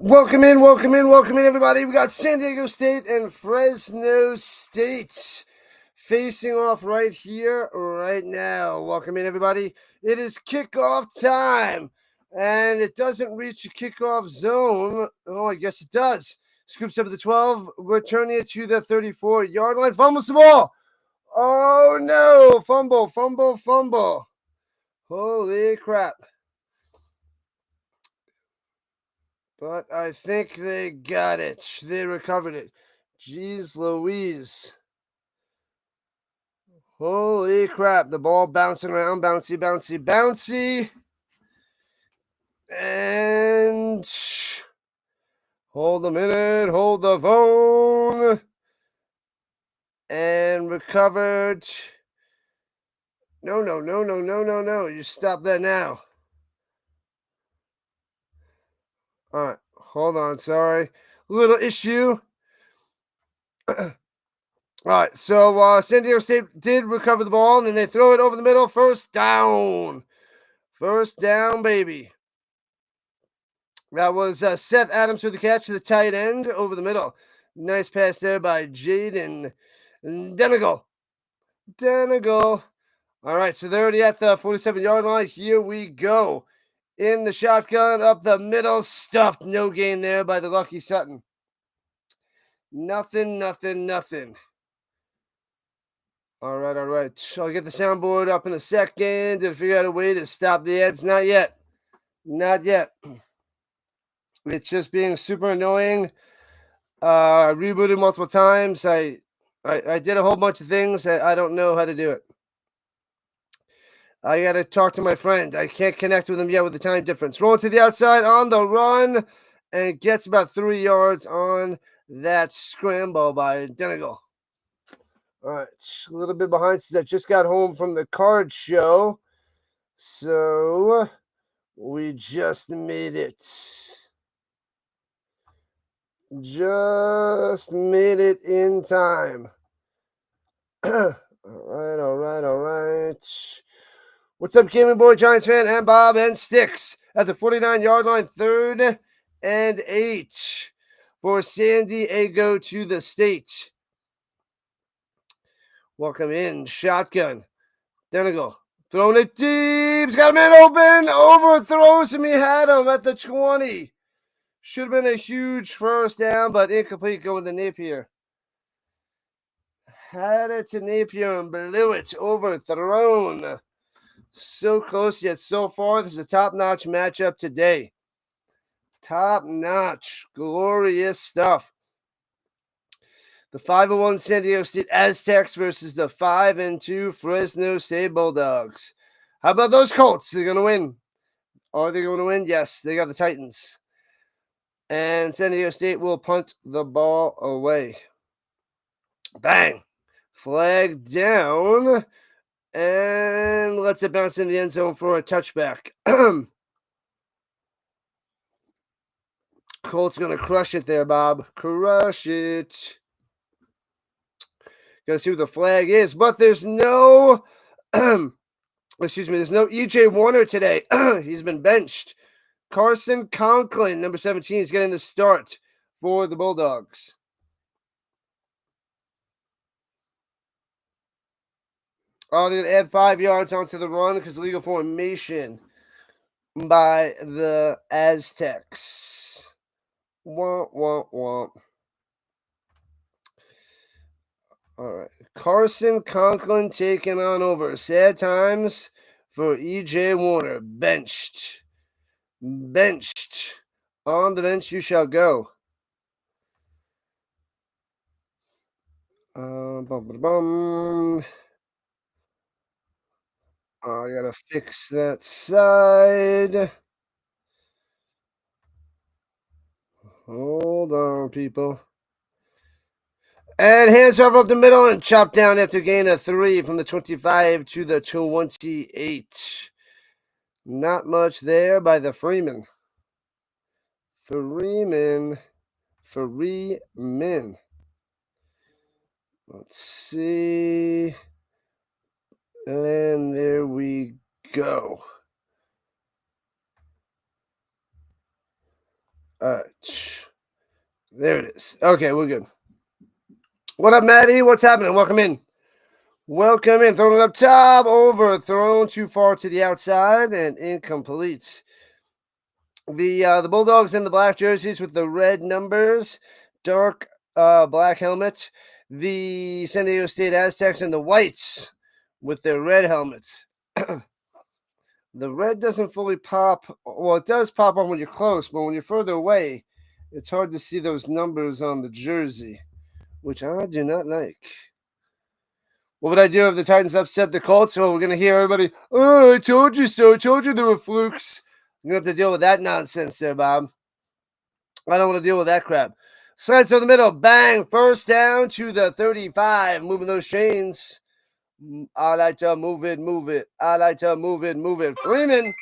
Welcome in, everybody. We got San Diego State and Fresno State facing off right here, right now. Welcome in, everybody. It is kickoff time, and it doesn't reach a kickoff zone. Oh, I guess it does. Scoops up at the 12, returning it to the 34-yard line. Fumbles the ball. Oh, no. Fumble. Holy crap. But I think they got it. They recovered it. Jeez Louise. Holy crap. The ball bouncing around. Bouncy. And hold a minute. Hold the phone. And recovered. No. You stop that now. All right. Hold on. Sorry. Little issue. All right, so San Diego State did recover the ball, and then they throw it over the middle. First down, baby. That was Seth Adams with the catch to the tight end over the middle. Nice pass there by Jaden Denegal. All right, so they're already at the 47-yard line. Here we go. In the shotgun, up the middle, stuffed. No gain there by the lucky Sutton. Nothing. All right. I'll get the soundboard up in a second and figure out a way to stop the ads. Not yet. It's just being super annoying. Rebooted multiple times. I did a whole bunch of things. I don't know how to do it. I got to talk to my friend. I can't connect with him yet with the time difference. Rolling to the outside on the run and gets about 3 yards on that scramble by Denegal. All right, a little bit behind since I just got home from the card show. So we just made it. Just made it in time. All right. What's up, Gaming Boy, Giants fan, and Bob and Sticks at the 49-yard line, 3rd and 8 for San Diego to the state. Welcome in, shotgun. Denegal throwing it deep. He's got a man open. Overthrows him. He had him at the 20. Should have been a huge first down, but incomplete going to Napier. Had it to Napier and blew it. Overthrown. So close yet so far. This is a top-notch matchup today. Top-notch. Glorious stuff. The 5-1 San Diego State Aztecs versus the 5-2 Fresno State Bulldogs. How about those Colts? They're going to win. Are they going to win? Yes, they got the Titans. And San Diego State will punt the ball away. Bang. Flag down. And lets it bounce in the end zone for a touchback. Colts going to crush it there, Bob. Crush it. Got to see what the flag is. But there's no... there's no E.J. Warner today. He's been benched. Carson Conklin, number 17, is getting the start for the Bulldogs. Oh, they're going to add 5 yards onto the run because legal formation by the Aztecs. Womp. All right. Carson Conklin taking on over. Sad times for E.J. Warner. Benched. On the bench you shall go. I gotta fix that side. Hold on, people. And hands off up the middle and chop down after gain of 3 from the 25 to the 28. Not much there by the Freeman. Let's see. And there we go. All right. There it is. Okay, we're good. What up, Maddie? What's happening? Welcome in. Welcome in. Thrown it up top, overthrown too far to the outside, and incomplete. The Bulldogs in the black jerseys with the red numbers, dark black helmet. The San Diego State Aztecs in the whites with their red helmets. The red doesn't fully pop. Well, it does pop on when you're close, but when you're further away, it's hard to see those numbers on the jersey, which I do not like. What would I do if the Titans upset the Colts? So we're going to hear everybody, oh, I told you so. I told you there were flukes. I'm going to have to deal with that nonsense there, Bob. I don't want to deal with that crap. Slants in the middle. Bang. First down to the 35. Moving those chains. I like to move it, move it. I like to move it, move it. Freeman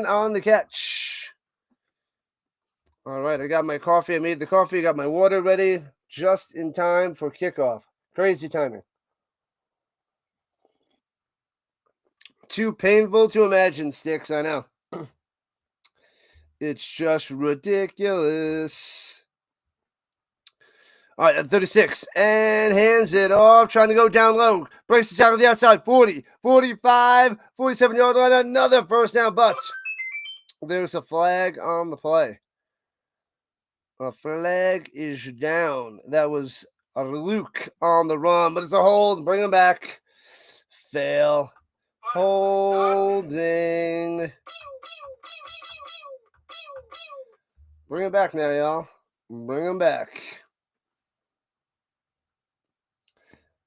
on the catch. All right, I got my coffee. I made the coffee. I got my water ready just in time for kickoff. Crazy timing. Too painful to imagine, Sticks. I know. It's just ridiculous. All right, at 36, and hands it off, trying to go down low. Breaks the tackle to the outside, 40, 45, 47-yard line, another first down, but there's a flag on the play. A flag is down. That was a Luke on the run, but it's a hold. Bring him back. Fail. Holding. Bring him back now, y'all. Bring him back.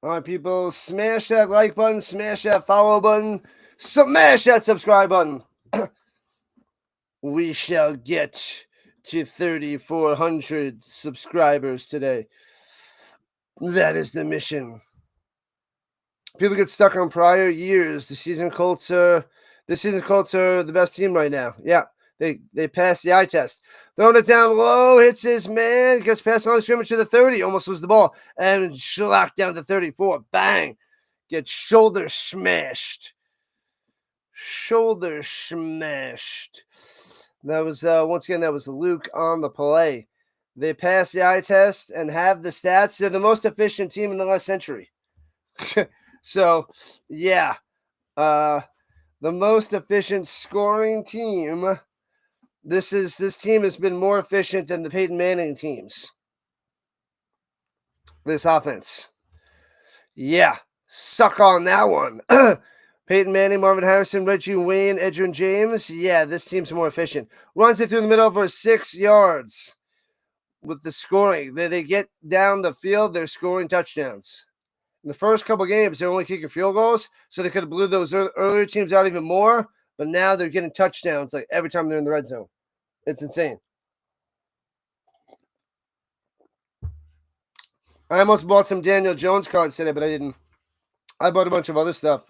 All right, people, smash that like button, smash that follow button, smash that subscribe button. We shall get to 3,400 subscribers today. That is the mission. People get stuck on prior years. The season Colts are the best team right now. Yeah, they passed the eye test. Throwing it down low, hits his man, gets past on the scrimmage to the 30, almost loses the ball, and shellacked down to 34. Bang! Gets shoulder smashed. Shoulder smashed. That was, once again, that was Luke on the play. They passed the eye test and have the stats. They're the most efficient team in the last century. So, yeah. The most efficient scoring team. This team has been more efficient than the Peyton Manning teams. This offense. Yeah. Suck on that one. Peyton Manning, Marvin Harrison, Reggie Wayne, Edgerrin James. Yeah, this team's more efficient. Runs it through the middle for 6 yards with the scoring. They get down the field, they're scoring touchdowns. In the first couple games, they're only kicking field goals, so they could have blew those earlier teams out even more, but now they're getting touchdowns like every time they're in the red zone. It's insane. I almost bought some Daniel Jones cards today, but I didn't. I bought a bunch of other stuff.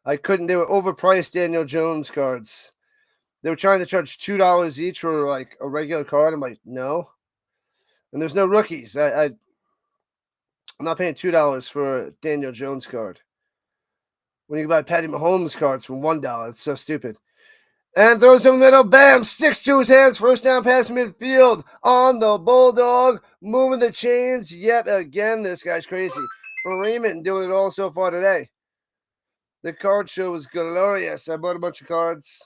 I couldn't. They were overpriced Daniel Jones cards. They were trying to charge $2 each for like a regular card. I'm like, no. And there's no rookies. I'm not paying $2 for a Daniel Jones card. When you can buy Patty Mahomes cards for $1, it's so stupid. And throws in the middle, bam, sticks to his hands, first down pass midfield on the Bulldog, moving the chains yet again. This guy's crazy. Freeman doing it all so far today. The card show was glorious. I bought a bunch of cards,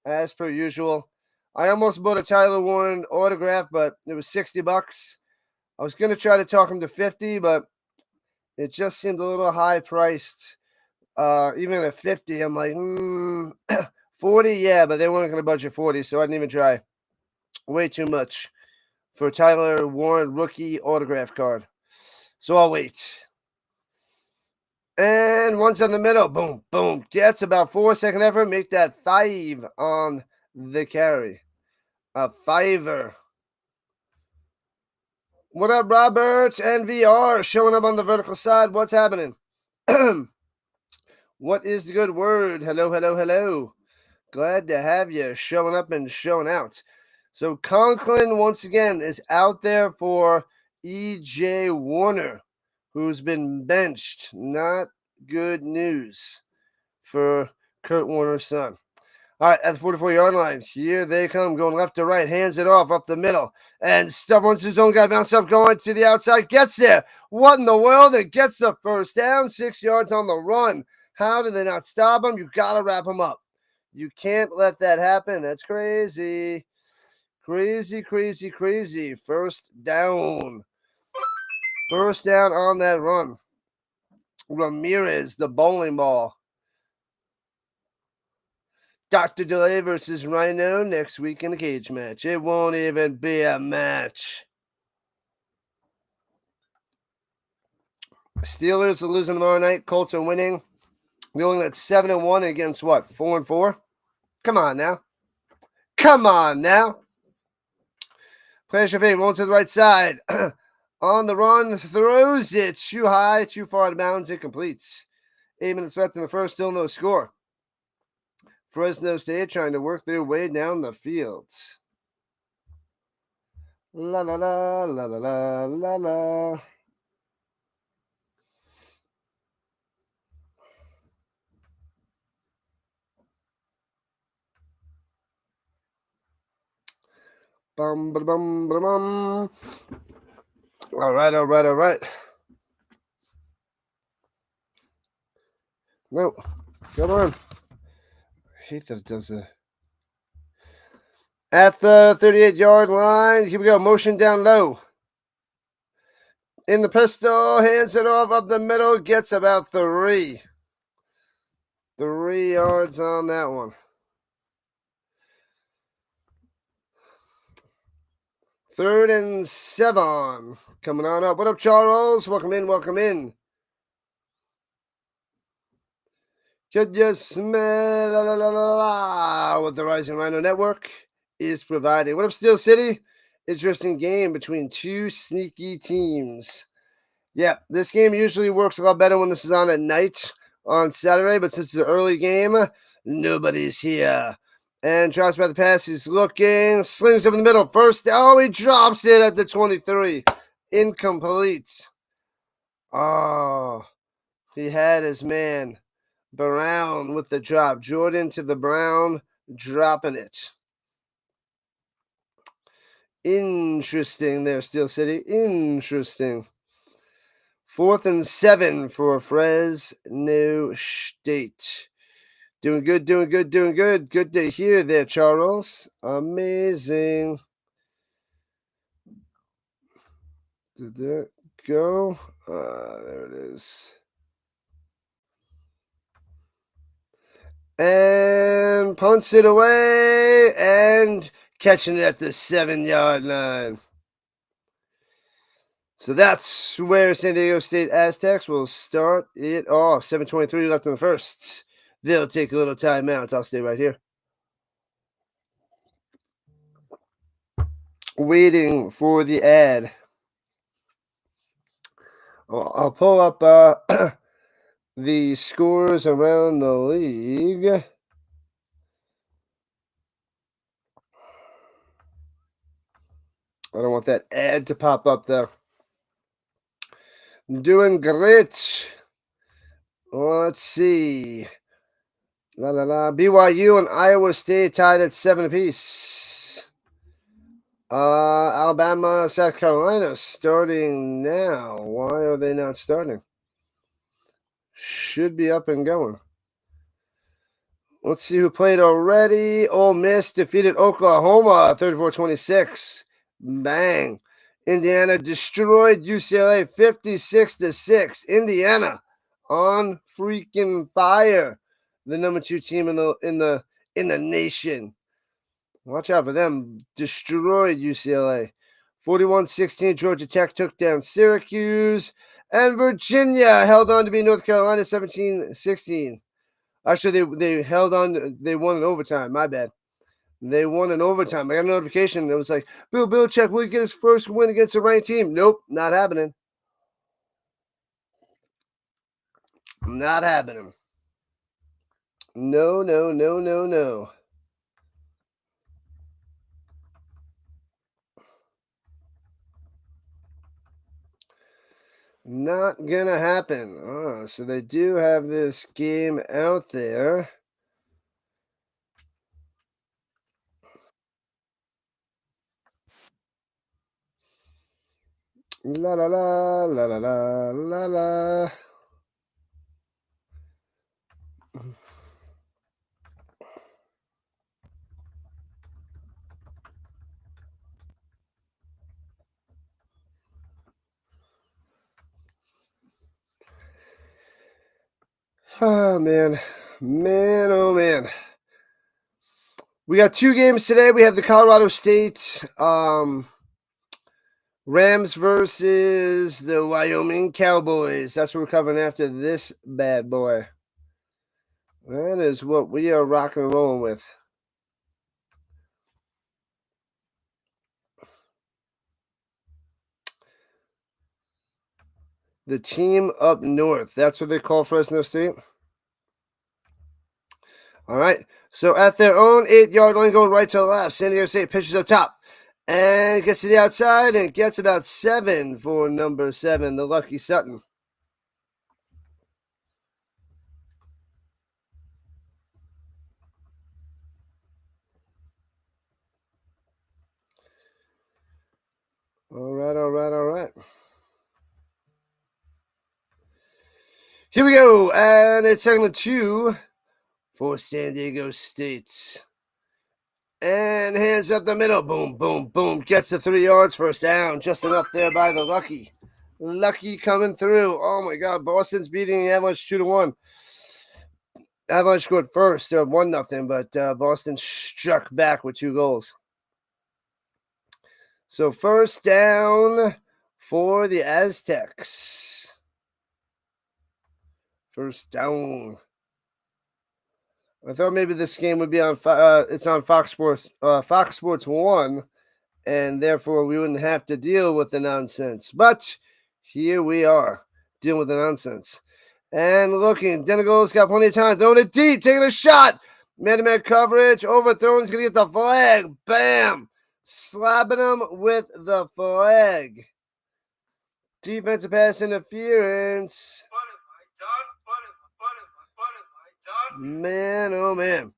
as per usual. I almost bought a Tyler Warren autograph, but it was $60. I was going to try to talk him to $50, but it just seemed a little high priced. Even at $50, I'm like, 40, yeah, but they weren't going to budget 40, so I didn't even try. Way too much for Tyler Warren rookie autograph card. So I'll wait. And once in the middle, boom, boom. Gets about 4-second effort. Make that 5 on the carry. A 5er. What up, Robert? NVR showing up on the vertical side. What's happening? What is the good word? Hello, hello, hello. Glad to have you showing up and showing out. So Conklin, once again, is out there for E.J. Warner, who's been benched. Not good news for Kurt Warner's son. All right, at the 44-yard line, here they come, going left to right, hands it off up the middle, and stuff once his own guy bounce up, going to the outside, gets there. What in the world? It gets the first down, 6 yards on the run. How did they not stop him? You got to wrap him up. You can't let that happen. That's crazy. Crazy, crazy, crazy. First down. First down on that run. Ramirez, the bowling ball. Dr. Delay versus Rhino next week in the cage match. It won't even be a match. Steelers are losing tomorrow night. Colts are winning. They're only at 7-1 against what? 4-4? Come on now. Come on now. Plays your favorite. One to the right side. On the run. Throws it. Too high. Too far out of bounds. It completes. 8 minutes left in the first. Still no score. Fresno State trying to work their way down the field. La la la la la la la la. Bum ba bum ba bum. All right, all right, all right. No, come on. I hate that it does that. At the 38-yard line, here we go. Motion down low. In the pistol, hands it off up the middle, gets about 3. 3 yards on that one. 3rd and 7. Coming on up. What up, Charles? Welcome in, welcome in. Could you smell la, la, la, la, what the Rising Rhino Network is providing? What up, Steel City? Interesting game between two sneaky teams. Yeah, this game usually works a lot better when this is on at night on Saturday, but since it's an early game, nobody's here. And tries by the pass. He's looking, slings over the middle. First, oh, he drops it at the 23. Incomplete. Oh, he had his man. Brown with the drop. Jordan to the Brown, dropping it. Interesting there, Steel City. Interesting. 4th and 7 for Fresno State. Doing good, doing good, doing good. Good to hear there, Charles. Amazing. Did that go? There it is. And punts it away and catching it at the 7-yard line. So that's where San Diego State Aztecs will start it off. 7:23 left in the first. They'll take a little timeout. I'll stay right here. Waiting for the ad. I'll pull up the scores around the league. I don't want that ad to pop up there. Doing great. Let's see. La la la. BYU and Iowa State tied at 7 apiece. Alabama, South Carolina starting now. Why are they not starting? Should be up and going. Let's see who played already. Ole Miss defeated Oklahoma 34-26. Bang. Indiana destroyed UCLA 56-6. Indiana on freaking fire. The number 2 team in the nation. Watch out for them. Destroyed UCLA. 41-16. Georgia Tech took down Syracuse. And Virginia held on to beat North Carolina 17-16. Actually, they held on. They won in overtime. My bad. They won in overtime. I got a notification. It was like, Bill Belichick will get his first win against a ranked team. Nope, not happening. Not happening. No, no, no, no, no. Not gonna happen. So they do have this game out there. La la la la la la la la. Oh man, oh man. We got 2 games today. We have the Colorado State Rams versus the Wyoming Cowboys. That's what we're covering after this bad boy. That is what we are rocking and rolling with. The team up north. That's what they call Fresno State. All right. So at their own 8-yard line, going right to the left, San Diego State pitches up top and gets to the outside and gets about 7 for number 7, the Lucky Sutton. All right. Here we go. And it's segment 2 for San Diego State. And hands up the middle. Boom, boom, boom. Gets the 3 yards. First down. Just enough there by the Lucky. Lucky coming through. Oh, my God. Boston's beating the Avalanche 2-1. Avalanche scored first. They're 1-0, but Boston struck back with 2 goals. So first down for the Aztecs. First down. I thought maybe this game would be on. It's on Fox Sports 1, and therefore we wouldn't have to deal with the nonsense. But here we are, dealing with the nonsense. And looking, Denigle's got plenty of time, throwing it deep, taking a shot. Man-to-man coverage, overthrown. He's gonna get the flag. Bam! Slapping him with the flag. Defensive pass interference. Man, oh man.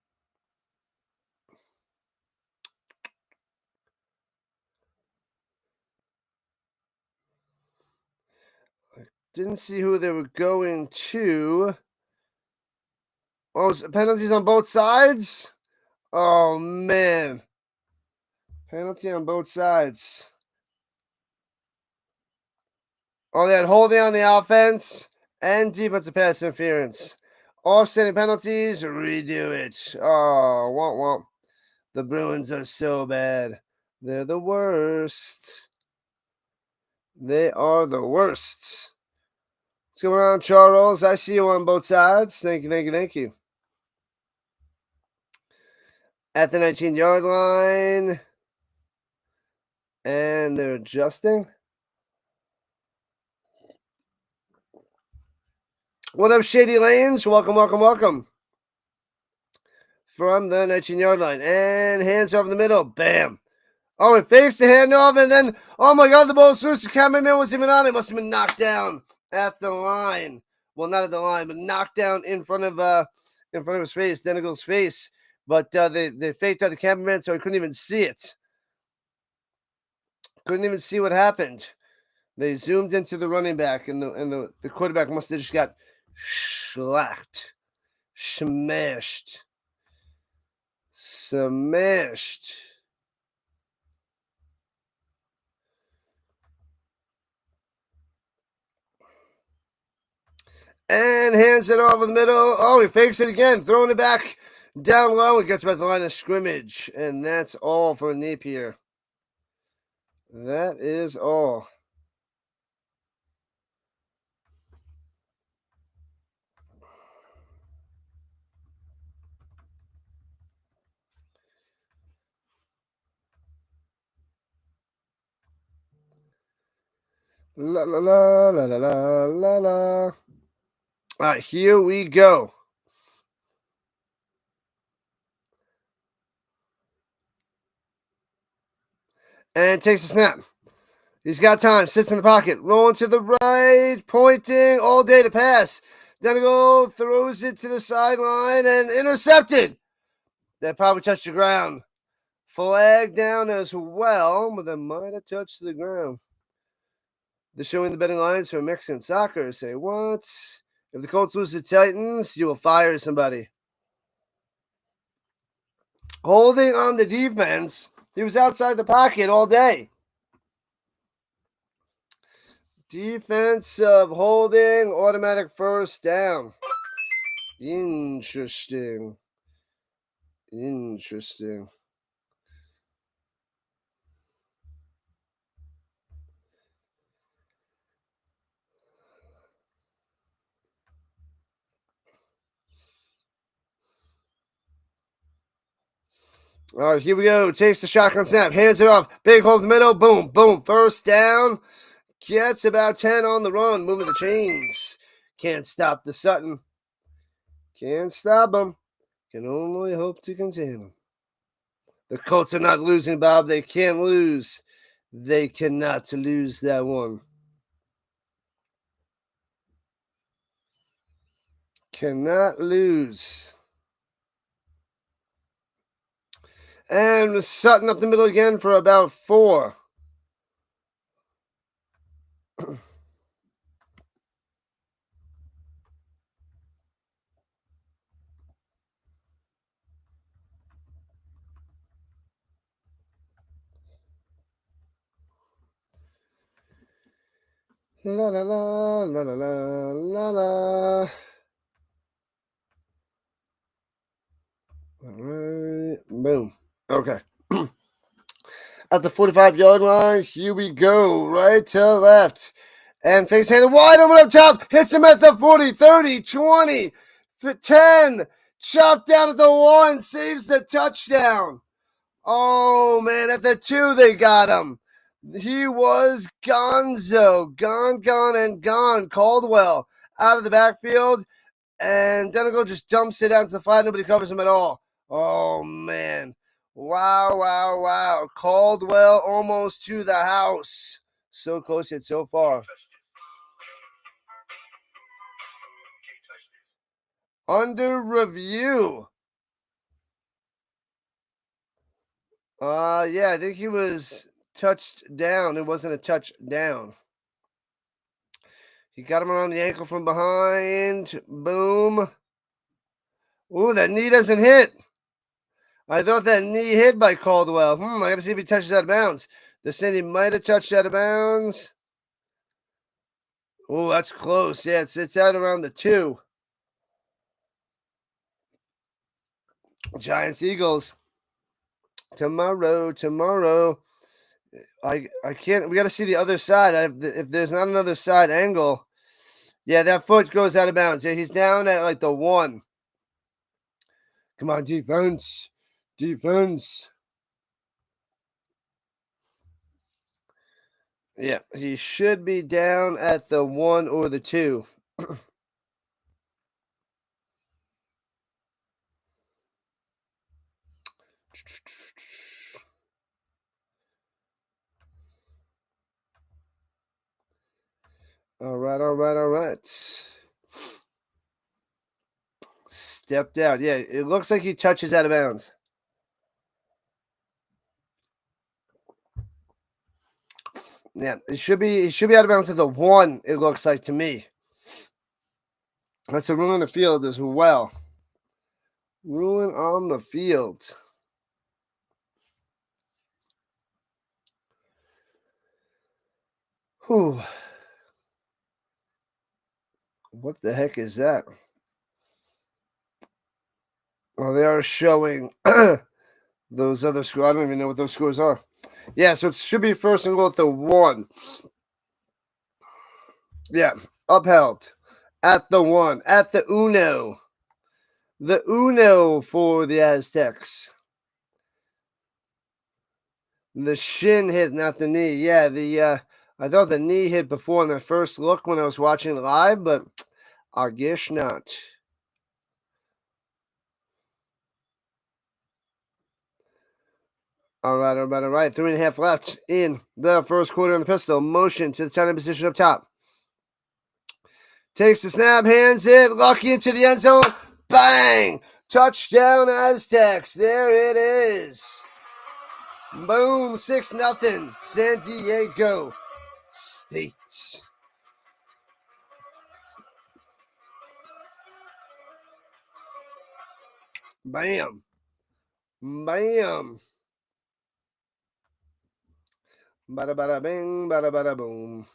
I didn't see who they were going to. Oh, penalties on both sides? Oh man. Penalty on both sides. Oh, they had holding on the offense and defensive pass interference. Offsetting penalties, redo it. Oh, womp. The Bruins are so bad. They're the worst. They are the worst. What's going on, Charles? I see you on both sides. Thank you. At the 19-yard line. And they're adjusting. What up, Shady Lanes? Welcome. From the 19-yard line. And hands over the middle. Bam. Oh, it fakes the handoff, and then, oh my God, the ball is loose. The cameraman wasn't even on it. Must have been knocked down at the line. Well, not at the line, but knocked down in front of his face, Denigle's face. But they faked out the cameraman, so he couldn't even see it. Couldn't even see what happened. They zoomed into the running back, and the quarterback must have just got smashed. And hands it over the middle. Oh, he fakes it again, throwing it back down low and gets about the line of scrimmage. And that's all for Napier. That is all. La la la la la la la la. All right, here we go. And takes a snap. He's got time. Sits in the pocket. Rolling to the right. Pointing all day to pass. Denigal throws it to the sideline and intercepted. That probably touched the ground. Flag down as well, but that might have touched the ground. The showing the betting lines for Mexican soccer say what? If the Colts lose to Titans, you will fire somebody. Holding on the defense. He was outside the pocket all day. Defensive holding, automatic first down. Interesting. All right, here we go. Takes the shotgun snap, hands it off. Big hole in the middle. Boom, boom. First down. Gets about 10 on the run. Moving the chains. Can't stop the Sutton. Can't stop him. Can only hope to contain him. The Colts are not losing, Bob. They can't lose. They cannot lose that one. Cannot lose. And Sutton up the middle again for about 4. La la la la la la la la. All right, boom. Okay. At the 45-yard line, here we go. Right to left. And face-handed wide open up top. Hits him at the 40, 30, 20, 10. Chopped down at the 1. Saves the touchdown. Oh, man. At the 2, they got him. He was gonzo. Gone, and gone. Caldwell out of the backfield. And Denigal just dumps it out to the flat. Nobody covers him at all. Oh, man. Wow. Caldwell almost to the house. So close yet so far. Under review. Yeah, I think he was touched down. It wasn't a touchdown. He got him around the ankle from behind. Boom. Ooh, that knee doesn't hit. I thought that knee hit by Caldwell. I got to see if he touches out of bounds. They're saying he might have touched out of bounds. Oh, that's close. Yeah, it's out around the 2. Giants, Eagles. Tomorrow. I can't. We got to see the other side. If there's not another side angle. Yeah, that foot goes out of bounds. Yeah, he's down at like the 1. Come on, defense. Yeah, he should be down at the 1 or the 2. All right. Stepped out. Yeah, it looks like he touches out of bounds. Yeah, it should be out of bounds at the 1, it looks like to me. That's a rule on the field as well. Ruling on the field. Whew. What the heck is that? Well, they are showing those other scores. I don't even know what those scores are. Yeah, so it should be first and goal at the 1. Yeah, upheld at the 1, at the uno. The uno for the Aztecs. The shin hit, not the knee. Yeah, I thought the knee hit before in the first look when I was watching it live, but I guess not. All right. 3.5 left in the first quarter in the pistol. Motion to the tight end position up top. Takes the snap, hands it, lucky into the end zone. Bang! Touchdown Aztecs. There it is. Boom, 6-0. San Diego. State. Bam. Bam. Bada bada bing, bada bada boom.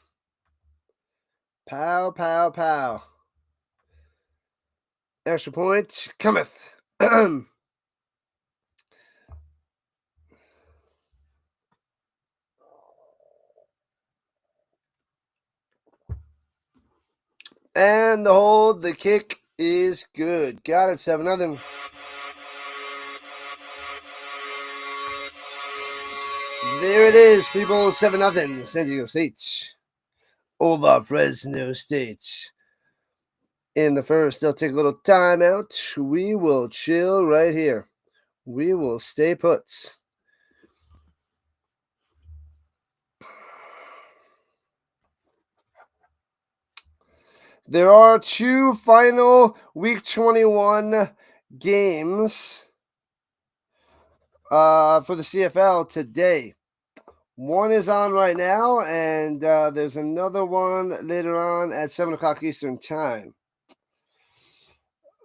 Pow, pow, pow. Extra point cometh. And the hold, the kick is good. Got it, 7-0. There it is, people. 7-0. San Diego State over Fresno State. In the first, they'll take a little time out. We will chill right here. We will stay put. There are two final Week 21 games for the CFL today. One is on right now, and there's another one later on at 7 o'clock Eastern Time.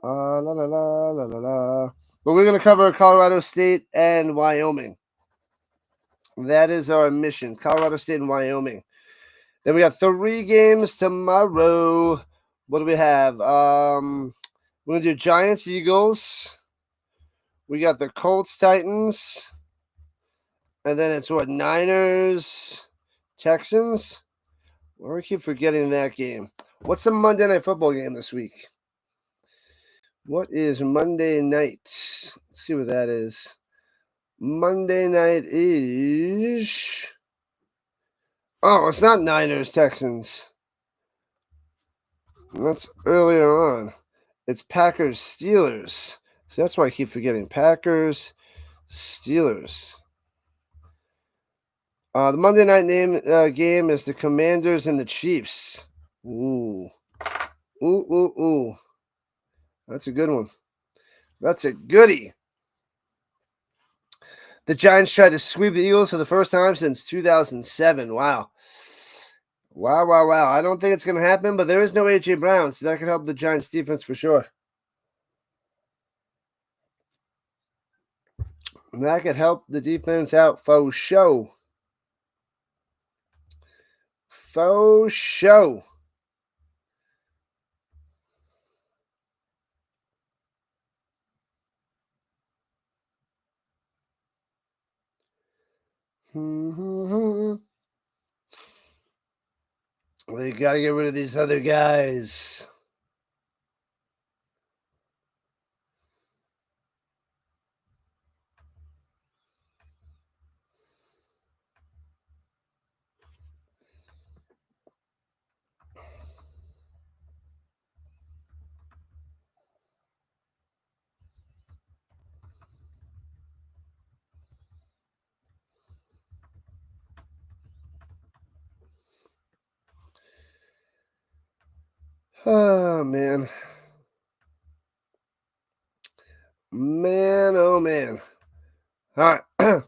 La la la la la la. But we're going to cover Colorado State and Wyoming. That is our mission, Colorado State and Wyoming. Then we got 3 games tomorrow. What do we have? We're going to do Giants, Eagles. We got the Colts, Titans. And then it's what? Niners, Texans? Well, we keep forgetting that game. What's the Monday Night Football game this week? What is Monday night? Let's see what that is. Monday night is... Oh, it's not Niners, Texans. That's earlier on. It's Packers, Steelers. So that's why I keep forgetting. Packers, Steelers. The Monday night game is the Commanders and the Chiefs. Ooh. Ooh, ooh, ooh. That's a good one. That's a goodie. The Giants tried to sweep the Eagles for the first time since 2007. Wow. Wow, wow, wow. I don't think it's going to happen, but there is no A.J. Brown, so that could help the Giants defense for sure. And that could help the defense out for show. For show. They got to get rid of these other guys. Oh, man. Man, oh, man. All right.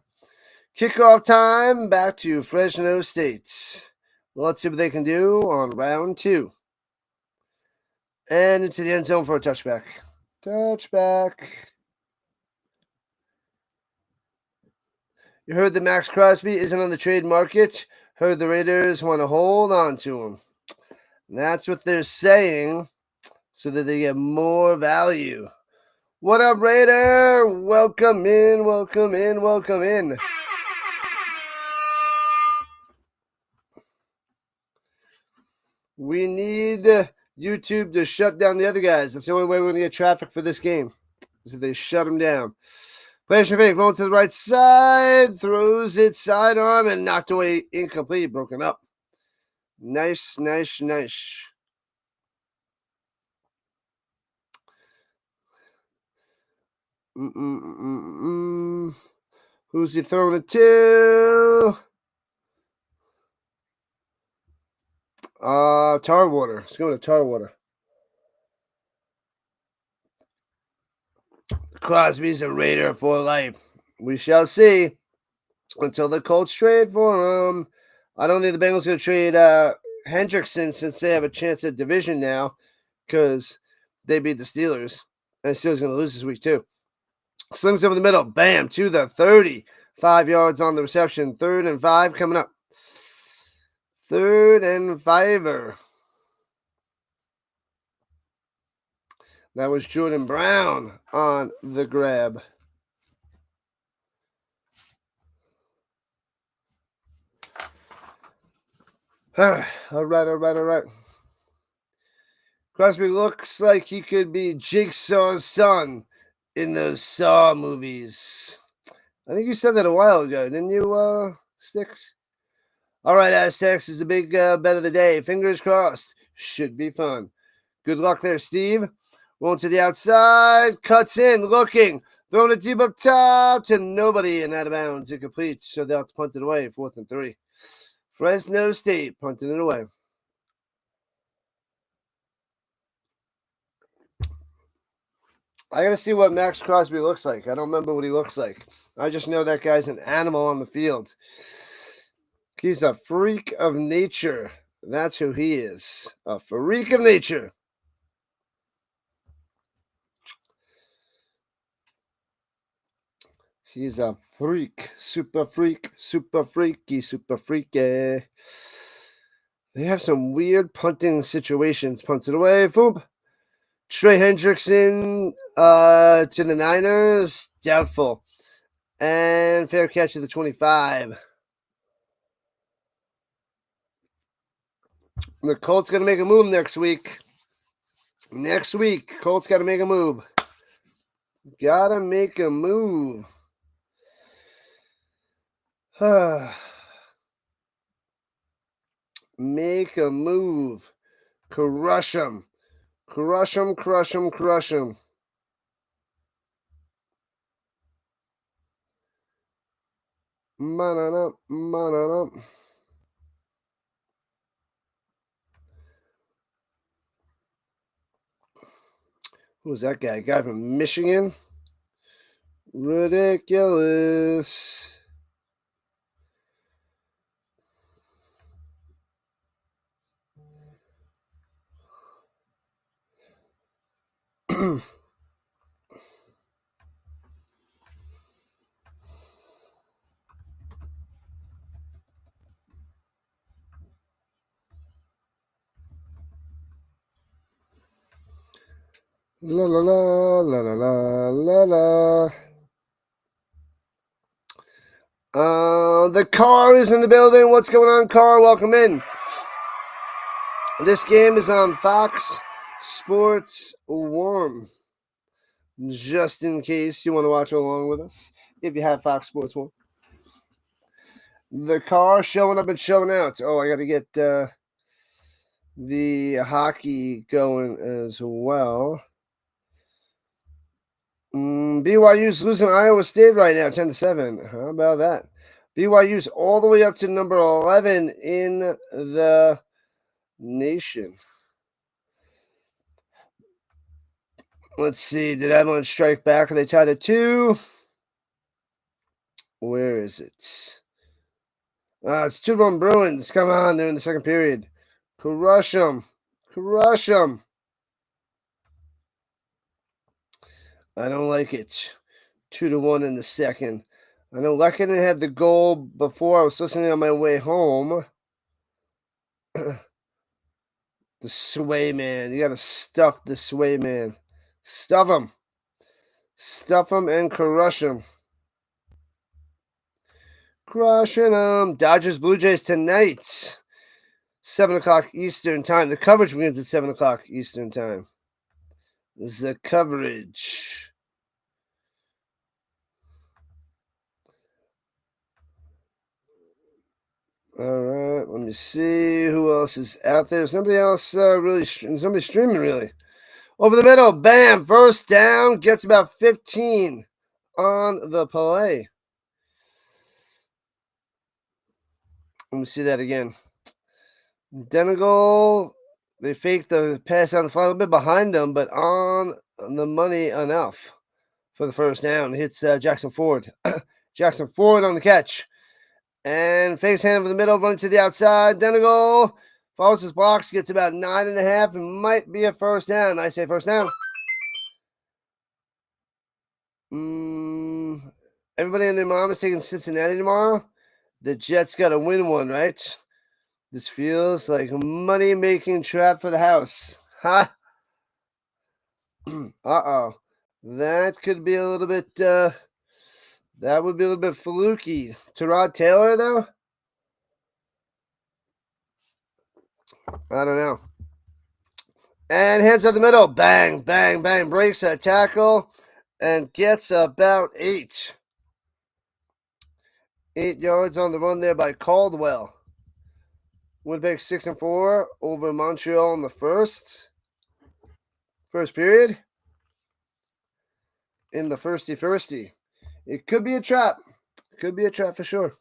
Kickoff time. Back to Fresno State. Let's see what they can do on round 2. And into the end zone for a touchback. Touchback. You heard that Max Crosby isn't on the trade market. Heard the Raiders want to hold on to him. That's what they're saying, so that they get more value. What up, Raider? Welcome in, welcome in, welcome in. We need YouTube to shut down the other guys. That's the only way we're going to get traffic for this game, is if they shut them down. Player fake, rolling to the right side, throws it sidearm and knocked away, incomplete, broken up. Nice, nice, nice. Who's he throwing it to? Tarwater. Let's go to Tarwater. Crosby's a Raider for life. We shall see until the Colts trade for him. I don't think the Bengals are going to trade Hendrickson since they have a chance at division now because they beat the Steelers. And the Steelers are going to lose this week too. Slings over the middle. Bam. To the 30. 5 yards on the reception. 3rd and 5 coming up. 3rd and 5. That was Jordan Brown on the grab. All right. Crosby looks like he could be Jigsaw's son in those Saw movies. I think you said that a while ago, didn't you, Sticks? All right, Aztecs is the big bet of the day. Fingers crossed. Should be fun. Good luck there, Steve. Rolling to the outside. Cuts in. Looking. Throwing it deep up top to nobody and out of bounds. Incomplete. So they'll have to punt it away. 4th and 3. Fresno State punting it away. I got to see what Max Crosby looks like. I don't remember what he looks like. I just know that guy's an animal on the field. He's a freak of nature. That's who he is. A freak of nature. He's a freak. Super freak. Super freaky. Super freaky. They have some weird punting situations. Punts it away. Boom. Trey Hendrickson to the Niners. Doubtful. And fair catch to the 25. The Colts got to make a move next week. Colts got to make a move. Gotta make a move. Make a move. Crush them. Crush them. Man up. Who's that guy? Guy from Michigan? Ridiculous. La la la la la la la la. The Carr is in the building. What's going on, Carr? Welcome in. This game is on Fox Sports 1. Just in case you want to watch along with us, if you have Fox Sports 1. The Carr showing up and showing out. Oh, I got to get the hockey going as well. BYU's losing Iowa State right now, 10-7. How about that? BYU's all the way up to number 11 in the nation. Let's see. Did Avalanche strike back? Are they tied at 2? Where is it? It's 2-1 Bruins. Come on. They're in the second period. Crush them. I don't like it. 2-1 in the second. I know Lehkonen had the goal before. I was listening on my way home. The Sway Man. You got to stuff the Sway Man. Stuff him. Stuff him and crush him. Crushing them. Dodgers Blue Jays tonight. 7 o'clock Eastern time. The coverage begins at 7 o'clock Eastern time. The coverage. All right, let me see who else is out there. There's nobody else there's nobody streaming really. Over the middle, bam, first down, gets about 15 on the play. Let me see that again. Denegal, they faked the pass on the fly, a little bit behind them, but on the money enough for the first down. Hits Jackson Ford. Jackson Ford on the catch. And fakes hand over the middle, running to the outside. Then a goal. Follows his blocks, gets about 9.5, and might be a first down. I say first down. Everybody and their mom is taking Cincinnati tomorrow. The Jets got to win one, right? This feels like a money-making trap for the house. Ha! Uh-oh. That could be a little bit, that would be a little bit fluky. Tyrod Taylor, though? I don't know. And hands up the middle. Bang, bang, bang. Breaks a tackle and gets about 8. 8 yards on the run there by Caldwell. Winnipeg 6-4 over Montreal in the first period. In the firsty. It could be a trap. Could be a trap for sure.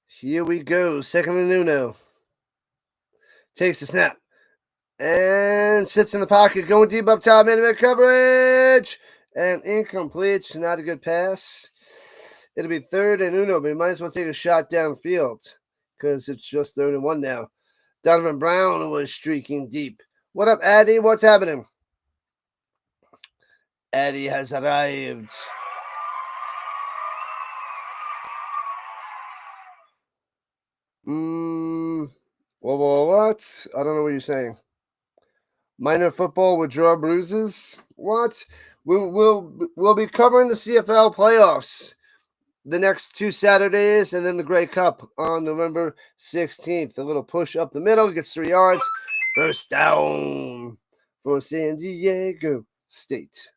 Here we go. Second and uno. Takes the snap. And sits in the pocket. Going deep up top. Man-to-man coverage. And incomplete. Not a good pass. It'll be third and uno. But we might as well take a shot downfield. Because it's just 3rd and 1 now. Donovan Brown was streaking deep. What up, Addy? What's happening? Addy has arrived. What? I don't know what you're saying. Minor football with draw bruises? What? We'll be covering the CFL playoffs the next 2 Saturdays, and then the Grey Cup on November 16th. A little push up the middle, gets 3 yards. First down for San Diego State.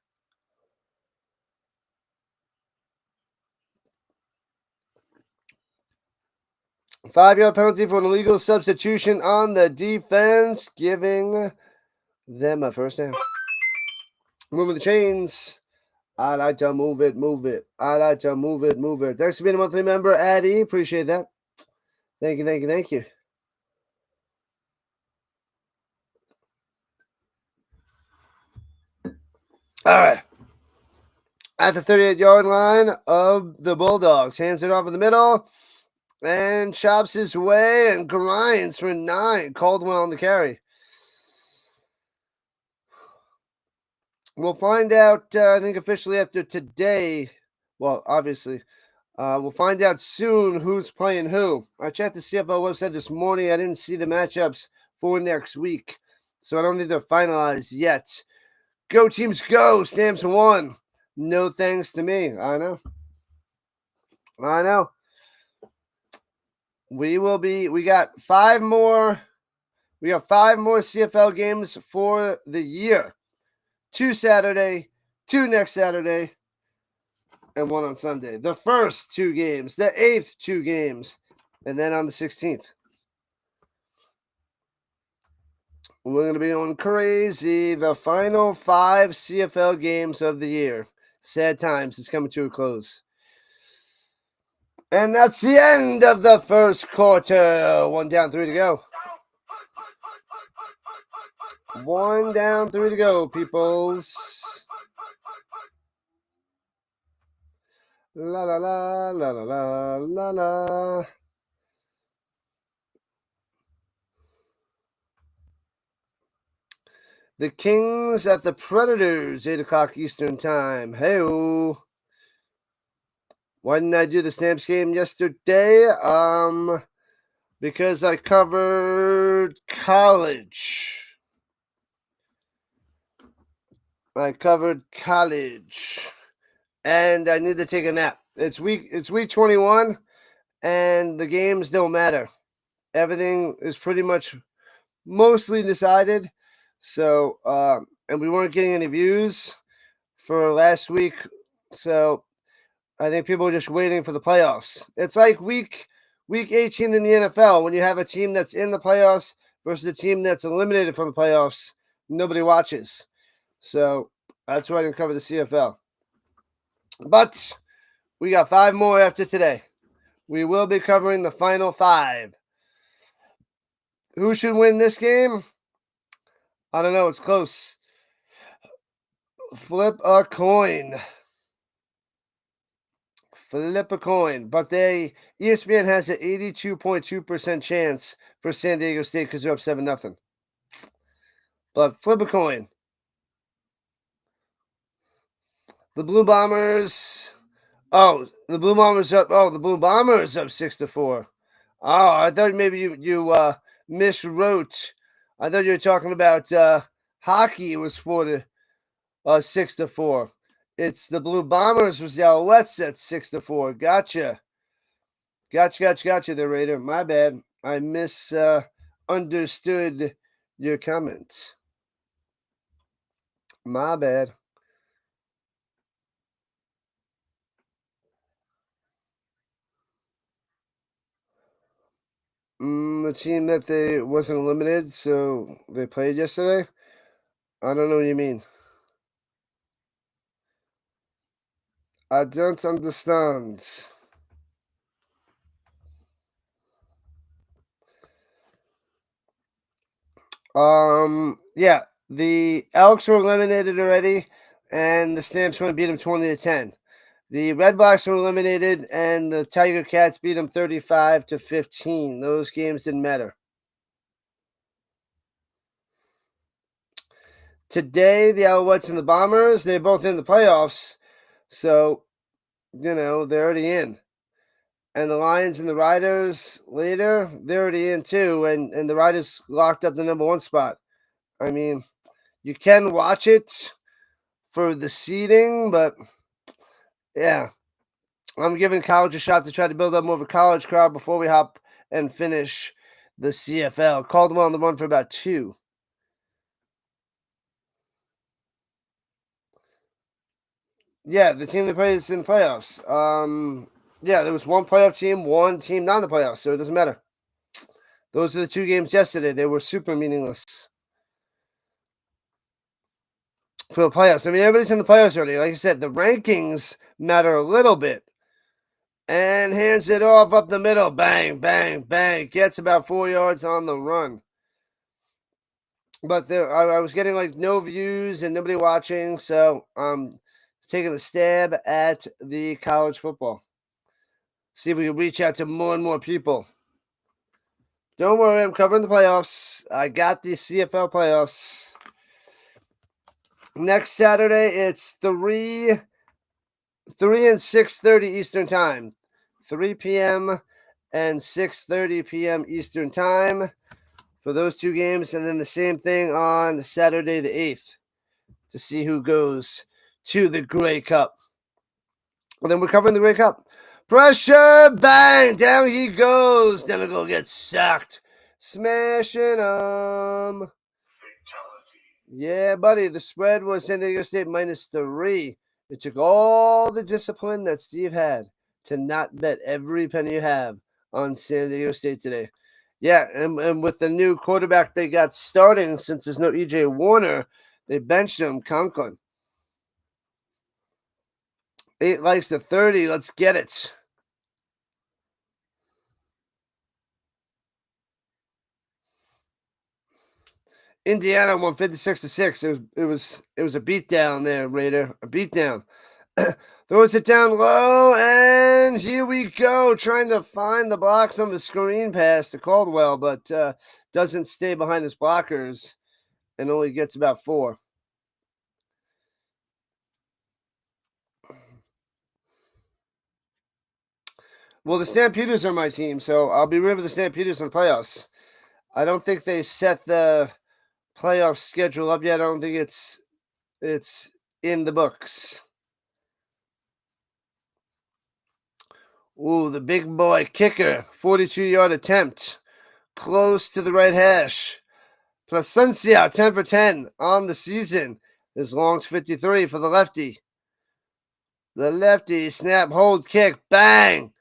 Five-yard penalty for an illegal substitution on the defense, giving them a first down. Moving the chains. I like to move it. I like to move it. Thanks for being a monthly member, Addy. Appreciate that. Thank you. All right. At the 38-yard line of the Bulldogs. Hands it off in the middle. And chops his way and grinds for 9. Caldwell on the carry. We'll find out, I think, officially after today. Well, obviously. We'll find out soon who's playing who. I checked the CFL website this morning. I didn't see the matchups for next week. So I don't think they're finalized yet. Go teams go. Stamps won. No thanks to me. I know. We got 5 more. We have 5 more CFL games for the year. 2 Saturday, 2 next Saturday, and 1 on Sunday. The first 2 games, the 8th 2 games, and then on the 16th. We're going to be going crazy. The final 5 CFL games of the year. Sad times. It's coming to a close. And that's the end of the first quarter. 1 down, 3 to go. 1 down, 3 to go, peoples. La la la la la la la la. The Kings at the Predators, 8 o'clock Eastern time. Hey-o. Why didn't I do the Stamps game yesterday? Because I covered college. And I need to take a nap. It's week 21, and the games don't matter. Everything is pretty much mostly decided. So, and we weren't getting any views for last week. So I think people are just waiting for the playoffs. It's like week 18 in the NFL when you have a team that's in the playoffs versus a team that's eliminated from the playoffs. Nobody watches. So that's why I didn't cover the CFL. But we got 5 more after today. We will be covering the final 5. Who should win this game? I don't know. It's close. Flip a coin. Flip a coin. But ESPN has an 82.2% chance for San Diego State because they're up 7-0. But flip a coin. The Blue Bombers. Oh, the Blue Bombers up. Oh, the Blue Bombers up 6-4. Oh, I thought maybe you miswrote. I thought you were talking about hockey. It was 6-4. It's the Blue Bombers was the Alouettes at 6-4. Gotcha there, Raider. My bad. I misunderstood your comment. My bad. The team that they wasn't eliminated, so they played yesterday? I don't know what you mean. I don't understand. Yeah, the Elks were eliminated already, and the Stamps want to beat them 20-10. The Red Blacks were eliminated, and the Tiger Cats beat them 35-15. Those games didn't matter. Today, the Alouettes and the Bombers, they're both in the playoffs, so, they're already in. And the Lions and the Riders later, they're already in too, and the Riders locked up the number 1 spot. I mean, you can watch it for the seeding, but yeah, I'm giving college a shot to try to build up more of a college crowd before we hop and finish the CFL. Caldwell on the run for about 2. Yeah, the team that plays in the playoffs. Yeah, there was one playoff team, one team not in the playoffs, so it doesn't matter. Those are the 2 games yesterday. They were super meaningless for the playoffs. I mean, everybody's in the playoffs already. Like I said, the rankings matter a little bit. And hands it off up the middle. Bang, bang, bang. Gets about 4 yards on the run. But I was getting like no views and nobody watching, so taking a stab at the college football. See if we can reach out to more and more people. Don't worry, I'm covering the playoffs. I got the CFL playoffs. Next Saturday, it's 3 and 6:30 Eastern Time. 3 p.m. and 6:30 p.m. Eastern Time for those 2 games. And then the same thing on Saturday the 8th to see who goes to the Grey Cup. And then we're covering the Grey Cup. Pressure, bang, down he goes. Then gets sacked. Smashing them. Yeah, buddy, the spread was San Diego State -3. It took all the discipline that Steve had to not bet every penny you have on San Diego State today. Yeah, and with the new quarterback they got starting, since there's no E.J. Warner, they benched him, Conklin. 8 likes to 30. Let's get it. Indiana won 56-6. It was a beatdown there, Raider. A beatdown. Throws it down low, and here we go. Trying to find the blocks on the screen pass to Caldwell, but doesn't stay behind his blockers and only gets about 4. Well, the Stampeders are my team, so I'll be rooting for the Stampeders in the playoffs. I don't think they set the playoff schedule up yet. I don't think it's in the books. Ooh, the big boy kicker, 42-yard attempt, close to the right hash. Placencia, 10 for 10 on the season. His long's 53 for the lefty. The lefty, snap, hold, kick, bang.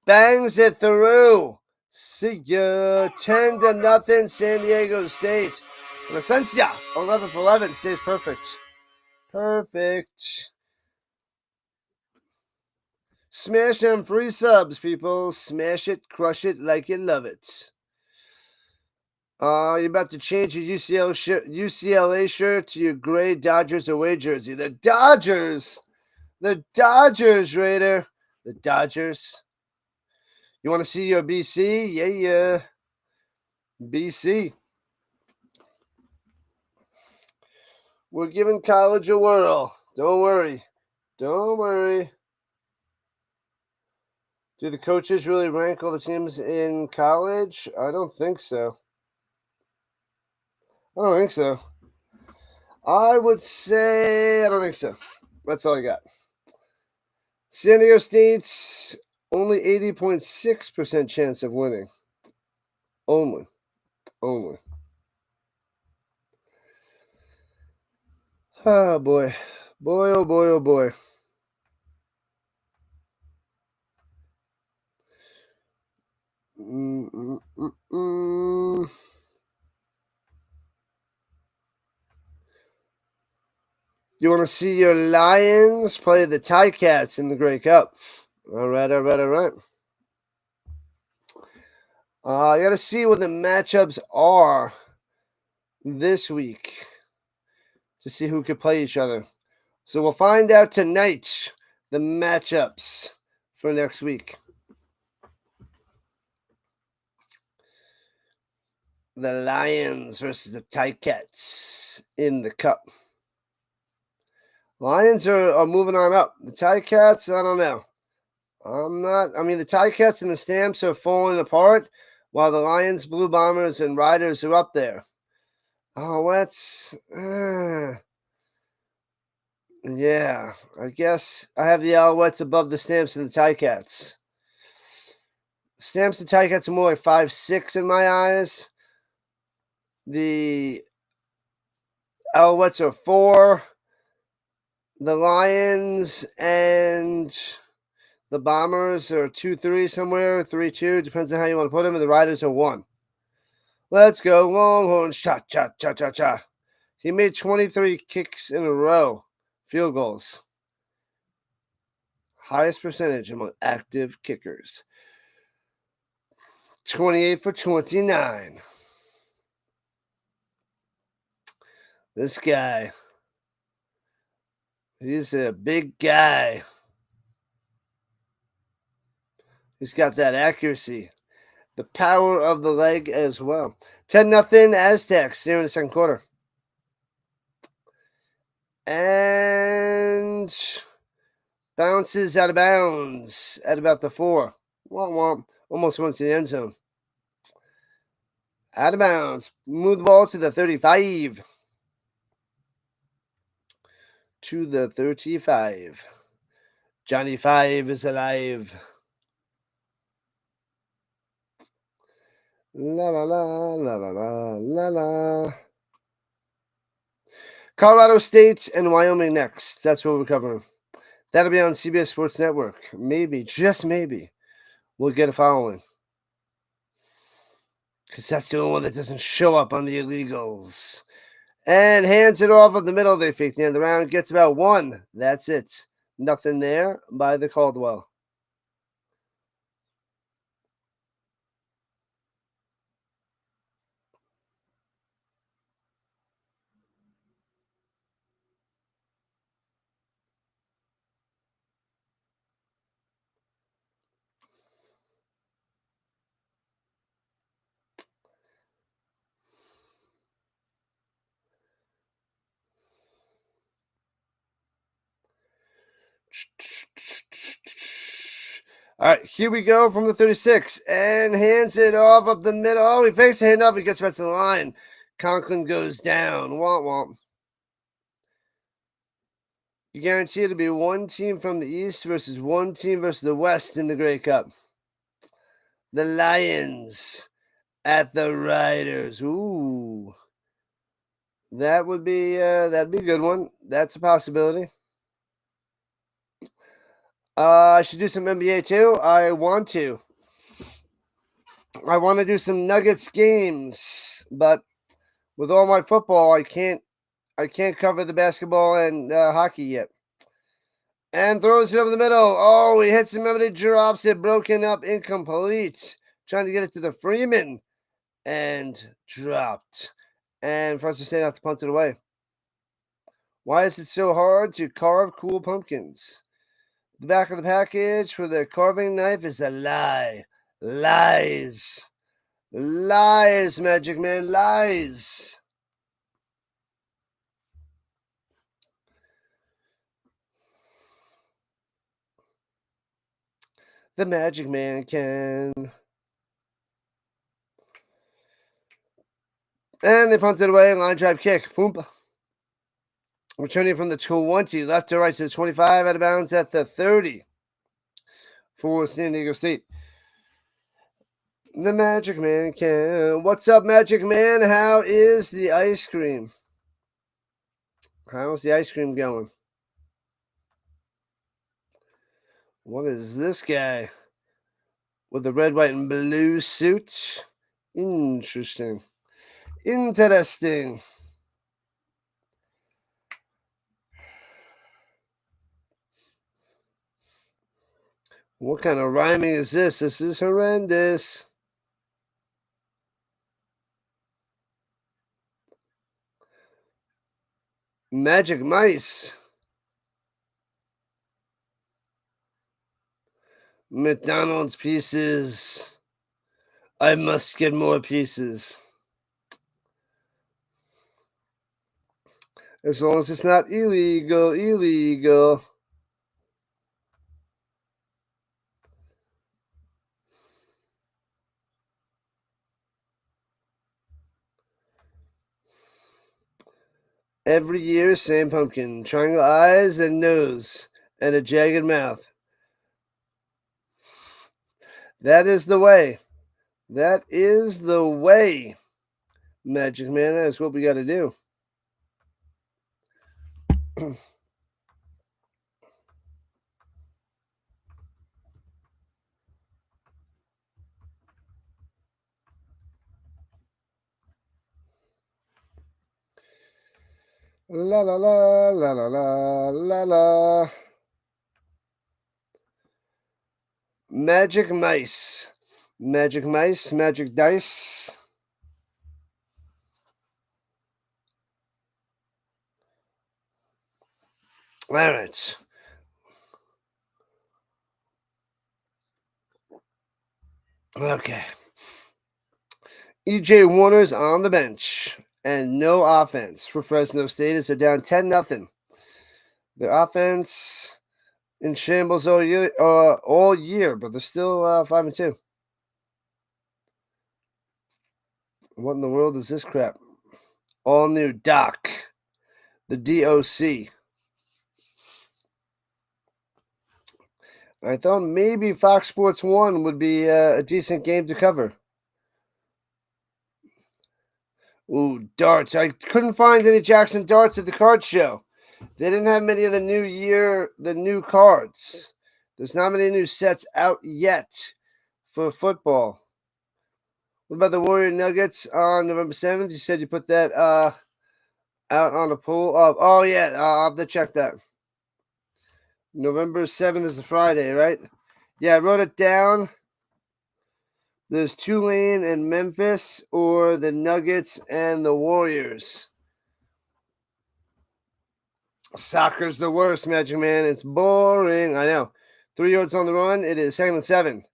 Bangs it through. See ya. 10-0 San Diego State. Placencia, 11 for 11, stays perfect. Perfect. Smash them free subs, people. Smash it, crush it like you love it. You're about to change your UCLA shirt to your gray Dodgers away jersey. The Dodgers, Raider. the Dodgers. You want to see your BC? Yeah. BC. We're giving college a whirl. Don't worry. Don't worry. Do the coaches really rank all the teams in college? I don't think so. I would say I don't think so. That's all I got. San Diego State's only 80.6% chance of winning. Only. Oh, boy. Oh, boy. You want to see your Lions play the Ticats in the Grey Cup? All right. I got to see what the matchups are this week to see who could play each other. So we'll find out tonight the matchups for next week. The Lions versus the Ticats in the Cup. Lions are moving on up. The Ticats, I don't know. The Ticats and the Stamps are falling apart, while the Lions, Blue Bombers, and Riders are up there. Oh, that's... yeah, I guess I have the Alouettes above the Stamps and the Ticats. Stamps and Ticats are more like 5-6 in my eyes. The Alouettes are 4. The Lions and the Bombers are 2-3 somewhere, 3-2, depends on how you want to put them, and the Riders are 1. Let's go, Longhorns, cha. He made 23 kicks in a row, field goals. Highest percentage among active kickers. 28 for 29. This guy, he's a big guy. He's got that accuracy. The power of the leg as well. 10-0 Aztecs here in the second quarter. And bounces out of bounds at about the 4. Almost went to the end zone. Out of bounds. Move the ball to the 35. To the 35. Johnny 5 is alive. La la la la la la la la. Colorado State and Wyoming next. That's what we're covering. That'll be on CBS Sports Network. Maybe, just maybe, we'll get a following. Because that's the only one that doesn't show up on the illegals. And hands it off of the middle. They fake the end of the round. Gets about 1. That's it. Nothing there by the Caldwell. All right, here we go from the 36. And hands it off up the middle. Oh, he fakes the handoff. He gets back to the line. Conklin goes down. Womp. You guarantee it'll be one team from the East versus one team versus the West in the Grey Cup. The Lions at the Riders. Ooh. That would be that'd be a good one. That's a possibility. I should do some NBA too. I want to do some Nuggets games, but with all my football, I can't cover the basketball and hockey yet. And throws it over the middle. Oh, he hits him. He drops it. Broken up. Incomplete. Trying to get it to the Freeman. And dropped. And Fresno State have to punt it away. Why is it so hard to carve cool pumpkins? The back of the package for the carving knife is a lie. Lies. Lies, Magic Man, lies. The Magic Man can. And they punted away, line drive kick. Boom. Returning from the 20, left to right to the 25, out of bounds at the 30 for San Diego State. The Magic Man can. What's up, Magic Man? How is the ice cream? How's the ice cream going? What is this guy with the red, white, and blue suit? Interesting. Interesting. What kind of rhyming is this? This is horrendous. Magic mice. McDonald's pieces. I must get more pieces. As long as it's not illegal. Every year, same pumpkin. Triangle eyes and nose and a jagged mouth. That is the way. That is the way, Magic Man. That's what we got to do. La la la la la la la la. Magic mice. Magic mice, magic dice. All right. Okay. EJ Warner's on the bench and no offense for Fresno State as they're down 10-0. Their offense in shambles all year, but they're still 5-2. What in the world is this crap? All new Doc, the DOC. I thought maybe Fox Sports 1 would be a decent game to cover. Ooh, darts. I couldn't find any Jackson darts at the card show. They didn't have many of the new cards. There's not many new sets out yet for football. What about the Warrior Nuggets on November 7th? You said you put that out on the pool. Oh yeah, I'll have to check that. November 7th is a Friday, right? Yeah, I wrote it down. There's Tulane and Memphis, or the Nuggets and the Warriors. Soccer's the worst, Magic Man. It's boring. I know. 3 yards on the run. It is 2nd and 7.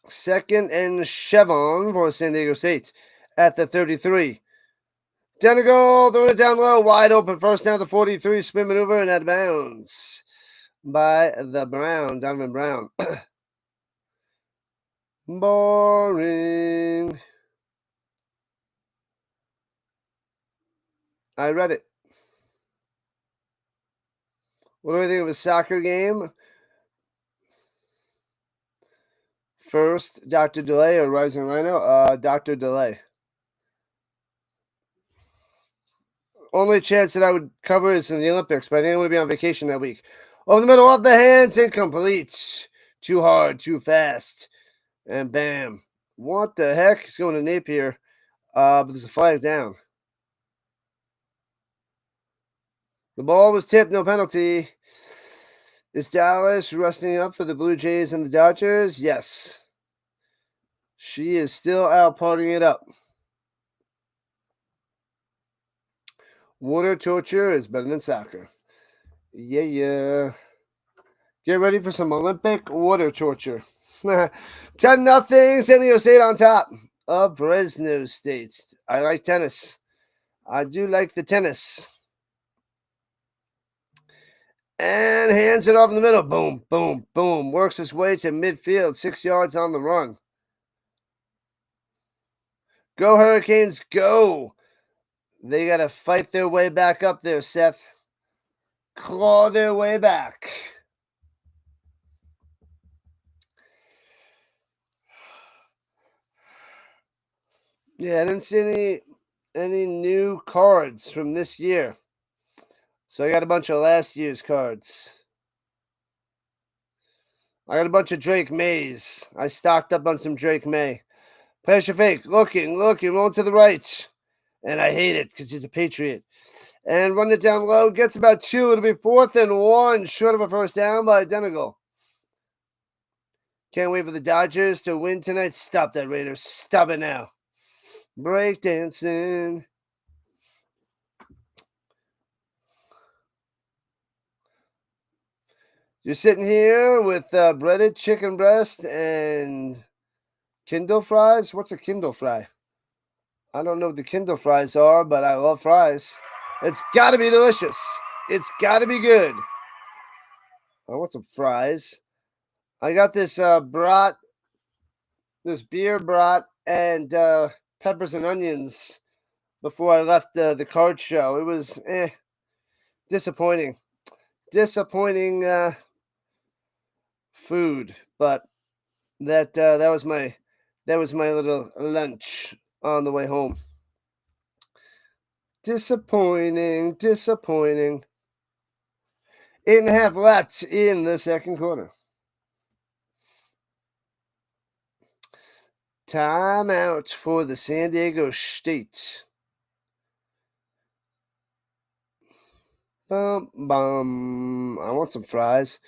2nd and 7 for San Diego State at the 33. Down to goal. Throwing it down low. Wide open. First down to 43. Spin maneuver and out of bounds by the Brown. Donovan Brown. Boring. I read it. What do I think of a soccer game? First, Dr. Delay or Rising Rhino? Dr. Delay. Only chance that I would cover is in the Olympics, but I think I'm going to be on vacation that week. Over the middle of the hands, incomplete. Too hard, too fast. And bam. What the heck? He's going to Napier. But there's a flag down. The ball was tipped, no penalty. Is Dallas resting up for the Blue Jays and the Dodgers? Yes. She is still out partying it up. Water torture is better than soccer. Yeah. Get ready for some Olympic water torture. 10-0, San Diego State on top of Fresno State. I like tennis. I do like the tennis. And hands it off in the middle. Boom, boom, boom. Works his way to midfield. 6 yards on the run. Go Hurricanes, go. They got to fight their way back up there, Seth. Claw their way back. Yeah, I didn't see any new cards from this year. So I got a bunch of last year's cards. I got a bunch of Drake Mays. I stocked up on some Drake May. Pressure fake, looking, rolling to the right. And I hate it because he's a Patriot. And run it down low, gets about 2. It'll be 4th and 1, short of a first down by identical. Can't wait for the Dodgers to win tonight. Stop that, Raiders. Stop it now. Breakdancing. You're sitting here with breaded chicken breast and Kindle fries. What's a Kindle fry? I don't know what the Kindle fries are, but I love fries. It's got to be delicious. It's got to be good. I want some fries. I got this brat, this beer brat, and peppers and onions before I left the card show. It was disappointing. Disappointing food, but that was my little lunch on the way home. Disappointing. 8.5 left in the second quarter. Timeout for the San Diego State. I want some fries.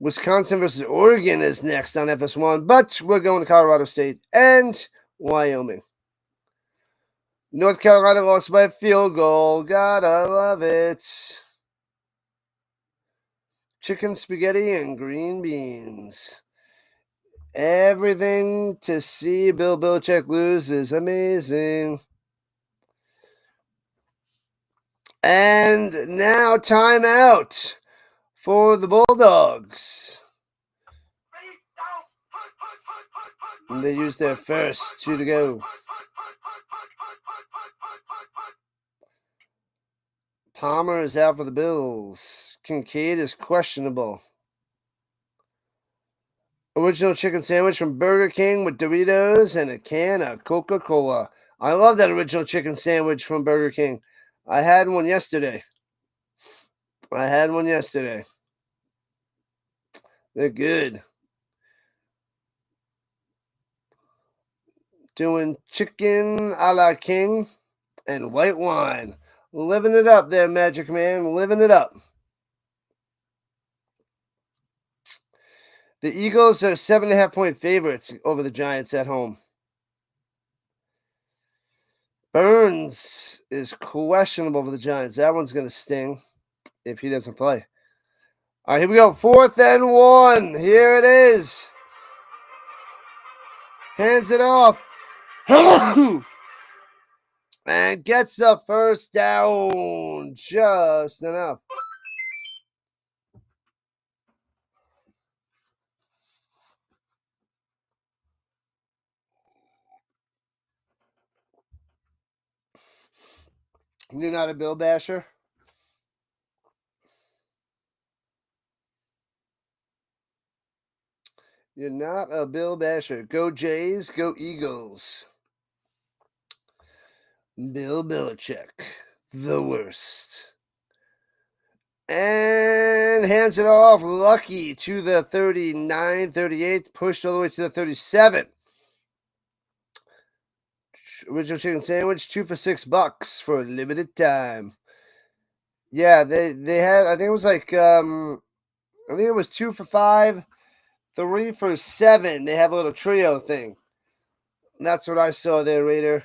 Wisconsin versus Oregon is next on FS1, but we're going to Colorado State and Wyoming. North Carolina lost by a field goal. Gotta love it. Chicken spaghetti and green beans. Everything to see Bill Belichick lose is amazing. And now timeout for the Bulldogs. And they use their first 2 to go. Palmer is out for the Bills. Kincaid is questionable. Original chicken sandwich from Burger King with Doritos and a can of Coca-Cola. I love that original chicken sandwich from Burger King. I had one yesterday. They're good. Doing chicken a la king and white wine. Living it up there, Magic Man. Living it up. The Eagles are 7.5-point favorites over the Giants at home. Burns is questionable for the Giants. That one's going to sting if he doesn't play. All right, here we go. 4th and 1. Here it is. Hands it off. And gets the first down. Just enough. You're not a Bill Basher? You're not a Bill Basher. Go Jays, go Eagles. Bill Belichick, the worst. And hands it off. Lucky to the 39, 38. Pushed all the way to the 37. Original chicken sandwich, 2 for $6 for a limited time. Yeah, they had, I think it was like, I think it was 2 for $5, 3 for $7. They have a little trio thing. And that's what I saw there, Raider.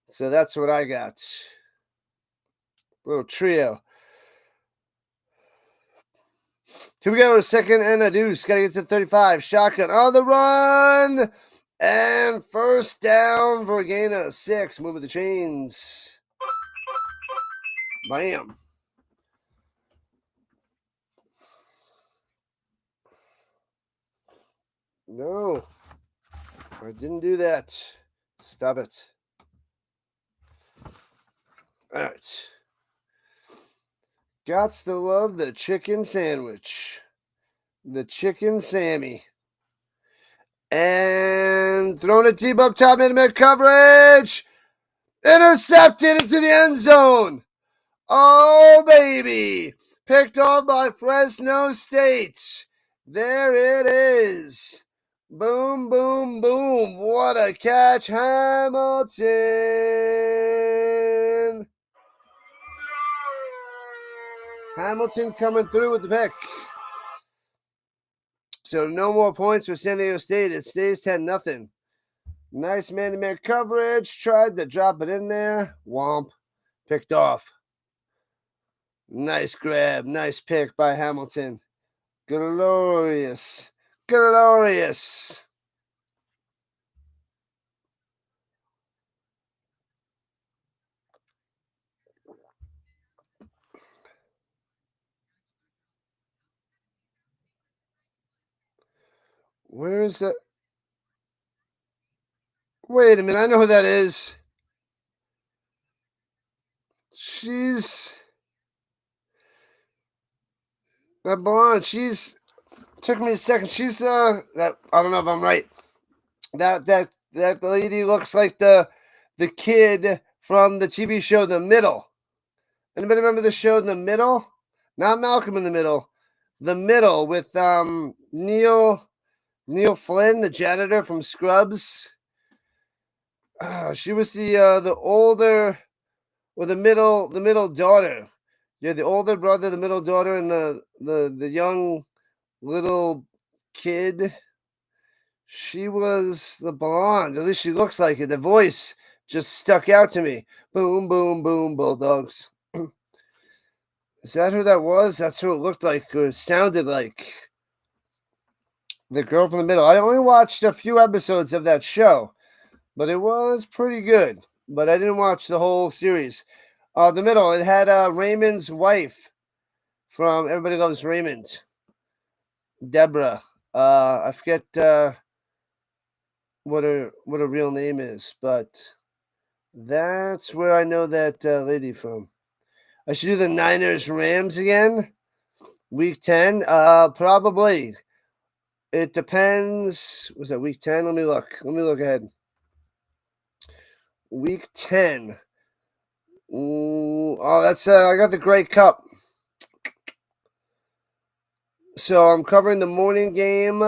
So that's what I got. Little trio. Here we go. Second and a deuce. Got to get to 35. Shotgun on the run. And first down for a gain of 6. Moving the chains. Bam. No. I didn't do that. Stop it. All right. Gots to love the chicken sandwich. The chicken Sammy. And throwing a deep up top, mid coverage. Intercepted into the end zone. Oh, baby. Picked off by Fresno State. There it is. Boom, boom, boom. What a catch, Hamilton. Hamilton coming through with the pick. So no more points for San Diego State. It stays 10-0. Nice man-to-man coverage. Tried to drop it in there. Womp. Picked off. Nice grab. Nice pick by Hamilton. Glorious. Glorious. Where is that? Wait a minute. I know who that is. She's that blonde. She's took me a second. She's that I don't know if I'm right. That lady looks like the kid from the TV show The Middle. Anybody remember the show The Middle? Not Malcolm in the Middle. The Middle with Neil Flynn, the janitor from Scrubs. She was the older or the middle daughter. Yeah, the older brother, the middle daughter, and the young little kid. She was the blonde. At least she looks like it. The voice just stuck out to me. Boom, boom, boom, Bulldogs. Is that who that was? That's who it looked like or sounded like. The girl from the middle. I only watched a few episodes of that show, but it was pretty good. But I didn't watch the whole series. The middle, it had Raymond's wife from Everybody Loves Raymond. Deborah. I forget what her real name is, but that's where I know that lady from. I should do the Niners Rams again. Week 10. Probably. It depends. Was that week 10? Let me look. Let me look ahead. Week 10. Ooh, oh, that's I got the Grey Cup. So I'm covering the morning game.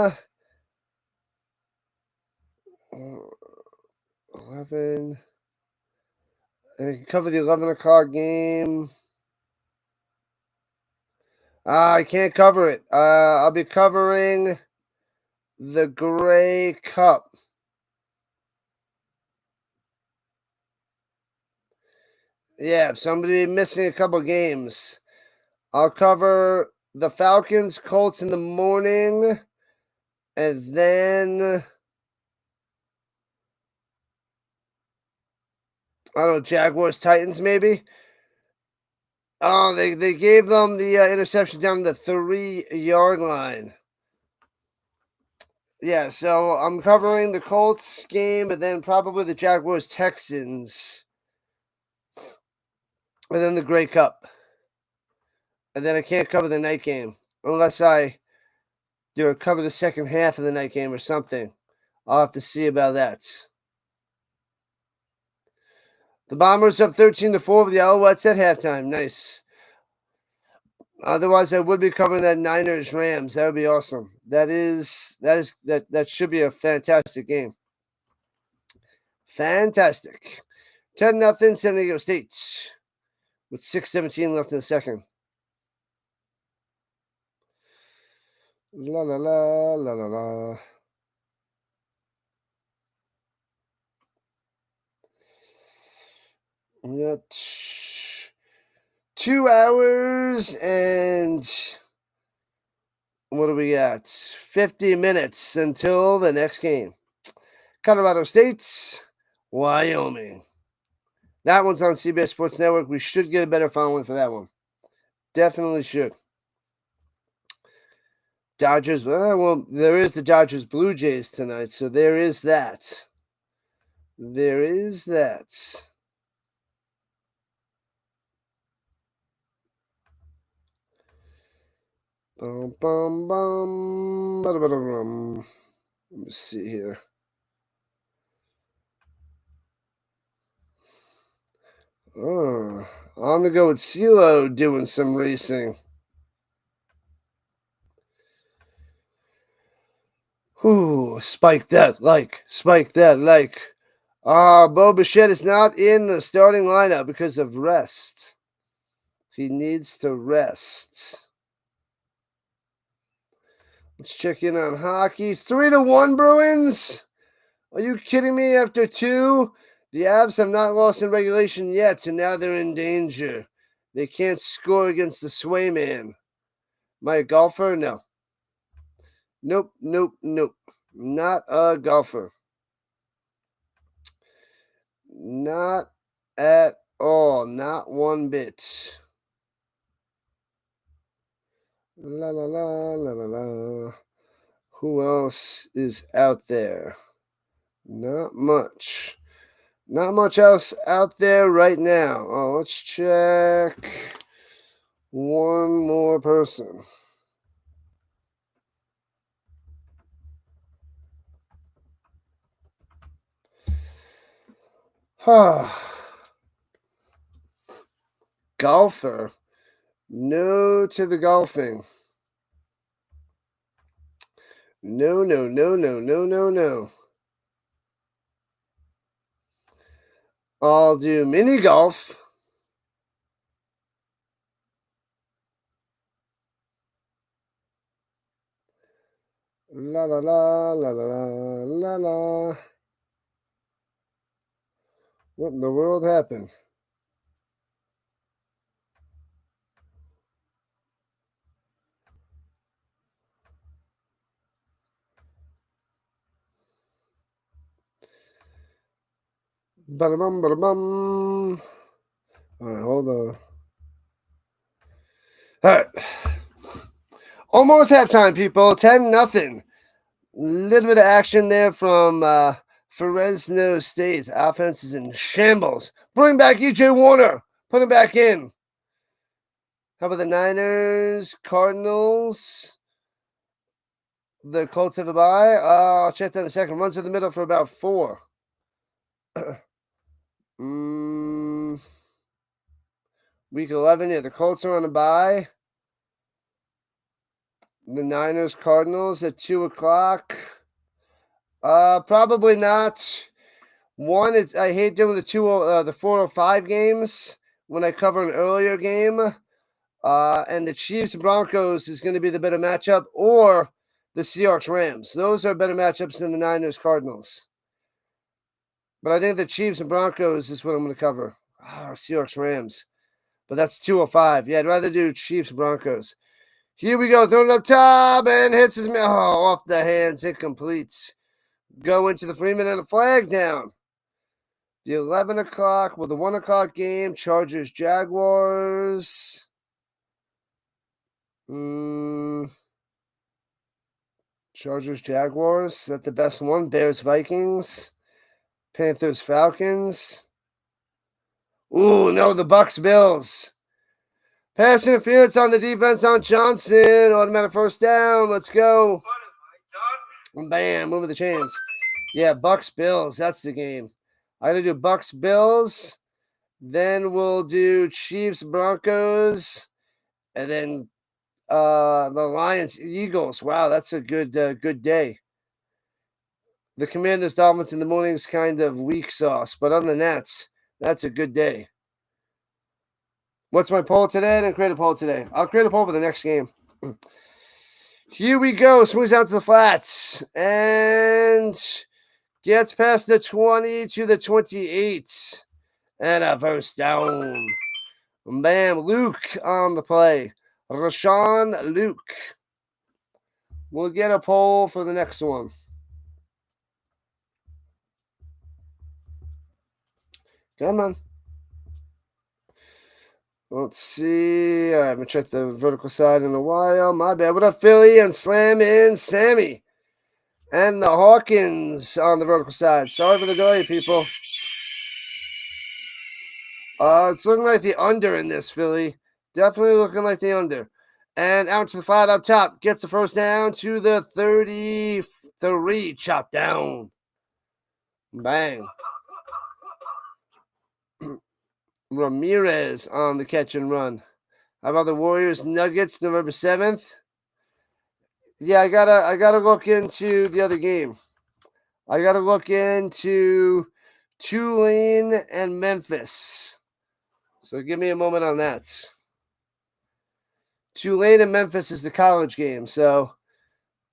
11. And I can cover the 11 o'clock game. I can't cover it. I'll be covering the Grey Cup. Yeah, somebody missing a couple games. I'll cover the Falcons, Colts in the morning, and then I don't know, Jaguars, Titans maybe. Oh, they gave them the interception down the 3-yard line. Yeah, so I'm covering the Colts game, and then probably the Jaguars, Texans, and then the Grey Cup. And then I can't cover the night game unless I cover the second half of the night game or something. I'll have to see about that. The Bombers up 13-4 with the Alouettes at halftime. Nice. Otherwise, I would be covering that Niners Rams. That would be awesome. That should be a fantastic game. Fantastic. 10-0 San Diego State with 6:17 left in the second. La la la la la la. Yeah, 2 hours and what do we got? 50 minutes until the next game. Colorado State, Wyoming. That one's on CBS Sports Network. We should get a better following for that one. Definitely should. Dodgers, well, there is the Dodgers Blue Jays tonight, so there is that. There is that. Bum, bum, bum, ba-da-ba-da-bum. Let me see here. Oh, I'm going to go with CeeLo doing some racing. Ooh, spike that like. Bo Bichette is not in the starting lineup because of rest. He needs to rest. Let's check in on hockey. 3-1 Bruins. Are you kidding me? After 2, the Avs have not lost in regulation yet, and now they're in danger. They can't score against the Swayman. Am I a golfer? No. Nope. Not a golfer. Not at all. Not one bit. La la la la la la. Who else is out there? Not much. Not much else out there right now. Oh, let's check one more person. Golfer. No to the golfing. No. I'll do mini golf. La la la la la la la. What in the world happened? Ba-da-bum, ba-da-bum. All right, hold on. All right. Almost halftime, people. 10-0. Little bit of action there from Fresno State. Offense is in shambles. Bring back EJ Warner. Put him back in. How about the Niners, Cardinals? The Colts have a bye. I'll check that in a second. Runs in the middle for about 4. Week 11, yeah, the Colts are on a bye. The Niners, Cardinals at 2 o'clock. Probably not. One, I hate doing the 4:05 games when I cover an earlier game. And the Chiefs Broncos is going to be the better matchup, or the Seahawks Rams. Those are better matchups than the Niners Cardinals. But I think the Chiefs and Broncos is what I'm going to cover. Seahawks Rams. But that's 2:05. Yeah, I'd rather do Chiefs Broncos. Here we go. Throwing up top and hits his off the hands. It completes. Go into the Freeman and a flag down. The 11 o'clock, the 1 o'clock game. Chargers Jaguars. Chargers Jaguars. Is that the best one? Bears Vikings. Panthers Falcons. Ooh, no, the Bucks Bills. Pass interference on the defense on Johnson. Automatic first down. Let's go. Bam, moving the chains. Yeah, Bucks Bills. That's the game. I gotta do Bucks Bills. Then we'll do Chiefs Broncos. And then the Lions Eagles. Wow, that's a good day. The Commanders Dolphins in the morning is kind of weak sauce, but other than that, that's a good day. What's my poll today? I didn't create a poll today. I'll create a poll for the next game. Here we go. Swings out to the flats and gets past the 20 to the 28. And a first down. Bam. Luke on the play. Rashawn Luke. We'll get a poll for the next one. Come on. Let's see. I haven't checked the vertical side in a while. My bad. What up, Philly? And Slam in Sammy. And the Hawkins on the vertical side. Sorry for the delay, people. It's looking like the under in this, Philly. Definitely looking like the under. And out to the flat up top. Gets the first down to the 33. Chop down. Bang. Ramirez on the catch and run. How about the Warriors Nuggets November 7th? Yeah, I gotta look into the other game. I gotta look into Tulane and Memphis. So give me a moment on that. Tulane and Memphis is the college game, so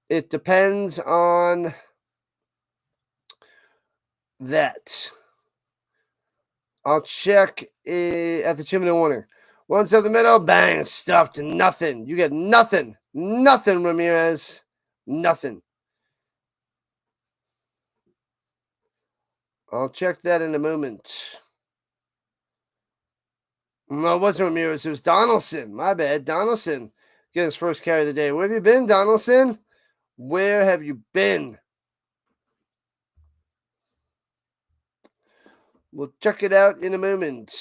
it depends on that. I'll check at the 2-minute warning. Once up the middle, bang, stuffed, nothing. You get nothing. Nothing, Ramirez. Nothing. I'll check that in a moment. No, it wasn't Ramirez. It was Donaldson. My bad. Donaldson getting his first carry of the day. Where have you been, Donaldson? Where have you been? We'll check it out in a moment.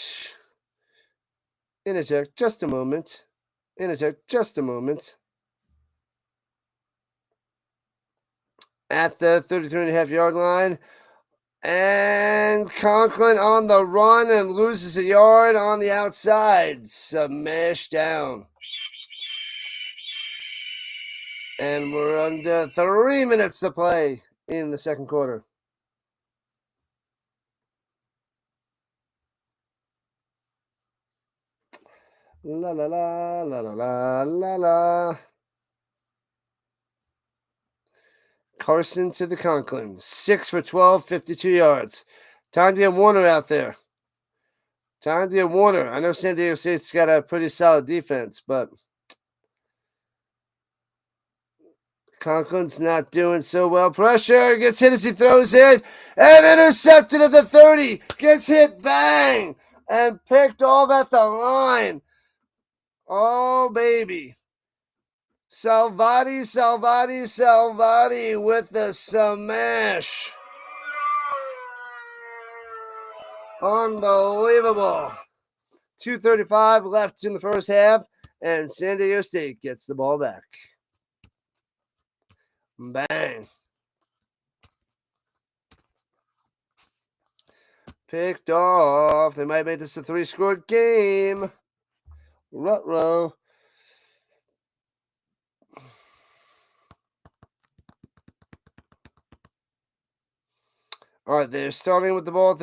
Interject just a moment. Interject just a moment. At the 33.5-yard line. And Conklin on the run and loses a yard on the outside. Smash down. And we're under 3 minutes to play in the second quarter. La la la la la la la la. Carson to the Conklin. 6 for 12, 52 yards. Time to get Warner out there. Time to get Warner. I know San Diego State's got a pretty solid defense, but Conklin's not doing so well. Pressure. Gets hit as he throws it. And intercepted at the 30. Gets hit. Bang. And picked off at the line. Oh, baby. Salvati with the smash. Unbelievable. 2:35 left in the first half, and San Diego State gets the ball back. Bang. Picked off. They might make this a 3-score game. Ruh-roh. All right, they're starting with the ball at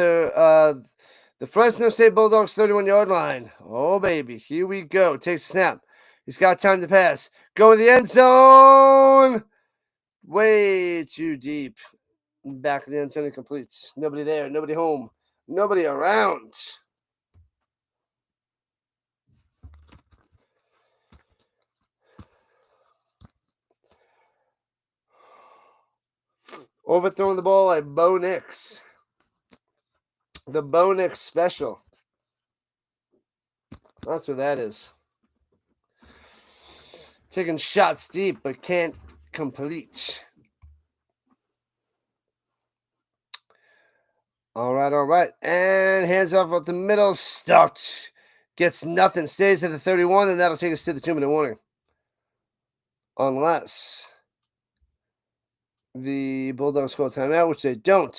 the Fresno State Bulldogs 31-yard line. Oh, baby. Here we go. Takes a snap. He's got time to pass. Go in the end zone. Way too deep. Back of the end zone, completes. Nobody there. Nobody home. Nobody around. Overthrowing the ball like Bo Nix. The Bo Nix special. That's what that is. Taking shots deep, but can't complete. All right. And hands off at the middle. Stuffed. Gets nothing. Stays at the 31, and that'll take us to the 2-minute warning. Unless the Bulldogs call timeout, which they don't.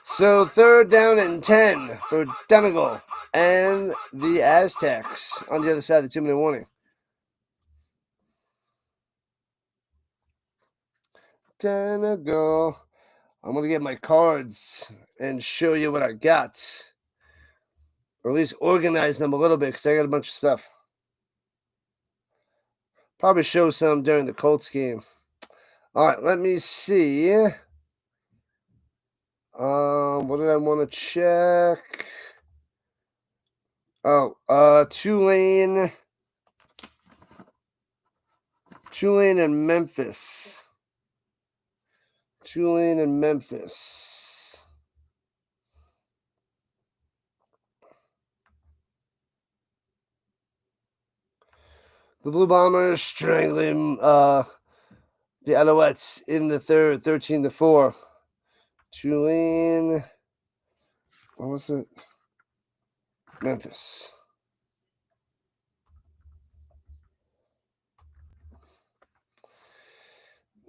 So 3rd down and 10 for Donegal and the Aztecs on the other side of the 2-minute warning. Donegal. I'm going to get my cards and show you what I got. Or at least organize them a little bit because I got a bunch of stuff. Probably show some during the Colts game. All right, let me see. What did I want to check? Oh, Tulane Tulane and Memphis. Tulane and Memphis. The Blue Bombers strangling the Alouettes in the third, 13-4. Tulane. What was it? Memphis.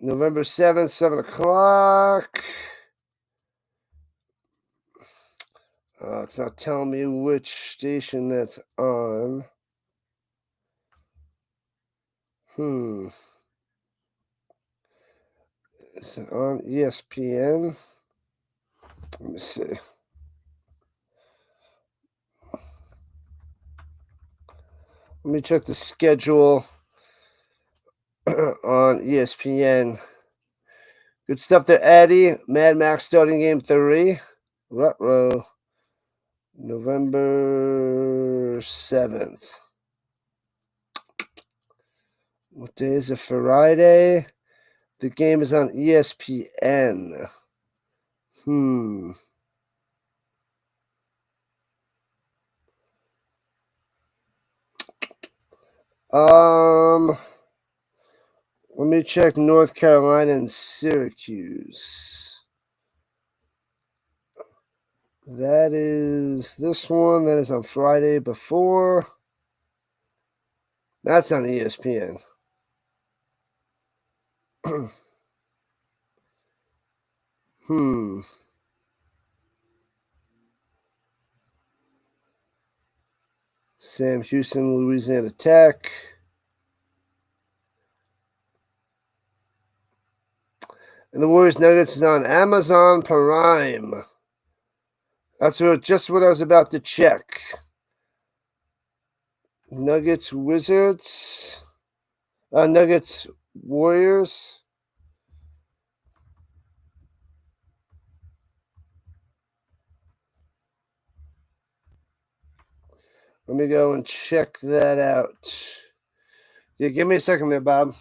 November 7th, 7 o'clock. It's not telling me which station that's on. Is it on ESPN? Let me see. Let me check the schedule on ESPN. Good stuff there, Eddie. Mad Max starting game 3. Ruh-roh. November 7th. What day is it? Friday? The game is on ESPN. Let me check North Carolina and Syracuse. That is this one. That is on Friday before. That's on ESPN. Sam Houston, Louisiana Tech. And the Warriors Nuggets is on Amazon Prime. That's just what I was about to check. Nuggets Wizards. Nuggets Warriors. Let me go and check that out. Yeah, give me a second there, Bob.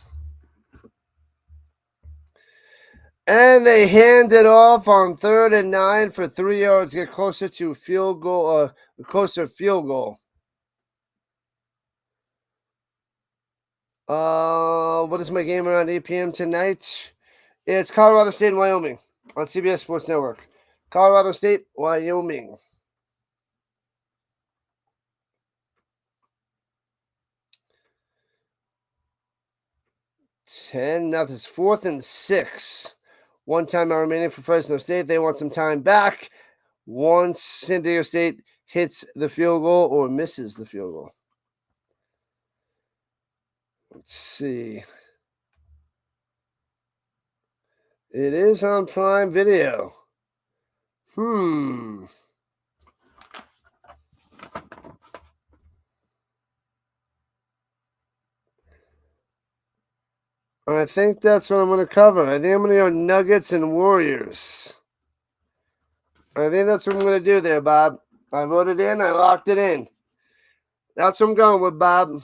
And they hand it off on 3rd and 9 for 3 yards. Get closer to field goal. Closer field goal. What is my game around 8 p.m. tonight? It's Colorado State and Wyoming on CBS Sports Network. Colorado State, Wyoming. 10-0. It's 4th and 6. 1 timeout remaining for Fresno State. They want some time back once San Diego State hits the field goal or misses the field goal. Let's see. It is on Prime Video. I think that's what I'm going to cover. I think I'm going to go Nuggets and Warriors. I think that's what I'm going to do there, Bob. I wrote it in. I locked it in. That's what I'm going with, Bob.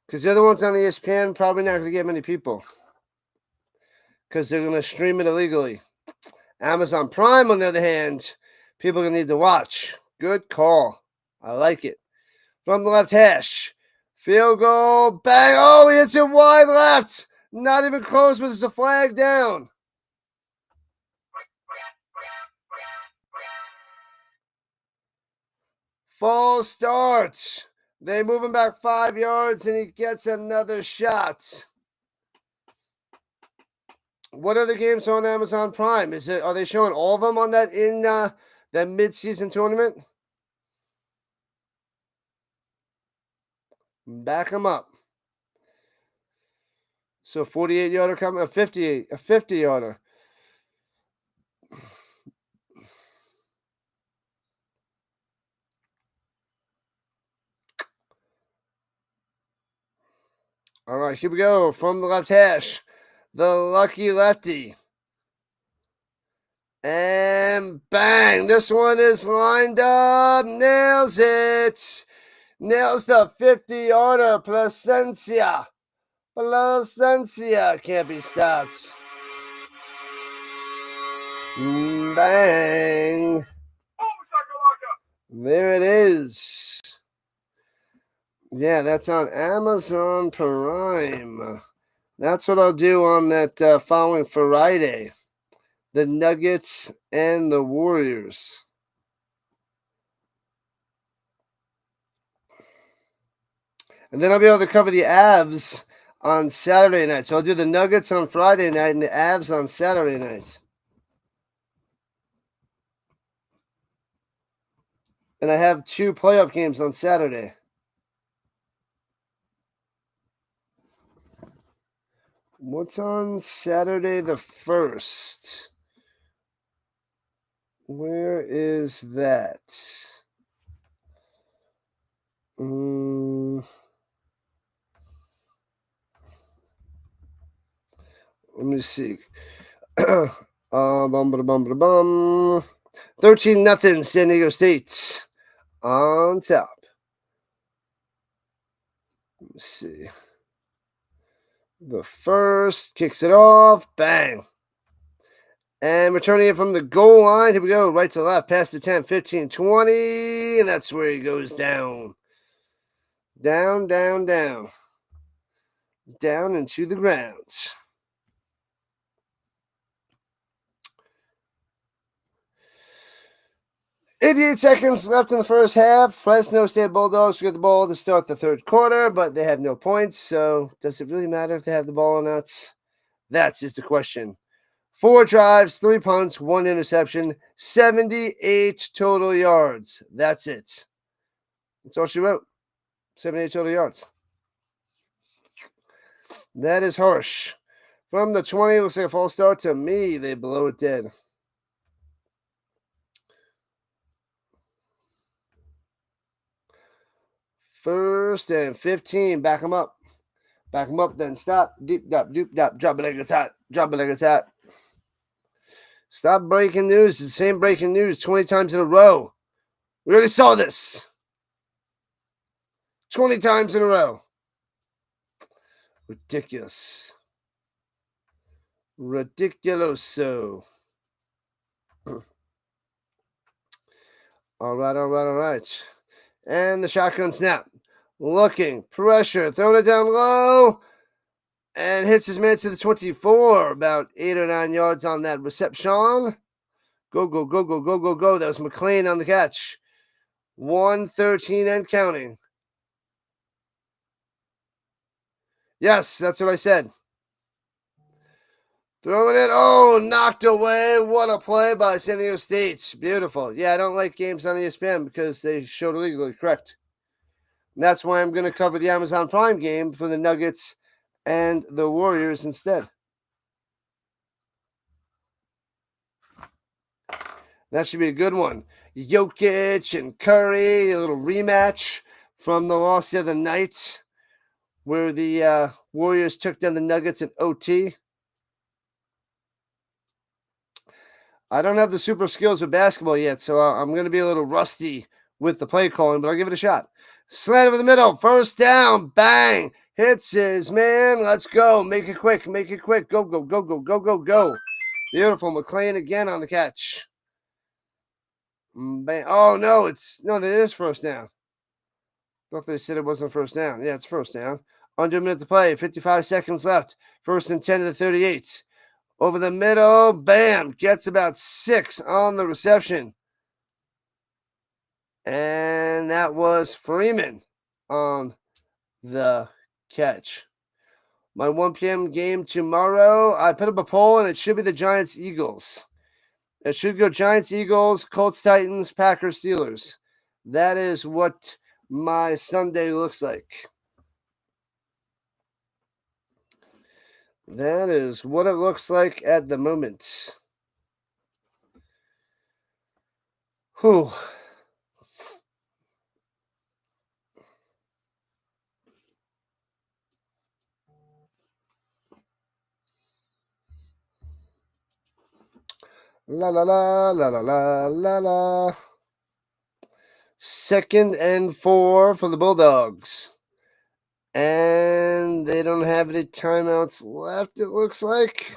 Because the other ones on ESPN probably not going to get many people. Because they're going to stream it illegally. Amazon Prime, on the other hand, people are going to need to watch. Good call. I like it. From the left hash. Field goal. Bang. Oh, he hits it wide left. Not even close, but there's a flag down. False start. They move him back 5 yards, and he gets another shot. What other games on Amazon Prime? Are they showing all of them on that in that mid-season tournament? Back them up. So 48-yarder coming, a 50-yarder. All right, here we go. From the left hash, the lucky lefty. And bang, this one is lined up. Nails it. Nails the 50-yarder. Placencia. Can't be stopped. Bang. There it is. Yeah, that's on Amazon Prime. That's what I'll do on that following Friday. The Nuggets and the Warriors. And then I'll be able to cover the Avs on Saturday night. So I'll do the Nuggets on Friday night and the Avs on Saturday night. And I have 2 playoff games on Saturday. What's on Saturday the 1st? Where is that? Let me see. 13-0 San Diego State on top. Let me see. The first kicks it off. Bang. And returning it from the goal line. Here we go. Right to left. Past the 10, 15, 20. And that's where he goes down. Down, down, down. Down into the ground. 88 seconds left in the first half. Fresno State Bulldogs get the ball to start the third quarter, but they have no points. So does it really matter if they have the ball or not? That's just the question. 4 drives, 3 punts, 1 interception, 78 total yards. That's it. That's all she wrote. 78 total yards. That is harsh. From the 20, looks like a false start. To me, they blow it dead. First and 15. Back them up. Back them up, then stop. Deep, dop, doop, dop. Drop it like it's hot. Drop it like it's hot. Stop breaking news. It's the same breaking news 20 times in a row. We already saw this. 20 times in a row. Ridiculous. Ridiculoso. All right. And the shotgun snap. Looking. Pressure. Throwing it down low. And hits his man to the 24. About 8 or 9 yards on that reception. Go. That was McLean on the catch. 113 and counting. Yes, that's what I said. Throwing it. Oh, knocked away. What a play by San Diego State. Beautiful. Yeah, I don't like games on ESPN because they showed illegally correct. And that's why I'm going to cover the Amazon Prime game for the Nuggets and the Warriors instead. That should be a good one. Jokic and Curry, a little rematch from the loss the other night where the Warriors took down the Nuggets in OT. I don't have the super skills with basketball yet, so I'm going to be a little rusty with the play calling, but I'll give it a shot. Slant over the middle. First down. Bang. Hits his man. Let's go. Make it quick. Go. Beautiful. McLean again on the catch. Bang. Oh, no. It is first down. Thought they said it wasn't first down. Yeah, it's first down. Under a minute to play. 55 seconds left. First and 10 to the 38. Over the middle, bam, gets about 6 on the reception. And that was Freeman on the catch. My 1 p.m. game tomorrow, I put up a poll, and it should be the Giants-Eagles. It should go Giants-Eagles, Colts-Titans, Packers-Steelers. That is what my Sunday looks like. That is what it looks like at the moment. Whew. La. 2nd and 4 for the Bulldogs. And they don't have any timeouts left, it looks like.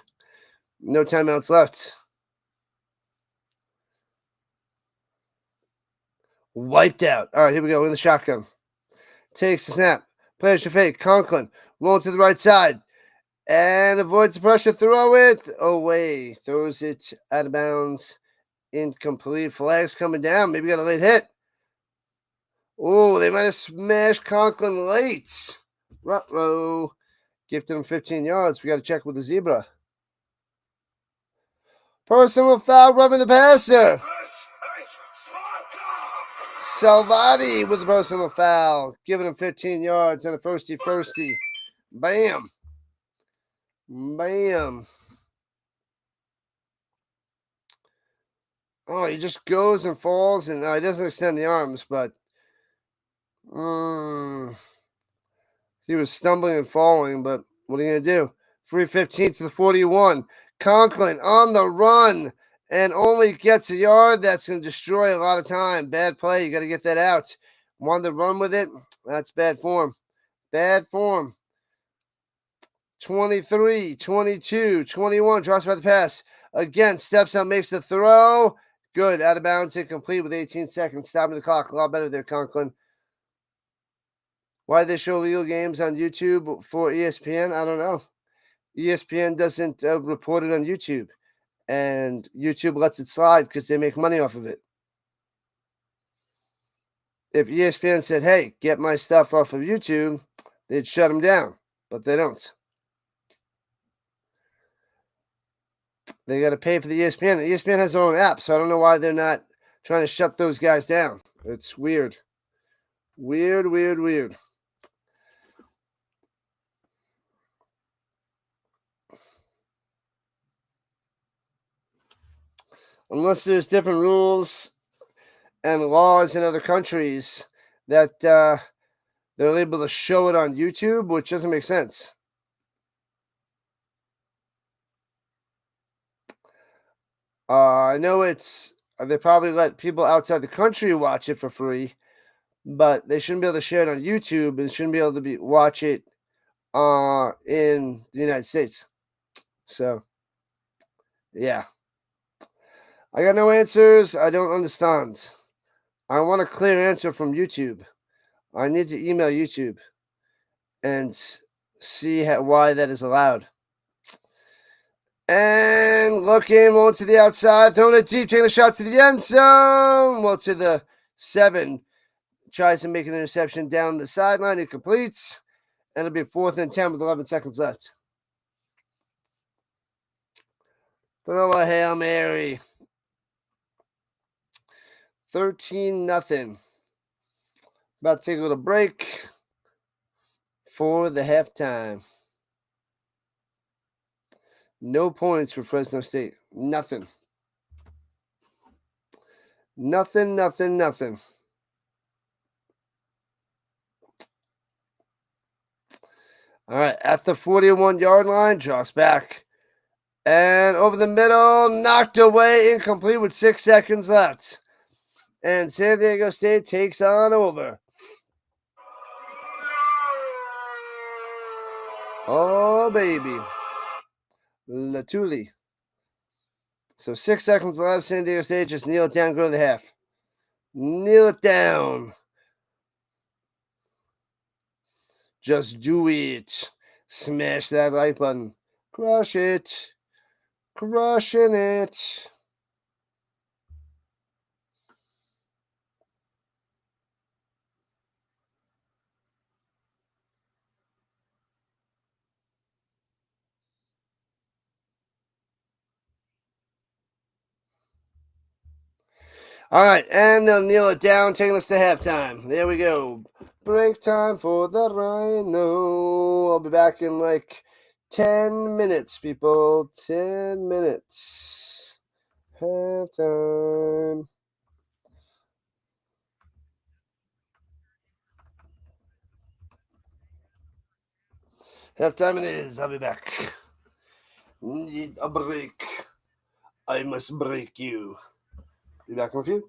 No timeouts left. Wiped out. All right, here we go in the shotgun. Takes the snap. Players to fake. Conklin rolling to the right side. And avoids the pressure. Throw it away. Throws it out of bounds. Incomplete. Flags coming down. Maybe got a late hit. Oh, they might have smashed Conklin late. Ruh-roh. Gifted him 15 yards. We got to check with the zebra. Personal foul, rubbing the passer. Salvati with the personal foul. Giving him 15 yards and a firsty. Bam. Bam. Oh, he just goes and falls, and he doesn't extend the arms, but he was stumbling and falling, but what are you going to do? 3:15 to the 41. Conklin on the run and only gets a yard. That's going to destroy a lot of time. Bad play. You got to get that out. Wanted to run with it. That's bad form. Bad form. 23, 22, 21. Drops by the pass. Again, steps up, makes the throw. Good. Out of bounds. Incomplete with 18 seconds. Stopping the clock. A lot better there, Conklin. Why they show legal games on YouTube for ESPN? I don't know. ESPN doesn't report it on YouTube. And YouTube lets it slide because they make money off of it. If ESPN said, hey, get my stuff off of YouTube, they'd shut them down. But they don't. They got to pay for the ESPN. ESPN has their own app, so I don't know why they're not trying to shut those guys down. It's weird. Weird. Unless there's different rules and laws in other countries that they're able to show it on YouTube, which doesn't make sense. I know they probably let people outside the country watch it for free, but they shouldn't be able to share it on YouTube and shouldn't be able to watch it in the United States. So, yeah. I got no answers. I don't understand. I want a clear answer from YouTube. I need to email YouTube and see why that is allowed. And looking on to the outside, throwing it deep, taking a shot to the end zone. Well, to the 7. Tries to make an interception down the sideline. It completes. And it'll be 4th and 10 with 11 seconds left. Throw a Hail Mary. 13-0. About to take a little break for the halftime. No points for Fresno State. Nothing. Nothing. All right, at the 41-yard line, drops back. And over the middle, knocked away, incomplete with 6 seconds left. And San Diego State takes on over. Oh, baby. Latuli. So 6 seconds left. San Diego State just kneel it down, go to the half. Kneel it down. Just do it. Smash that like button. Crush it. Crushing it. All right, and they'll kneel it down, taking us to halftime. There we go. Break time for the Rhino. I'll be back in like 10 minutes, people. 10 minutes. Halftime. Halftime it is. I'll be back. Need a break. I must break you. Be back in a few.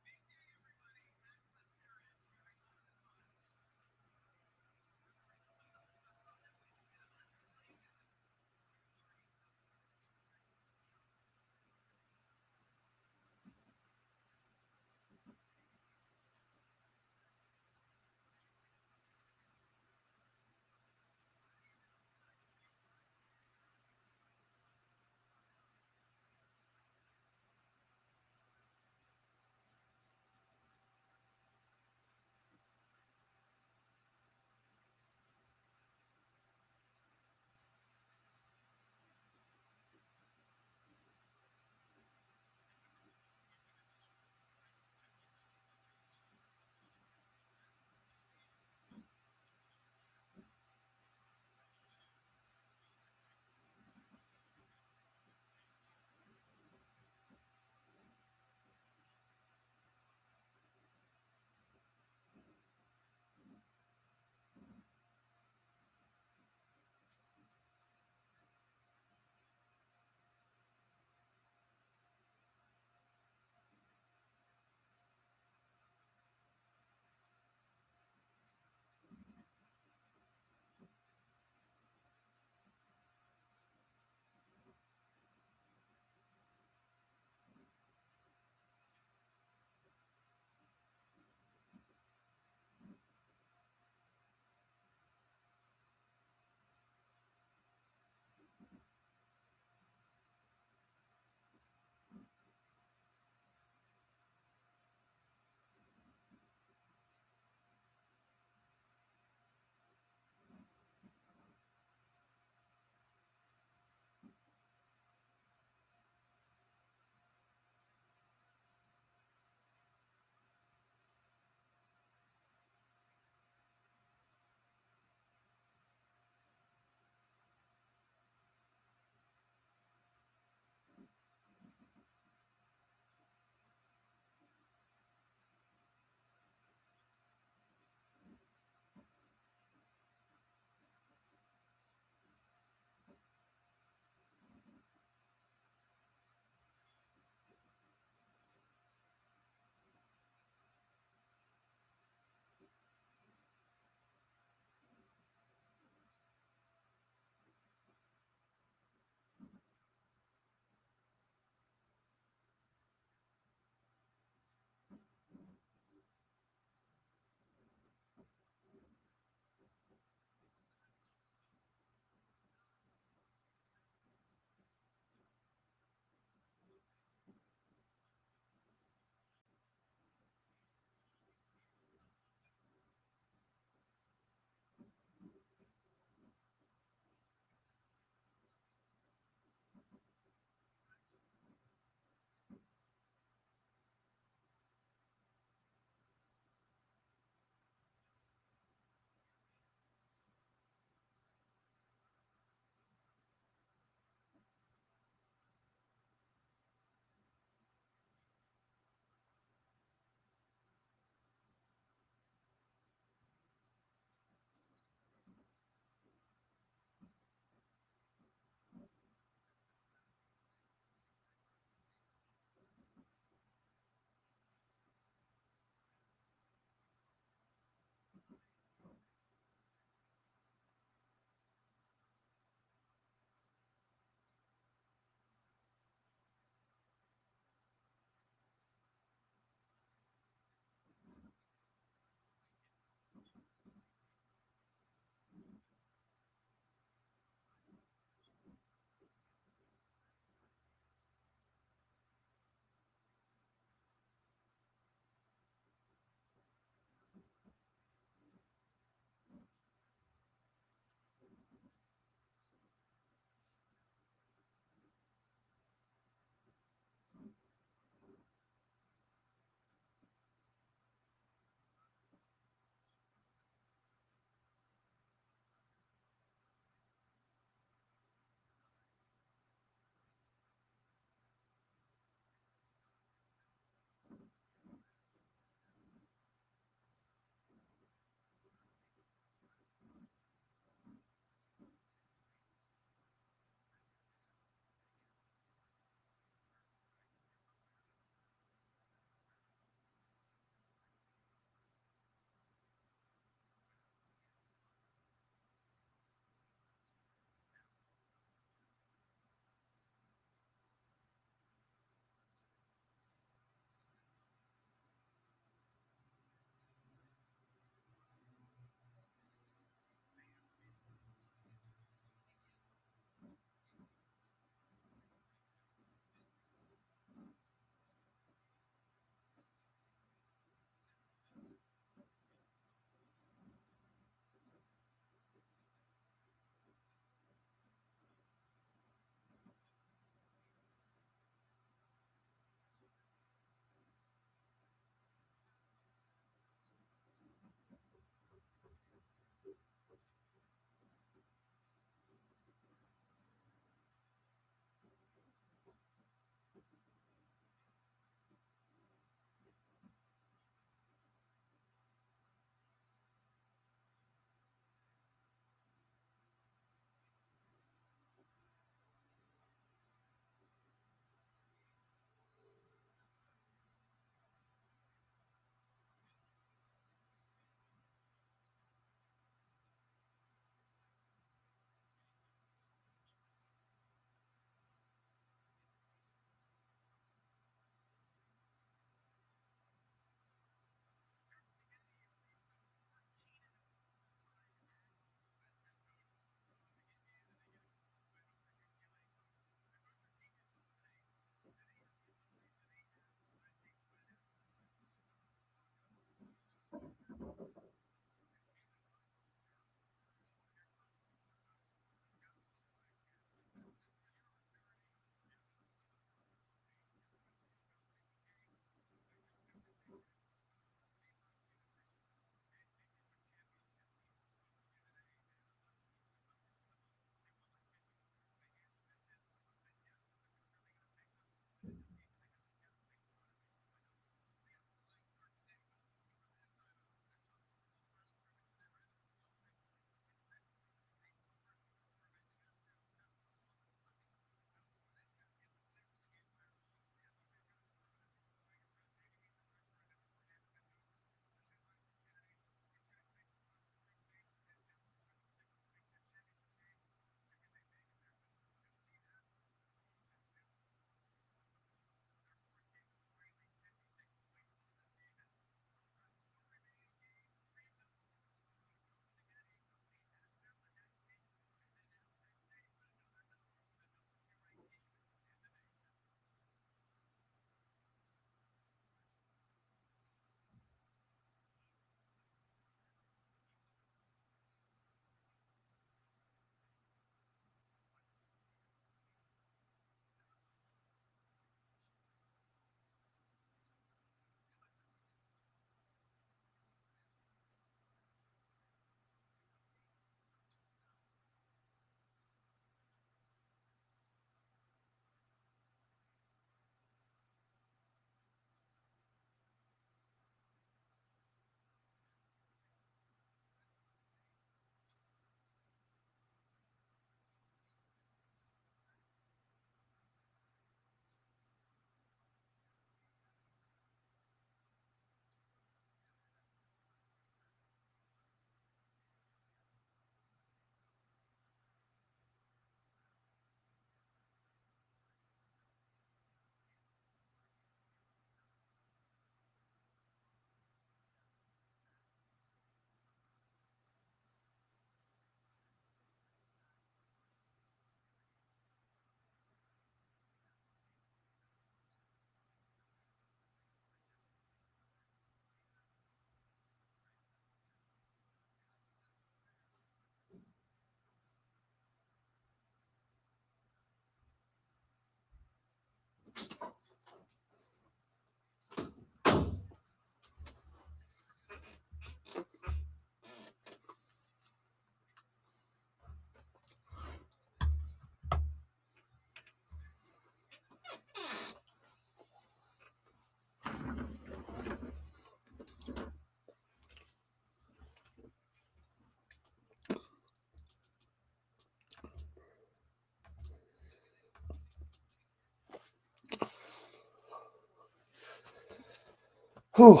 Whew.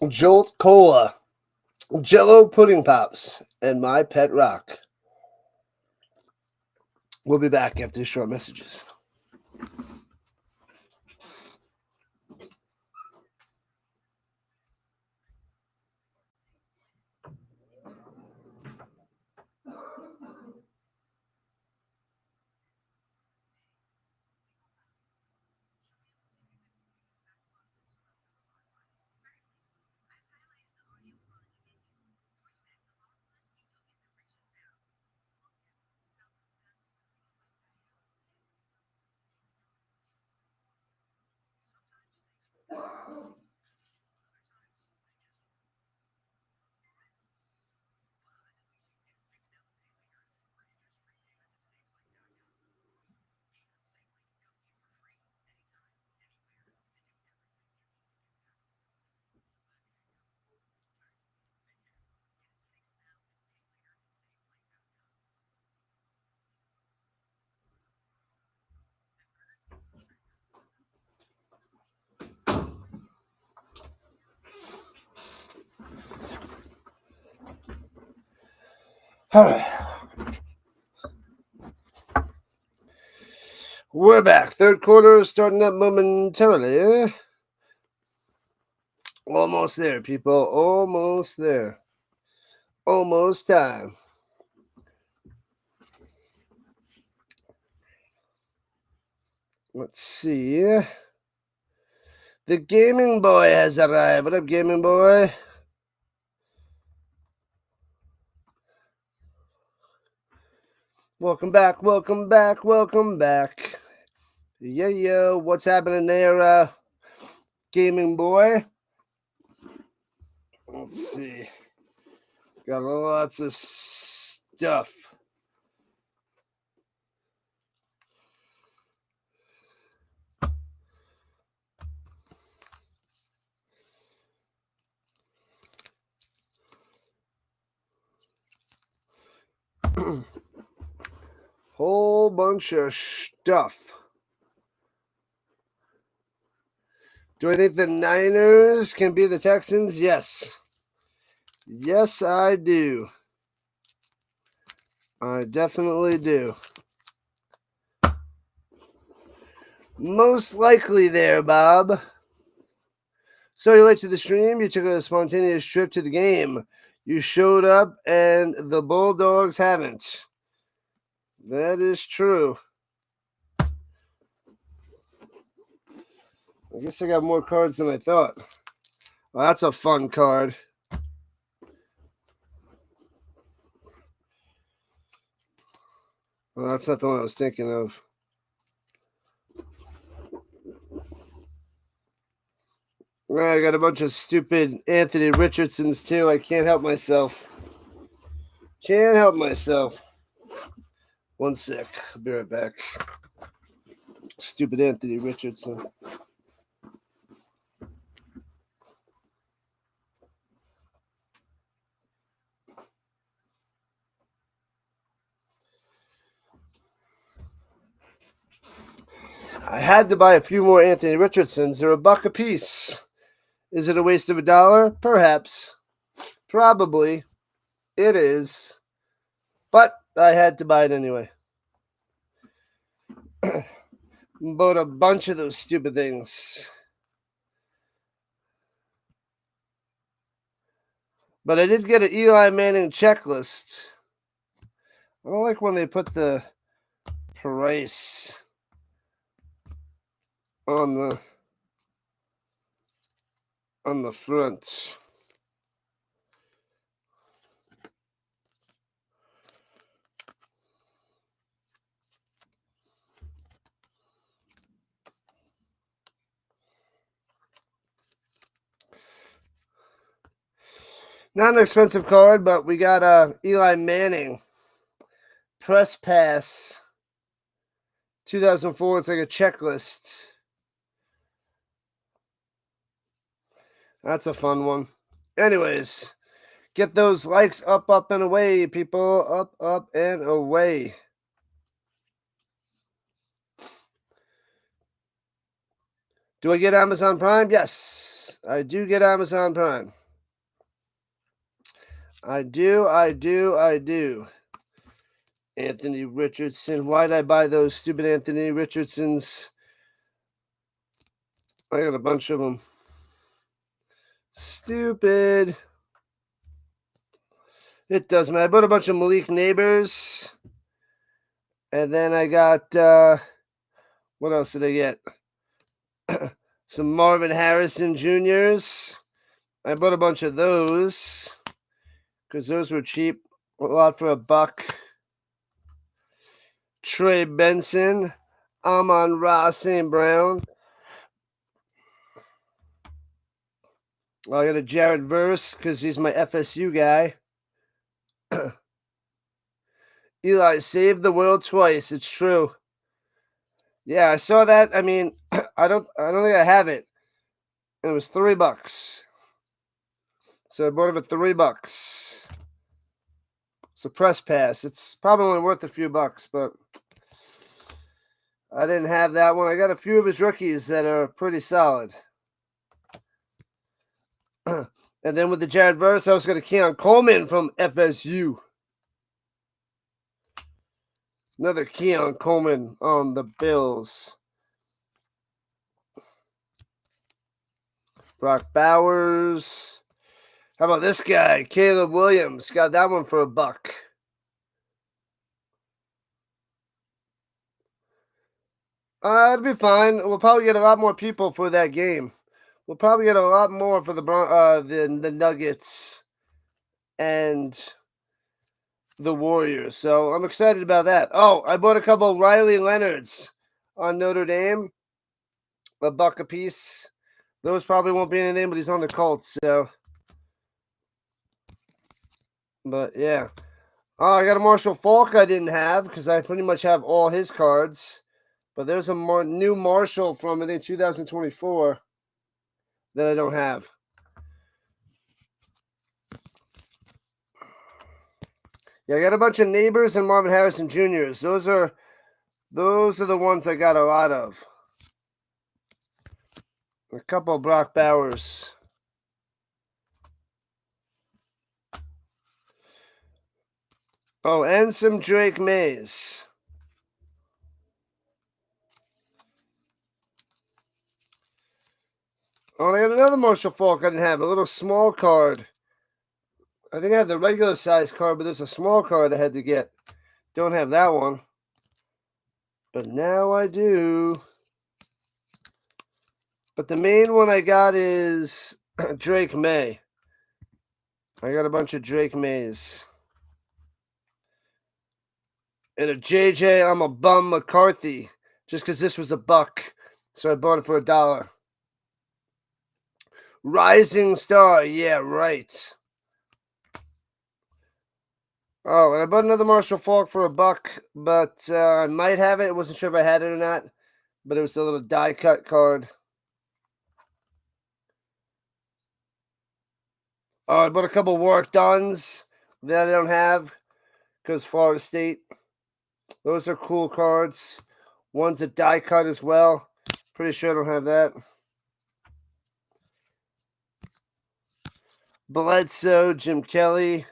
Jolt Cola, Jello Pudding Pops, and My Pet Rock. We'll be back after these short messages. All right. We're back. Third quarter starting up momentarily. Almost there, people. Almost there. Almost time. Let's see. The gaming boy has arrived. What up, gaming boy? Welcome back. Welcome back. Welcome back. Yeah. What's happening there, gaming boy? Let's see. Got lots of stuff. Whole bunch of stuff. Do I think the Niners can beat the Texans? Yes. Yes, I do. I definitely do. Most likely there, Bob. So you're late to the stream. You took a spontaneous trip to the game. You showed up and the Bulldogs haven't. That is true. I guess I got more cards than I thought. Well, that's a fun card. Well, that's not the one I was thinking of. Well, I got a bunch of stupid Anthony Richardsons, too. I can't help myself. Can't help myself. One sec. I'll be right back. Stupid Anthony Richardson. I had to buy a few more Anthony Richardsons. They're $1 a piece. Is it a waste of $1? Perhaps. Probably. It is. But I had to buy it anyway. Bought a bunch of those stupid things. But I did get an Eli Manning checklist. I don't like when they put the price on the front. Not an expensive card, but we got Eli Manning press pass 2004. It's like a checklist. That's a fun one. Anyways, get those likes up, and away, people. Up, and away. Do I get Amazon Prime? Yes, I do get Amazon Prime. I do. Anthony Richardson. Why did I buy those stupid Anthony Richardsons? I got a bunch of them. Stupid. It doesn't matter. I bought a bunch of Malik Neighbors. And then I got, what else did I get? Some Marvin Harrison Juniors. I bought a bunch of those because those were cheap. A lot for $1. Trey Benson. Amon-Ra St. Brown. I got a Jared Verse because he's my FSU guy. Eli saved the world twice. It's true. Yeah, I saw that. I mean, I don't think I have it. It was $3. So I bought it for $3. It's a press pass. It's probably only worth a few bucks, but I didn't have that one. I got a few of his rookies that are pretty solid. And then with the Jared Verse, I was going to Keon Coleman from FSU. Another Keon Coleman on the Bills. Brock Bowers. How about this guy, Caleb Williams? Got that one for $1. It'll be fine. We'll probably get a lot more people for that game. We'll probably get a lot more for the Nuggets and the Warriors. So I'm excited about that. Oh, I bought a couple of Riley Leonards on Notre Dame. $1 a piece. Those probably won't be anything, but he's on the Colts. So, but yeah. Oh, I got a Marshall Faulk I didn't have because I pretty much have all his cards. But there's a new Marshall from, I think, 2024 that I don't have. Yeah, I got a bunch of Neighbors and Marvin Harrison Juniors. Those are the ones I got a lot of. A couple of Brock Bowers. Oh, and some Drake Mays. Oh, I got another Marshall Faulk I didn't have. A little small card. I think I have the regular size card, but there's a small card I had to get. Don't have that one. But now I do. But the main one I got is Drake May. I got a bunch of Drake Mays. And a JJ, I'm a bum McCarthy. Just because this was $1. So I bought it for $1. Rising Star. Yeah, right. Oh, and I bought another Marshall Faulk for $1, but I might have it. I wasn't sure if I had it or not. But it was a little die cut card. Oh, I bought a couple Warwick Duns that I don't have because Florida State. Those are cool cards. One's a die cut as well. Pretty sure I don't have that. Bledsoe, Jim Kelly.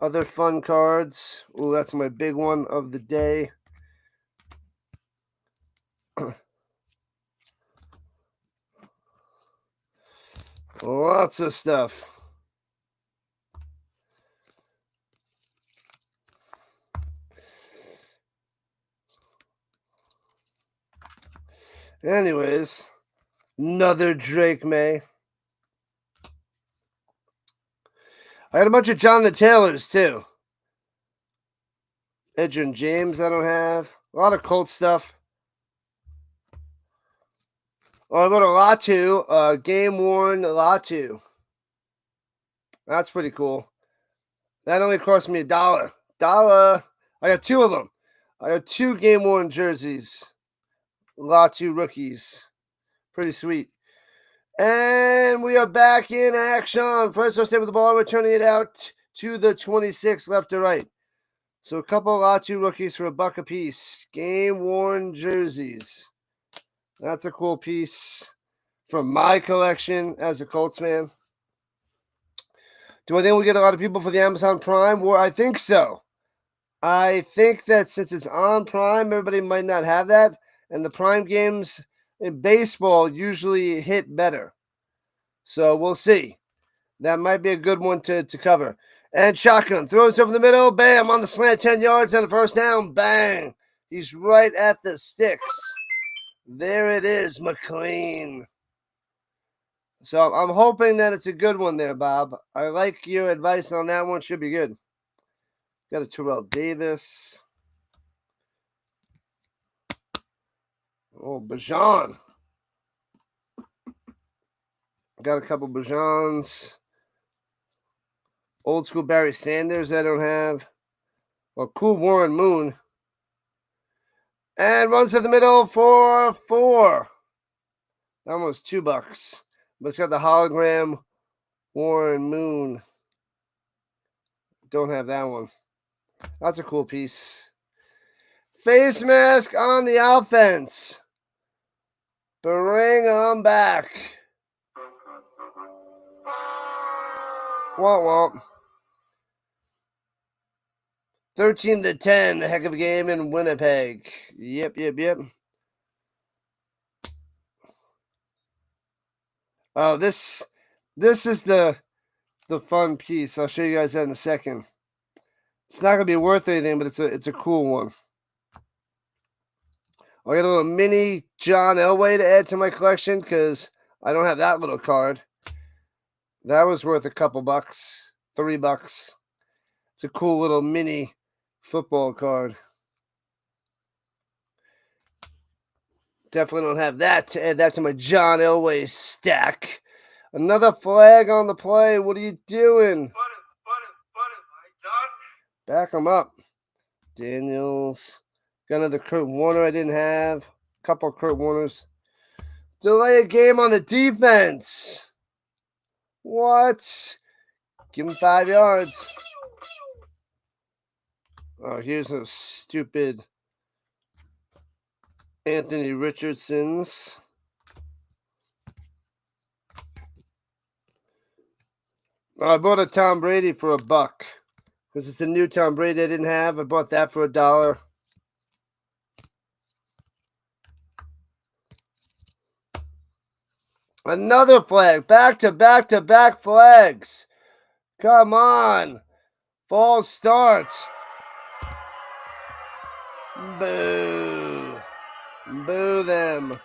Other fun cards. Ooh, that's my big one of the day. Lots of stuff. Anyways, another Drake May. I had a bunch of Jonathan Taylors, too. Edgerrin James I don't have. A lot of Colts stuff. Oh, I bought a Latu, game-worn Latu. That's pretty cool. That only cost me $1. I got 2 of them. I got 2 game-worn jerseys. Latu rookies. Pretty sweet. And we are back in action. Fresno State with the ball, returning it out to the 26 left to right. So a couple of Latu rookies for $1 a piece. Game-worn jerseys. That's a cool piece. from my collection as a Colts fan. Do I think we get a lot of people for the Amazon Prime War? I think so. I think that since it's on Prime, everybody might not have that. And the Prime games in baseball usually hit better. So we'll see. That might be a good one to cover. And shotgun throws over the middle. Bam, on the slant, 10 yards and a first down. Bang. He's right at the sticks. There it is, McLean. So I'm hoping that it's a good one there, Bob. I like your advice on that one. Should be good. Got a Terrell Davis. Oh, Bajan. Got a couple Bajans. Old school Barry Sanders I don't have. Well, cool Warren Moon. And runs to the middle for 4. Almost $2. But it's got the hologram Warren Moon. Don't have that one. That's a cool piece. Face mask on the offense. Bring them back. Womp womp. 13-10. A heck of a game in Winnipeg. Yep. Oh, this is the fun piece. I'll show you guys that in a second. It's not gonna be worth anything, but it's a cool one. I got a little mini John Elway to add to my collection because I don't have that little card. That was worth a couple bucks, $3. It's a cool little mini football card. Definitely don't have that to add that to my John Elway stack. Another flag on the play. What are you doing? Back him up. Daniels. Got another Kurt Warner I didn't have. A couple of Kurt Warners. Delay a game on the defense. What? Give him 5 yards. Oh, here's a stupid Anthony Richardson's. I bought a Tom Brady for $1 because it's a new Tom Brady I didn't have. I bought that for $1. Another flag. Back-to-back flags. Come on. False starts. Boo. Boo them.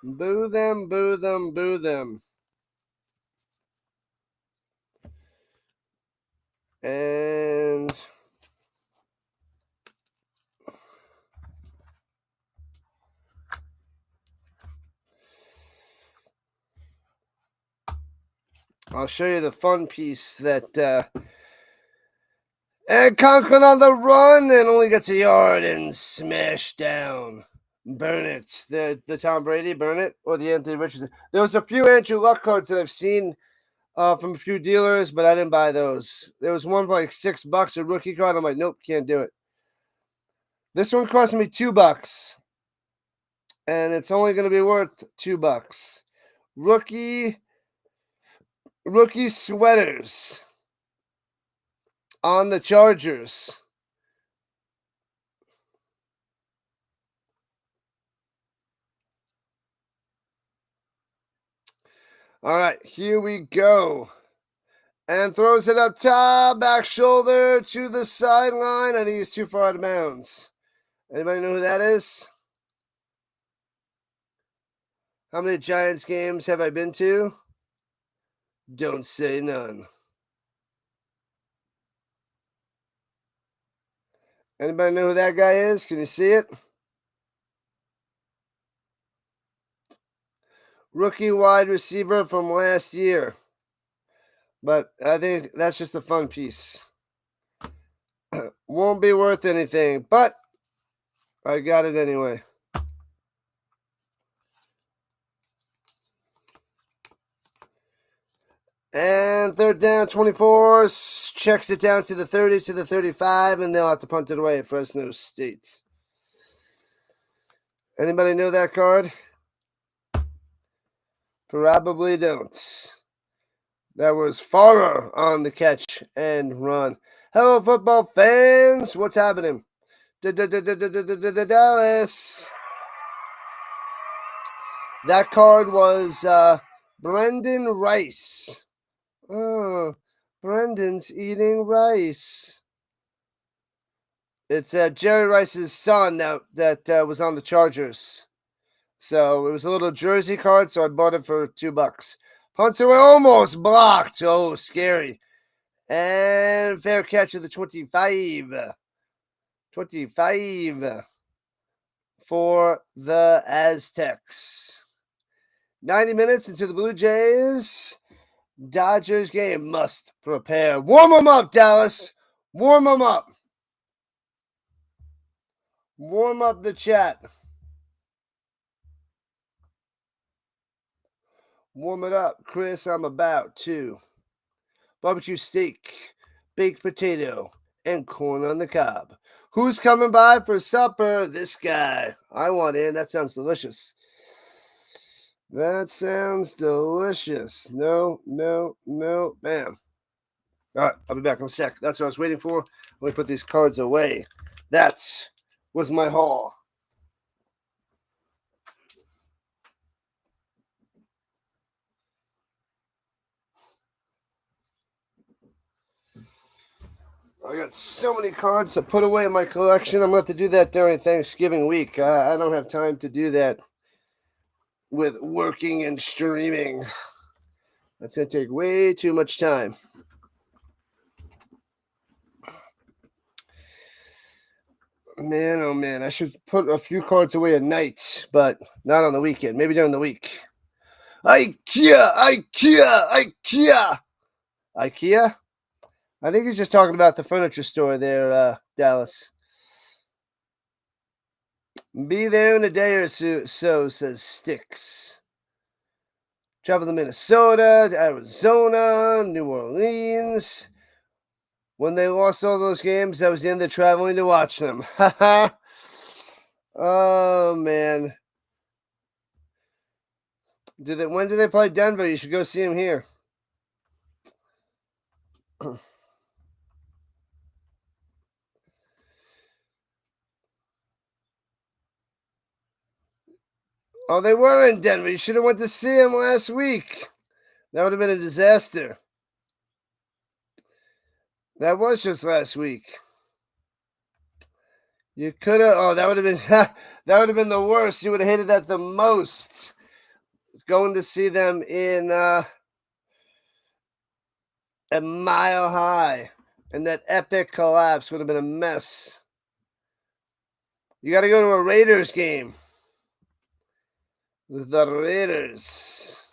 Boo them, boo them, boo them. And I'll show you the fun piece that and Conklin on the run and only gets a yard and smash down. Burn it. The Tom Brady, burn it, or the Anthony Richardson. There was a few Andrew Luck cards that I've seen from a few dealers, but I didn't buy those. There was one for like $6, a rookie card. I'm like, nope, can't do it. This one cost me $2, and it's only going to be worth $2. Rookie sweaters on the Chargers. All right, here we go. And throws it up top, back shoulder to the sideline. I think he's too far out of bounds. Anybody know who that is? How many Giants games have I been to? Don't say none. Anybody know who that guy is? Can you see it? Rookie wide receiver from last year. But I think that's just a fun piece. Won't be worth anything, but I got it anyway. And third down, 24. Checks it down to the 30, to the 35, and they'll have to punt it away at Fresno State. Anybody know that card? Probably don't. That was Farrer on the catch and run. Hello, football fans. What's happening? Dallas. That card was Brendan Rice. Oh, Brendan's eating rice. It's Jerry Rice's son that was on the Chargers. So it was a little jersey card, so I bought it for $2. Punts away, almost blocked. Oh, scary. And fair catch of the 25. 25 for the Aztecs. 90 minutes into the Blue Jays Dodgers game. Must prepare. Warm them up, Dallas. Warm them up. Warm up the chat. Warm it up, Chris. I'm about to. Barbecue steak, baked potato, and corn on the cob. Who's coming by for supper? This guy. I want in. That sounds delicious. That sounds delicious. No. Bam. All right, I'll be back in a sec. That's what I was waiting for. Let me put these cards away. That was my haul. I got so many cards to put away in my collection. I'm going to have to do that during Thanksgiving week. I don't have time to do that with working and streaming. That's going to take way too much time. Man, oh man, I should put a few cards away at night, but not on the weekend. Maybe during the week. IKEA! I think he's just talking about the furniture store there, Dallas. Be there in a day or so, says Sticks. Travel to Minnesota, to Arizona, New Orleans. When they lost all those games, that was the end of traveling to watch them. Oh, man. When did they play Denver? You should go see them here. Oh, they were in Denver. You should have went to see them last week. That would have been a disaster. That was just last week. You could have. Oh, that would have been that would have been the worst. You would have hated that the most. Going to see them in a Mile High, and that epic collapse would have been a mess. You got to go to a Raiders game. The Raiders.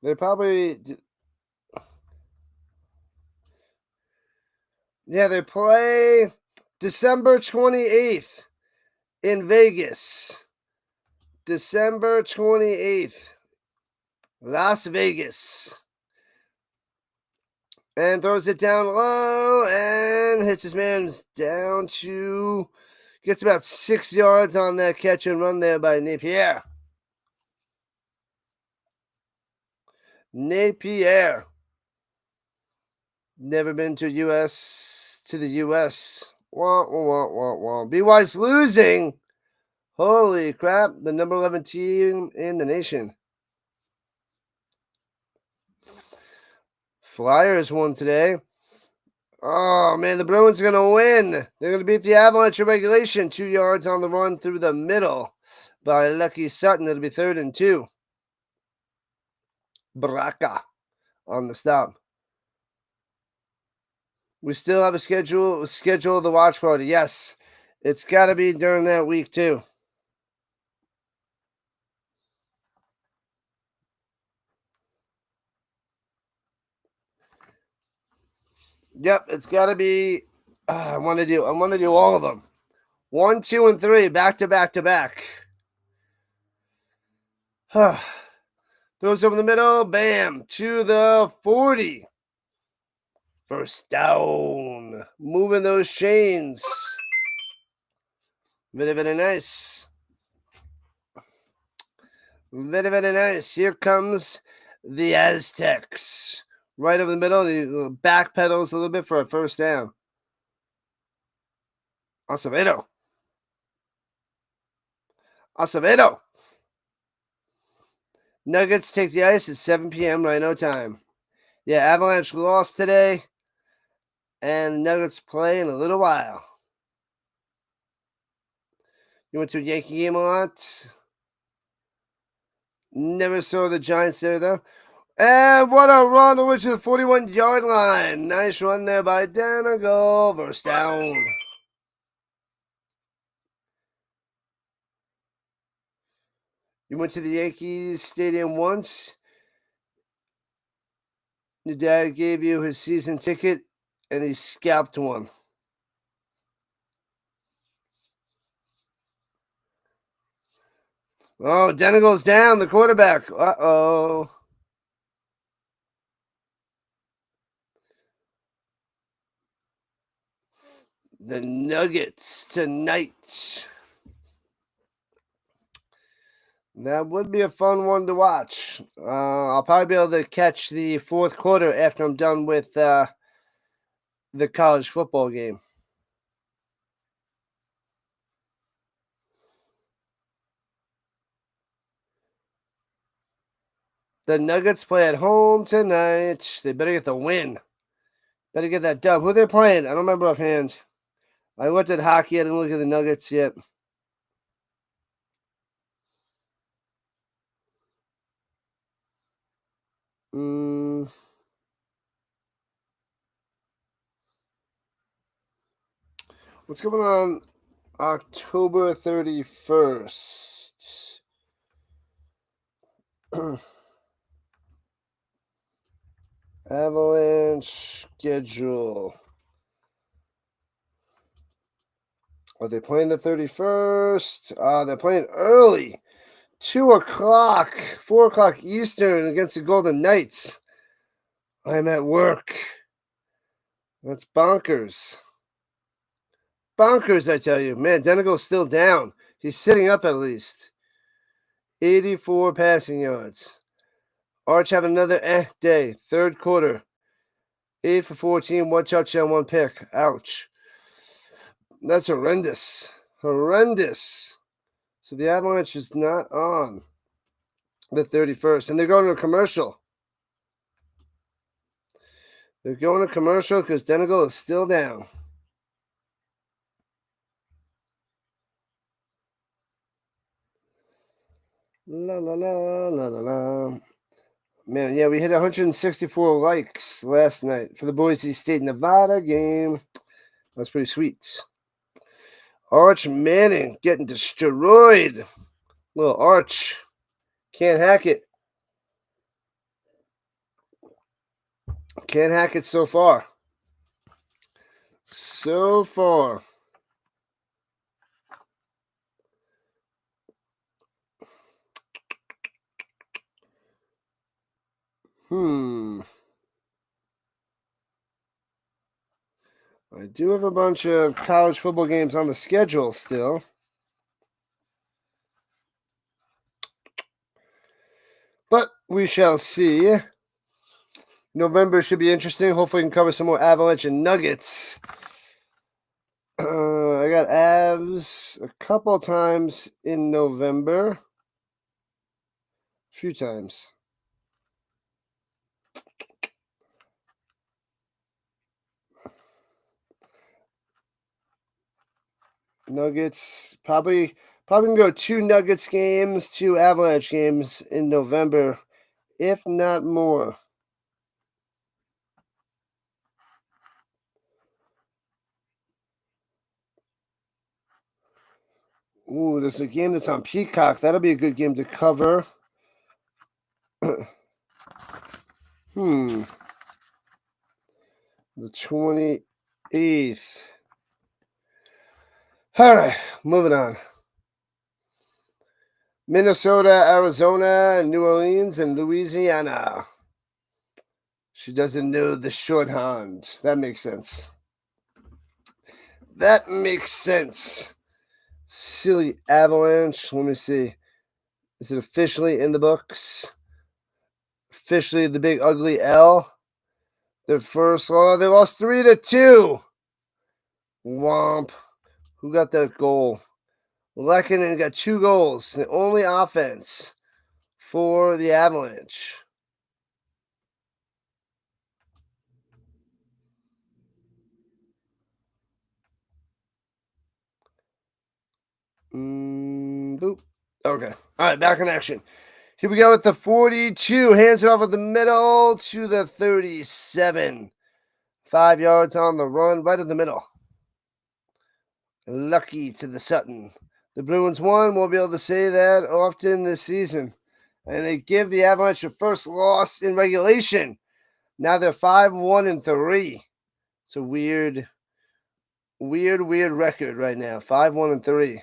They probably. Yeah, they play December 28th in Vegas. December 28th. Las Vegas. And throws it down low and hits his man down to... Gets about 6 yards on that catch and run there by Napier. Napier. Never been to the U.S. Wah, wah, wah, wah. BY's losing. Holy crap. The number 11 team in the nation. Flyers won today. Oh, man, the Bruins are going to win. They're going to beat the Avalanche in regulation. 2 yards on the run through the middle by Lucky Sutton. It'll be 3rd and 2. Braca on the stop. We still have a schedule of the watch party. Yes, it's got to be during that week, too. Yep, it's got to be. I want to do all of them. 1, 2, and 3, back to back to back. Throws over the middle, bam, to the 40. First down, moving those chains. Very, very nice. Very, very nice. Here comes the Aztecs. Right over the middle. The back pedals a little bit for a first down. Acevedo. Nuggets take the ice at 7 p.m. Rhino time. Yeah, Avalanche lost today, and Nuggets play in a little while. You went to a Yankee game a lot? Never saw the Giants there, though. And what a run over to the 41-yard line. Nice run there by Danigo. First down. You went to the Yankees Stadium once. Your dad gave you his season ticket, and he scalped one. Oh, Danigo's down, the quarterback. Uh-oh. The Nuggets tonight. That would be a fun one to watch. I'll probably be able to catch the fourth quarter after I'm done with the college football game. The Nuggets play at home tonight. They better get the win. Better get that dub. Who are they playing? I don't remember offhand. I looked at hockey. I didn't look at the Nuggets yet. What's going on October 31st? Avalanche schedule. Are they playing the 31st? They're playing early. 2 o'clock, 4 o'clock Eastern against the Golden Knights. I'm at work. That's bonkers. Bonkers, I tell you. Man, Denigo's still down. He's sitting up at least. 84 passing yards. Arch having another day. Third quarter. 8 for 14, 1 touchdown, 1 pick. Ouch. That's horrendous. Horrendous. So the Avalanche is not on the 31st. And they're going to a commercial. They're going to commercial because Denigo is still down. La la la la la la. Man, yeah, we hit 164 likes last night for the Boise State Nevada game. That's pretty sweet. Arch Manning getting destroyed. Little Arch. Can't hack it. Can't hack it so far. So far. I do have a bunch of college football games on the schedule still. But we shall see. November should be interesting. Hopefully we can cover some more Avalanche and Nuggets. I got Avs a couple times in November. A few times. Nuggets, probably can go 2 Nuggets games, 2 Avalanche games in November, if not more. Ooh, there's a game that's on Peacock. That'll be a good game to cover. The 28th. All right, moving on. Minnesota, Arizona, New Orleans, and Louisiana. She doesn't know the shorthand. That makes sense. That makes sense. Silly Avalanche. Let me see. Is it officially in the books? Officially the big ugly L. Their first loss. They lost 3-2. Womp. Who got that goal? Lekanen got 2 goals. The only offense for the Avalanche. Boop. Okay. All right, back in action. Here we go with the 42. Hands it off at the middle to the 37. 5 yards on the run, right in the middle. Lucky to the Sutton. The Bruins won. We'll be able to say that often this season. And they give the Avalanche their first loss in regulation. Now they're 5-1-3. It's a weird record right now. 5-1-3.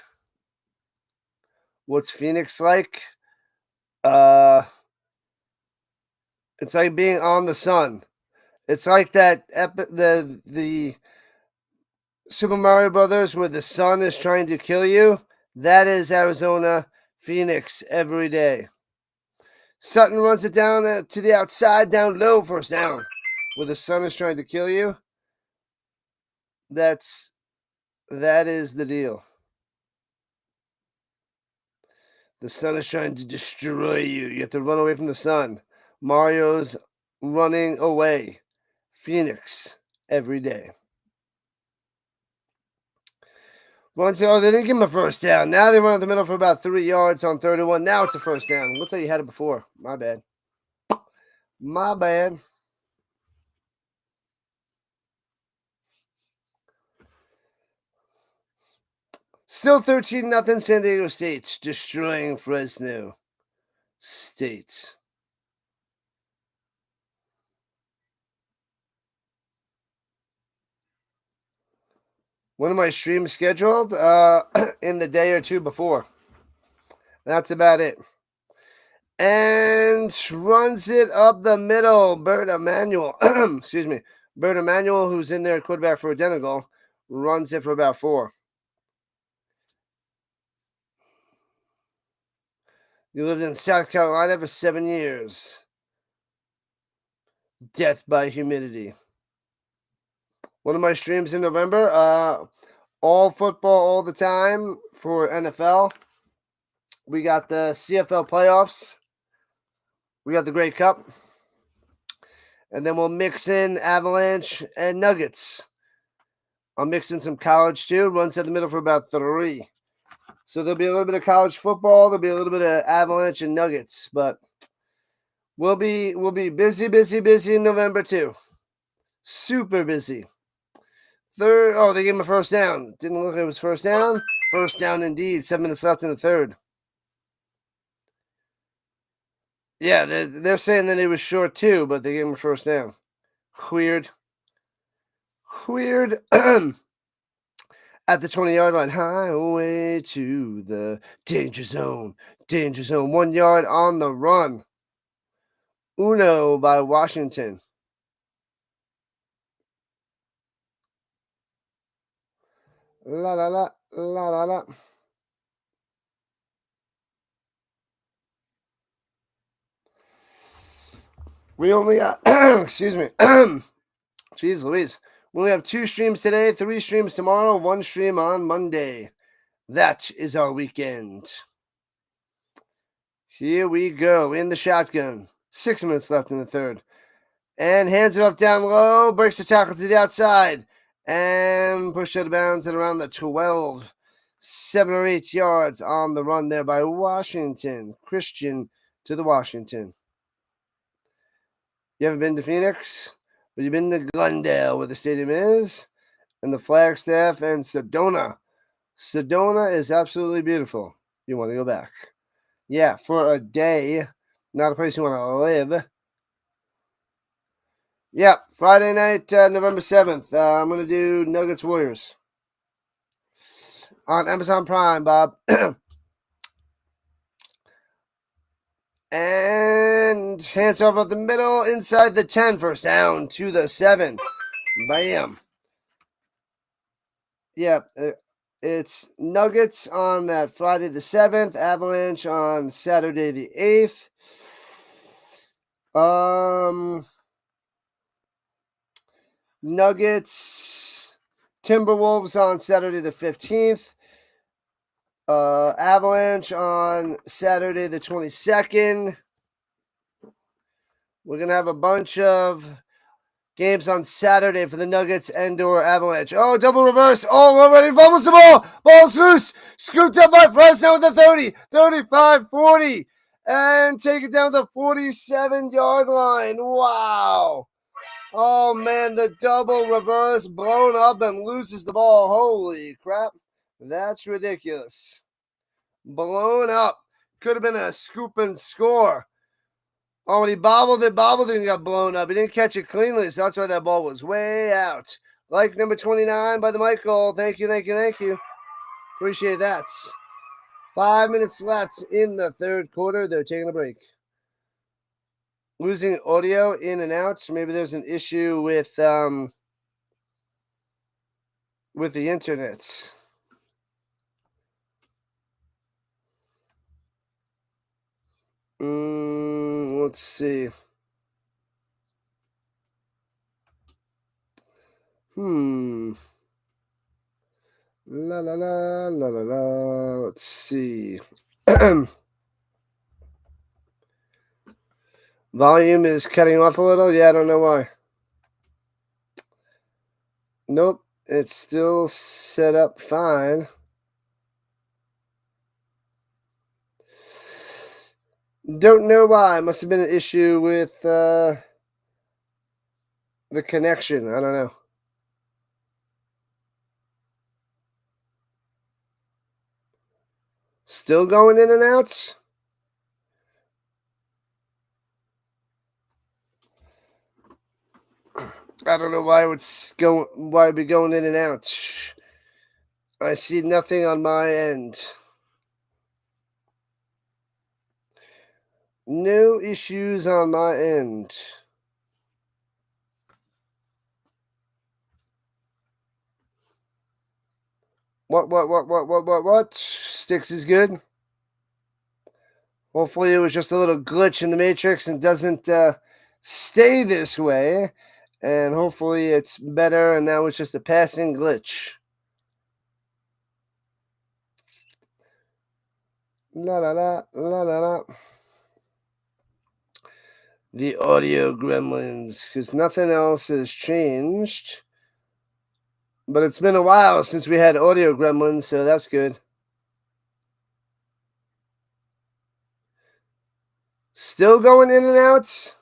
What's Phoenix like? It's like being on the sun. It's like that the Super Mario Brothers where the sun is trying to kill you. That is Arizona Phoenix every day. Sutton runs it down to the outside, down low, first down. Where the sun is trying to kill you. That is the deal. The sun is trying to destroy you. You have to run away from the sun. Mario's running away. Phoenix every day. They didn't give him a first down. Now they run up the middle for about 3 yards on 31. Now it's a first down. Looks like you had it before. My bad. My bad. Still 13-0 San Diego State, destroying Fresno State. When am I stream scheduled? In the day or two before. That's about it. And runs it up the middle. Bert Emanuel. Excuse me. Bert Emanuel, who's in there quarterback for Identical, runs it for about 4. You lived in South Carolina for 7 years. Death by humidity. One of my streams in November. All football all the time for NFL. We got the CFL playoffs. We got the Grey Cup. And then we'll mix in Avalanche and Nuggets. I'll mix in some college too. Runs in the middle for about 3. So there'll be a little bit of college football. There'll be a little bit of Avalanche and Nuggets. But we'll be busy in November too. Super busy. Third. They gave him a first down. Didn't look like it was first down. First down indeed. 7 minutes left in the third. Yeah, they're saying that it was short too, but they gave him a first down. Weird. At the 20-yard line, highway to the danger zone. 1 yard on the run. Uno by Washington. La la la la la la. We only got excuse me. Jeez Louise. We only have 2 streams today, 3 streams tomorrow, 1 stream on Monday. That is our weekend. Here we go in the shotgun. 6 minutes left in the third. And hands it up down low. Breaks the tackle to the outside. And pushed out of bounds at around the 12. 7 or 8 yards on the run there by Washington. Christian to the Washington. You haven't been to Phoenix? But you've been to Glendale, where the stadium is, and the Flagstaff and Sedona. Sedona is absolutely beautiful. You want to go back. Yeah, for a day. Not a place you want to live. Yeah, Friday night, November 7th. I'm going to do Nuggets Warriors. On Amazon Prime, Bob. And hands off at the middle, inside the 10, first down to the 7. Bam. Yeah, It's Nuggets on that Friday the 7th, Avalanche on Saturday the 8th. Nuggets, Timberwolves on Saturday the 15th. Avalanche on Saturday the 22nd. We're going to have a bunch of games on Saturday for the Nuggets and/or Avalanche. Oh, double reverse. Oh, already fumbles the ball. Ball's loose. Scooped up by Fresno with the 30, 35, 40. And take it down the 47-yard line. Wow. Oh, man, the double reverse blown up and loses the ball. Holy crap. That's ridiculous. Blown up. Could have been a scoop and score. Oh, and he bobbled it and got blown up. He didn't catch it cleanly, so that's why that ball was way out. Like number 29 by the Michael. Thank you. Appreciate that. 5 minutes left in the third quarter. They're taking a break. Losing audio in and out. Maybe there's an issue with the internet. Let's see. La la la la la la. Let's see. Volume is cutting off a little. Yeah, I don't know why. Nope, it's still set up fine. Don't know why. Must have been an issue with the connection. I don't know. Still going in and out? I don't know why it'd be going in and out. I see nothing on my end. No issues on my end. What? Sticks is good. Hopefully it was just a little glitch in the matrix and doesn't stay this way. And hopefully it's better and that was just a passing glitch. La la la la la la. The audio gremlins, because nothing else has changed. But it's been a while since we had audio gremlins, so that's good. Still going in and out?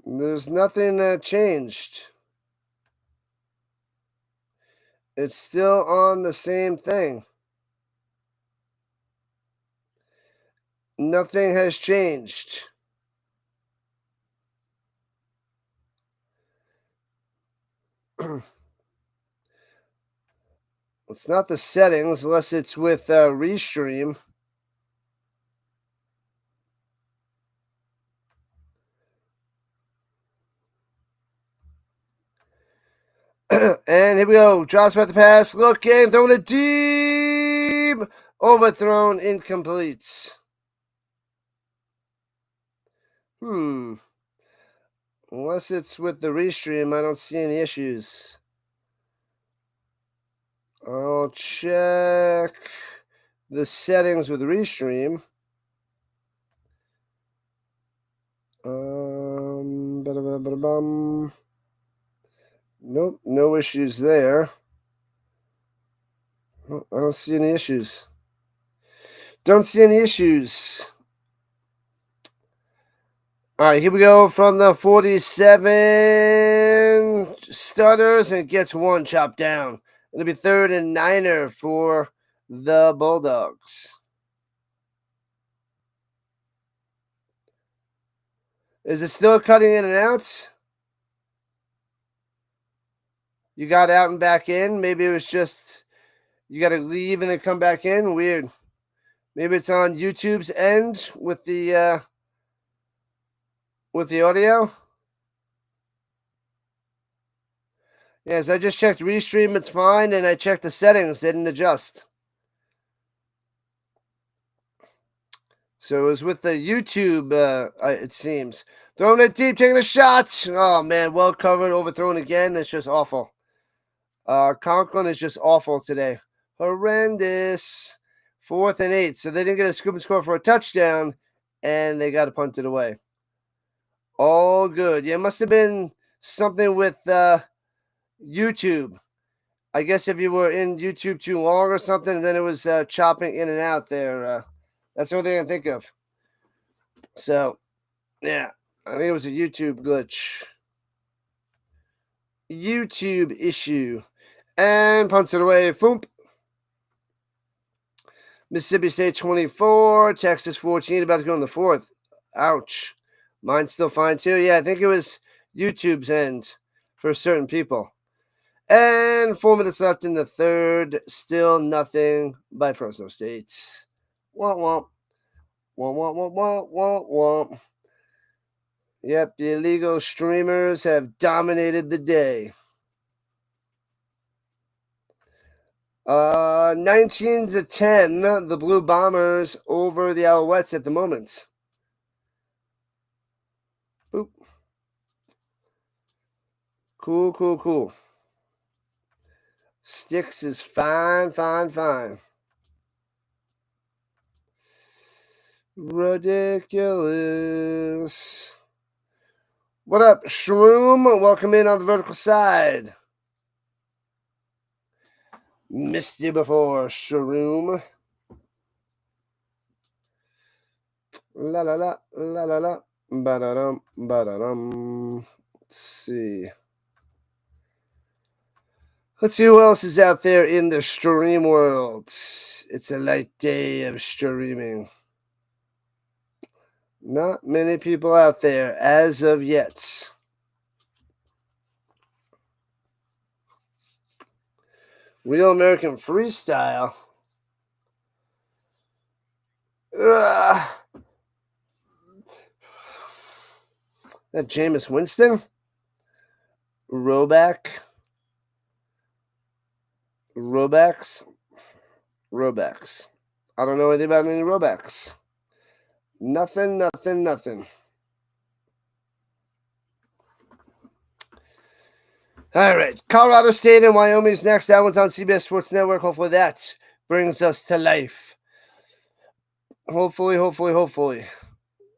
There's nothing that changed. It's still on the same thing. Nothing has changed. It's not the settings, unless it's with Restream. And here we go. Drops back the pass. Looking. Throwing it deep. Overthrown. Incomplete. Unless it's with the Restream, I don't see any issues. I'll check the settings with Restream. Nope, no issues there. I don't see any issues. Don't see any issues. All right, here we go from the 47 stutters and gets one chopped down. It'll be 3rd and 9 for the Bulldogs. Is it still cutting in and out? You got out and back in? Maybe it was just you got to leave and then come back in? Weird. Maybe it's on YouTube's end with the audio. Yes, I just checked Restream. It's fine. And I checked the settings. They didn't adjust. So it was with the YouTube, it seems. Throwing it deep, taking the shots. Oh, man, well covered, overthrown again. It's just awful. Conklin is just awful today. Horrendous. 4th and 8. So they didn't get a scoop and score for a touchdown, and they got to punt it away. All good. Yeah, it must have been something with YouTube. I guess if you were in YouTube too long or something, then it was chopping in and out there. That's the only thing I can think of. So, yeah, I think it was a YouTube glitch. YouTube issue. And punts it away. Foomp. Mississippi State 24, Texas 14, about to go in the 4th. Ouch. Mine's still fine too. Yeah, I think it was YouTube's end for certain people. And 4 minutes left in the 3rd. Still nothing by Fresno State. Womp womp. Womp womp womp womp womp womp. Yep, the illegal streamers have dominated the day. 19-10, the Blue Bombers over the Alouettes at the moment. Boop. Cool. Sticks is fine. Ridiculous. What up, Shroom? Welcome in on the vertical side. Missed you before, Shroom. La la la la la la. Ba-da-dum, ba-da-dum. Let's see. Let's see who else is out there in the stream world. It's a light day of streaming. Not many people out there as of yet. Real American Freestyle. That Jameis Winston? Robacks. I don't know anything about any Robacks. Nothing. All right. Colorado State and Wyoming's next. That one's on CBS Sports Network. Hopefully that brings us to life. Hopefully.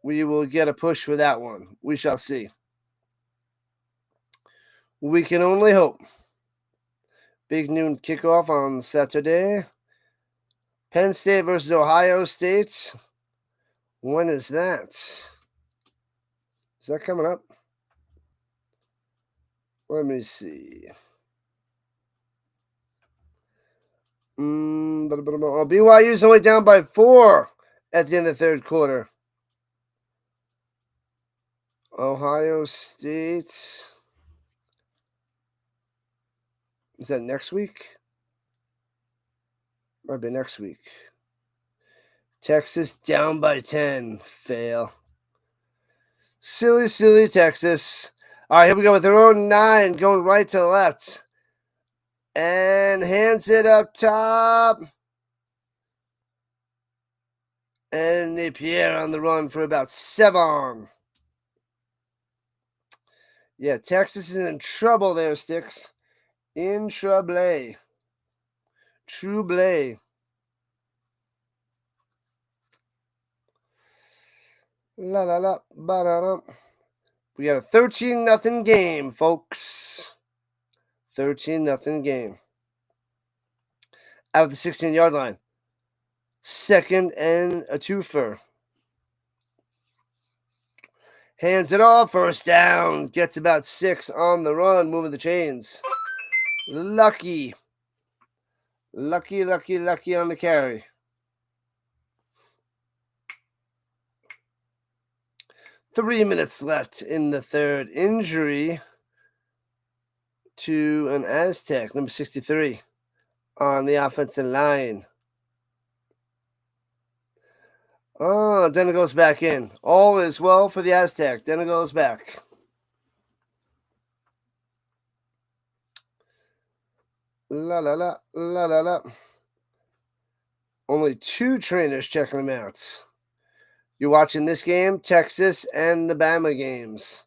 We will get a push for that one. We shall see. We can only hope. Big noon kickoff on Saturday. Penn State versus Ohio State. When is that? Is that coming up? Let me see. BYU's only down by 4 at the end of the 3rd quarter. Ohio State. Is that next week? Might be next week. Texas down by 10. Fail. Silly Texas. All right, here we go with their own 9 going right to left. And hands it up top. And Napier on the run for about 7. Yeah, Texas is in trouble there, Sticks. In trouble. Trouble. La la la, ba-da-da. We got a 13-0 game, folks. 13-0 game. Out of the 16-yard line. 2nd and a 2-fer. Hands it off. 1st down. Gets about 6 on the run. Moving the chains. Lucky on the carry. Three minutes left in the 3rd. Injury to an Aztec, number 63, on the offensive line. Oh, Denner goes back in. All is well for the Aztec. Denner goes back. La la la la la la. Only 2 trainers checking them out. You're watching this game, Texas and the Bama games.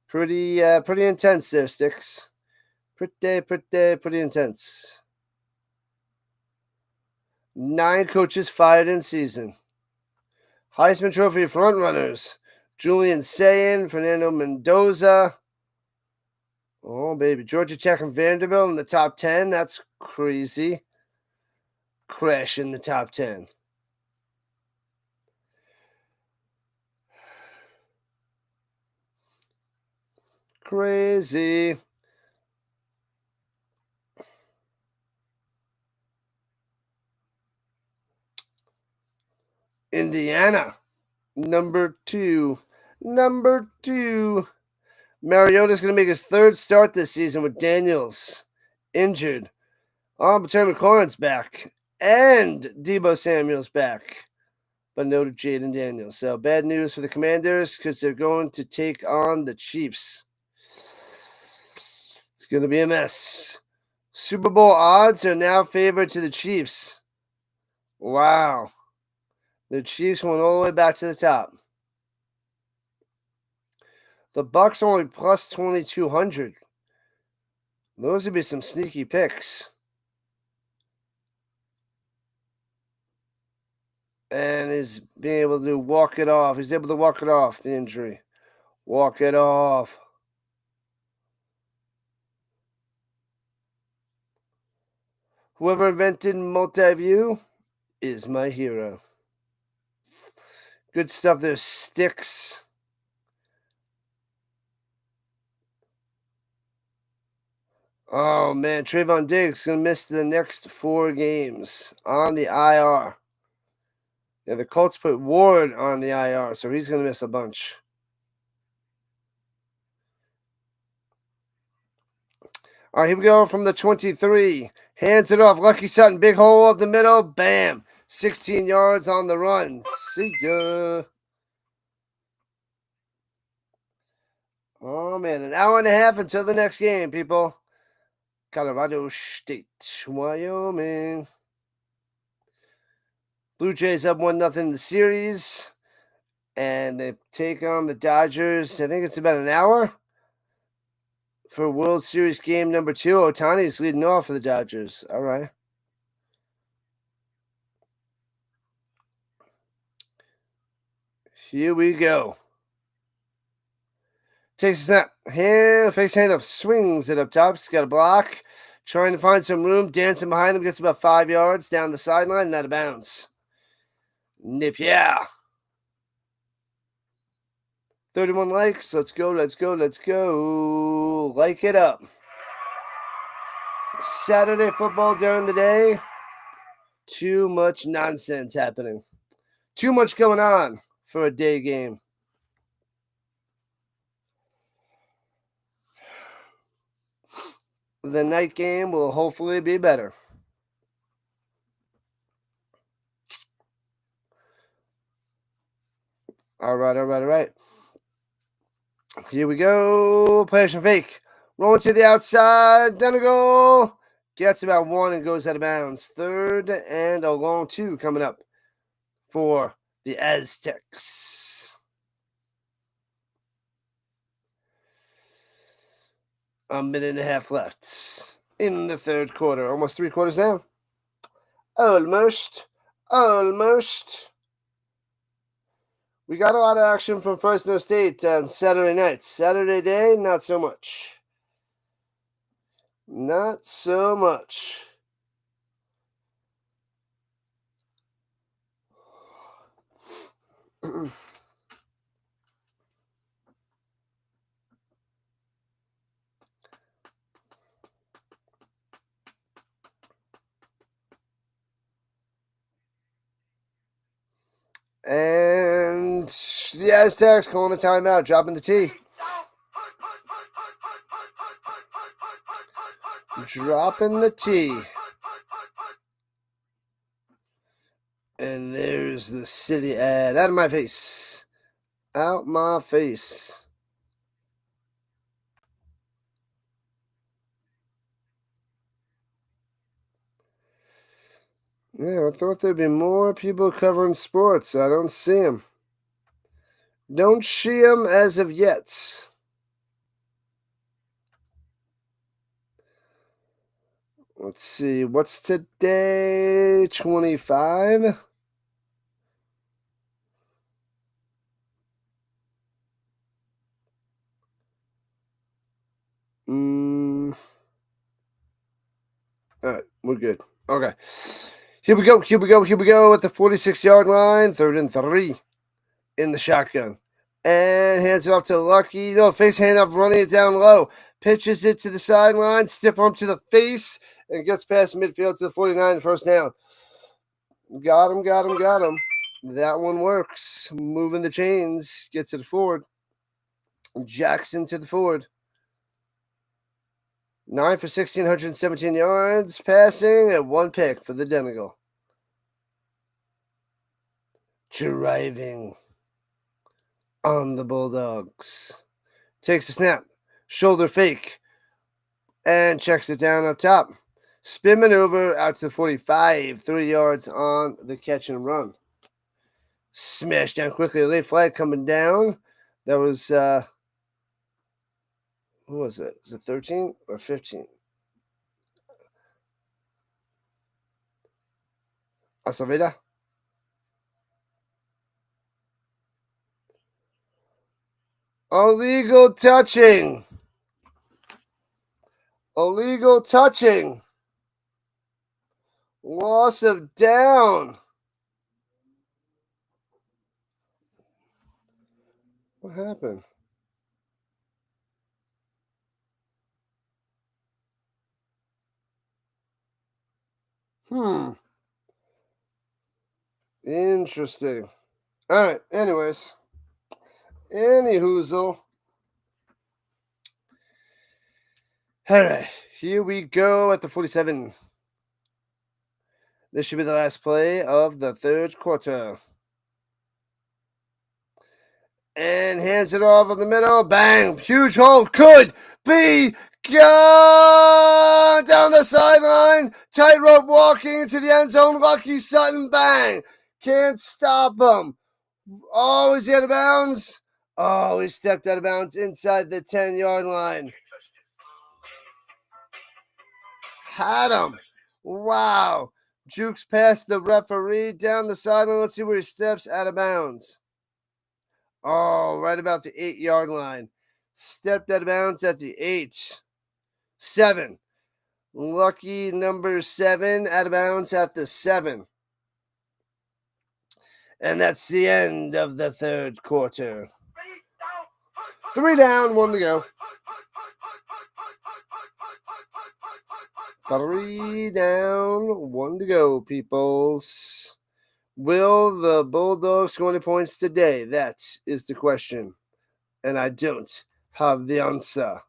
Pretty intense there, Sticks. Pretty intense. 9 coaches fired in season. Heisman Trophy frontrunners: Julian Sayin, Fernando Mendoza. Oh, baby. Georgia Tech and Vanderbilt in the top 10. That's crazy. Crash in the top 10. Crazy. Indiana, number 2. Number 2. Mariota's going to make his 3rd start this season with Daniels injured. But Terry McLaurin's back. And Debo Samuel's back. But no to Jaden Daniels. So bad news for the Commanders because they're going to take on the Chiefs. It's going to be a mess. Super Bowl odds are now favored to the Chiefs. Wow. The Chiefs went all the way back to the top. The Bucks only plus 2,200. Those would be some sneaky picks. And he's being able to walk it off. He's able to walk it off, the injury. Walk it off. Whoever invented multi-view is my hero. Good stuff there, Sticks. Oh, man. Trayvon Diggs going to miss the next 4 games on the IR. Yeah, the Colts put Ward on the IR, so he's going to miss a bunch. All right, here we go from the 23. Hands it off. Lucky Sutton, big hole up the middle. Bam. 16 yards on the run. See ya. Oh, man. An hour and a half until the next game, people. Colorado State, Wyoming. Blue Jays up 1-0 in the series. And they take on the Dodgers. I think it's about an hour for World Series game number 2. Ohtani's leading off for the Dodgers. All right. Here we go. Takes a snap. Face handoff. Swings it up top. He's got a block. Trying to find some room. Dancing behind him. Gets about 5 yards down the sideline and out of bounds. Nip, yeah. 31 likes. Let's go. Like it up. Saturday football during the day. Too much nonsense happening. Too much going on for a day game. The night game will hopefully be better. All right. Here we go. Play fake. Rolling to the outside. Down a goal. Gets about 1 and goes out of bounds. 3rd and a long 2 coming up for the Aztecs. A minute and a half left in the 3rd quarter. Almost 3 quarters down. Almost. We got a lot of action from Fresno State on Saturday night. Saturday day, not so much. Not so much. And the Aztecs calling a timeout, dropping the T. Dropping the T. And there's the city ad. Out of my face. Out my face. Yeah, I thought there'd be more people covering sports. I don't see them. Don't see them as of yet. Let's see. What's today? 25? All right, we're good. Okay. Here we go. Here we go. Here we go at the 46-yard line. 3rd and 3 in the shotgun. And hands it off to Lucky. No, face handoff, running it down low. Pitches it to the sideline. Stiff arm to the face. And gets past midfield to the 49. First down. Got him, got him, got him. That one works. Moving the chains. Gets to the forward. Jackson to the forward. 9 for 1,617 yards passing and 1 pick for the Demigal. Driving on the Bulldogs. Takes a snap. Shoulder fake. And checks it down up top. Spin maneuver out to the 45. 3 yards on the catch and run. Smash down quickly. Late flag coming down. That was, who was it? Is it 13 or 15? Aceveda? Illegal touching. Illegal touching. Loss of down. What happened? Interesting. All right. Anyways. Any hoozle. All right. Here we go at the 47. This should be the last play of the 3rd quarter. And hands it off in the middle. Bang. Huge hole. Could be gone down the sideline. Tightrope walking into the end zone. Lucky Sutton. Bang. Can't stop him. Oh, is he out of bounds? Oh, he stepped out of bounds inside the 10-yard line. Had him. Wow. Jukes past the referee down the sideline. Let's see where he steps out of bounds. Oh, right about the 8-yard line. Stepped out of bounds at the 8. 7. Lucky number 7 out of bounds at the 7. And that's the end of the 3rd quarter. 3 down, 1 to go. 3 down, 1 to go, peoples. Will the Bulldogs score any points today? That is the question. And I don't have the answer.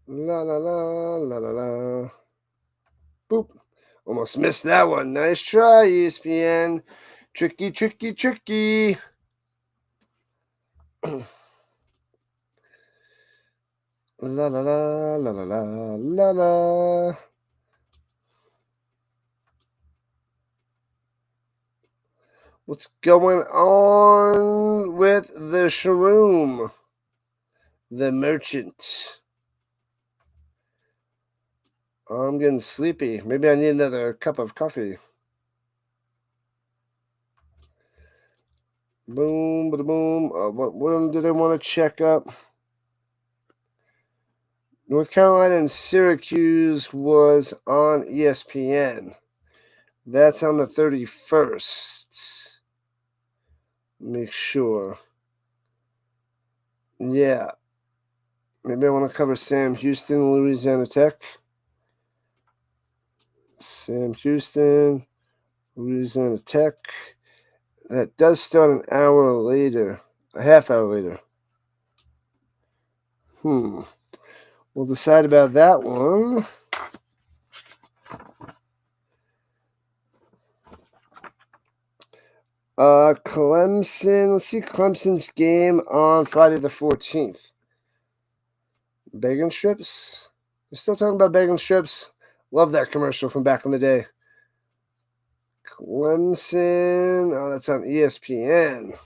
La la la la la la. Boop. Almost missed that one. Nice try, ESPN. Tricky, tricky, tricky. La la la la la la la la. What's going on with the shroom? The merchant. I'm getting sleepy. Maybe I need another cup of coffee. Boom, bada boom. What one did I want to check up? North Carolina and Syracuse was on ESPN. That's on the 31st. Make sure. Yeah. Maybe I want to cover Sam Houston, Louisiana Tech. Sam Houston, Louisiana Tech. That does start an hour later, a half hour later. We'll decide about that one. Clemson. Let's see Clemson's game on Friday the 14th. Bacon strips? You're still talking about bacon strips? Love that commercial from back in the day. Clemson. Oh, that's on ESPN.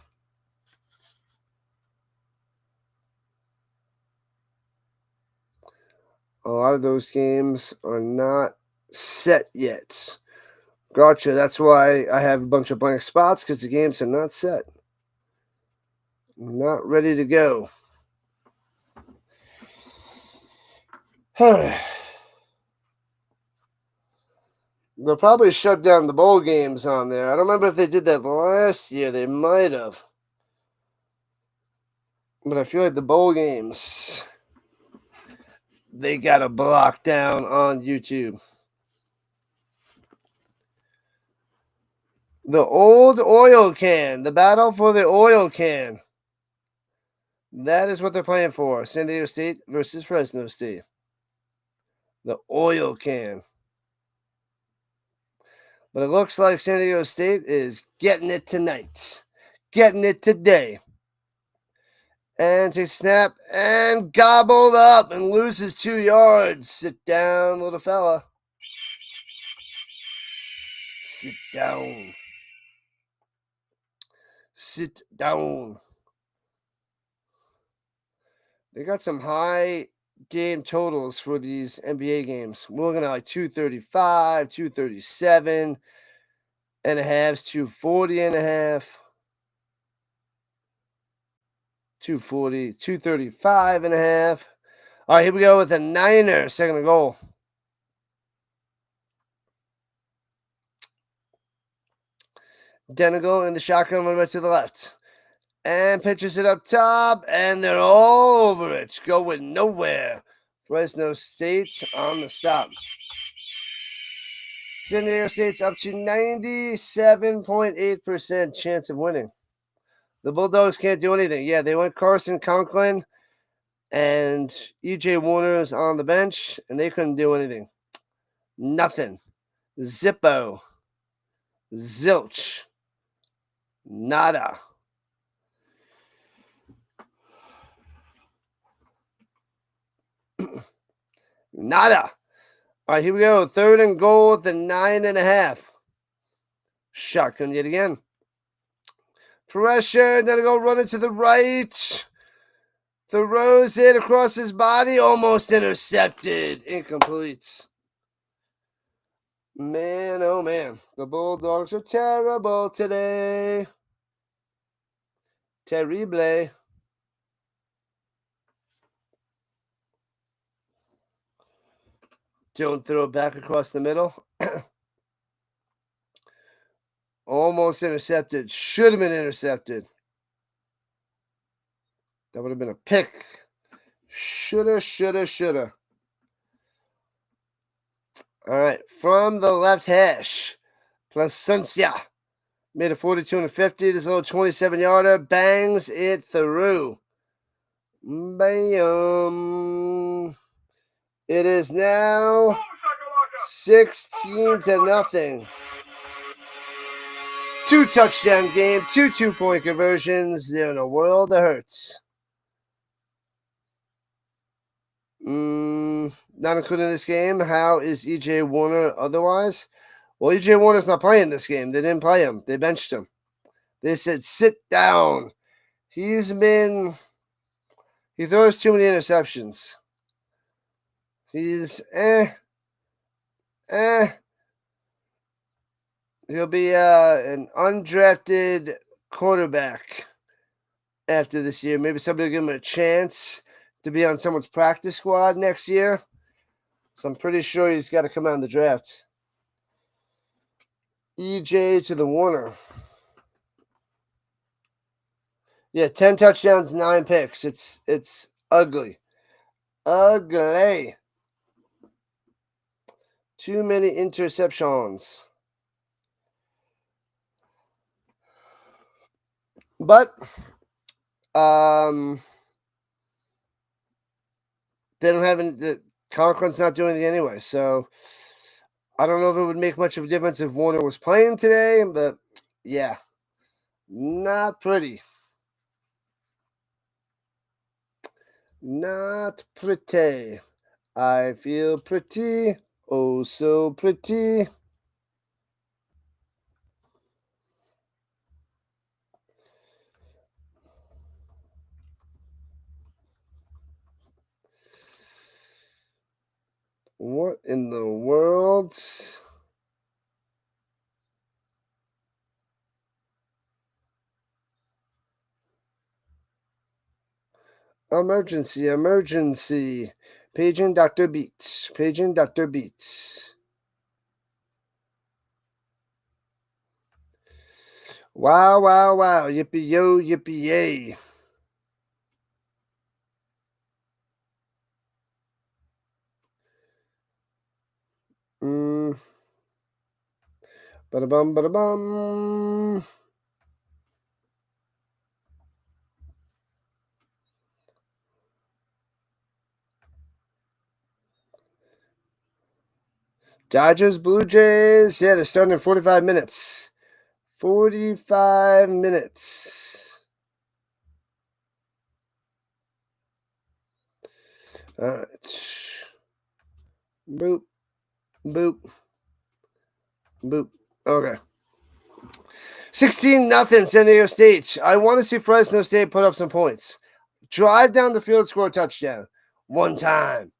A lot of those games are not set yet. Gotcha. That's why I have a bunch of blank spots, because the games are not set. Not ready to go. They'll probably shut down the bowl games on there. I don't remember if they did that last year. They might have. But I feel like the bowl games, they got to block down on YouTube. The old oil can. The battle for the oil can. That is what they're playing for. San Diego State versus Fresno State. The oil can. But it looks like San Diego State is getting it tonight. Getting it today. And takes snap and gobbled up and loses 2 yards. Sit down, little fella. Sit down. Sit down. They got some high game totals for these NBA games. We're looking at like 235, 237 and a half, 240 and a half, 240, 235 and a half. All right, here we go with the Niners, second and goal. Denigal in the shotgun, right to the left. And pitches it up top, and they're all over it. Going nowhere. Fresno State on the stop. San Diego State's up to 97.8% chance of winning. The Bulldogs can't do anything. Yeah, they went Carson Conklin, and E.J. Warner's on the bench, and they couldn't do anything. Nothing. Zippo. Zilch. Nada. Nada. All right, here we go. Third and goal at the 9.5. Shotgun yet again. Pressure. Then go running to the right. Throws it across his body. Almost intercepted. Incomplete. Man, oh man. The Bulldogs are terrible today. Terrible. Don't throw it back across the middle. Almost intercepted. Should have been intercepted. That would have been a pick. Shoulda. All right. From the left hash. Placencia. Made a 42 and a 50. This little 27-yarder. Bangs it through. Bam. It is now 16-0. 2 touchdown game, 2 2-point conversions. They're in a world of hurts. Not including this game. How is E.J. Warner otherwise? Well, E.J. Warner's not playing this game. They didn't play him. They benched him. They said, sit down. He throws too many interceptions. He's He'll be an undrafted quarterback after this year. Maybe somebody will give him a chance to be on someone's practice squad next year. So I'm pretty sure he's got to come out in the draft. EJ to the Warner. Yeah, 10 touchdowns, 9 picks. It's ugly. Ugly. Too many interceptions. But they don't have any. The Conklin's not doing it anyway, so I don't know if it would make much of a difference if Warner was playing today. But yeah, not pretty. Not pretty. I feel pretty. Oh, so pretty. What in the world? Emergency, emergency. Paging Dr. Beats. Paging Dr. Beats. Wow, wow, wow. Yippee yo, yippee yay. Ba-da-bum, ba-da-bum. Dodgers, Blue Jays. Yeah, they're starting in 45 minutes. 45 minutes. All right. Boop, boop, boop. Okay. 16-0 San Diego State. I want to see Fresno State put up some points. Drive down the field, score a touchdown. One time.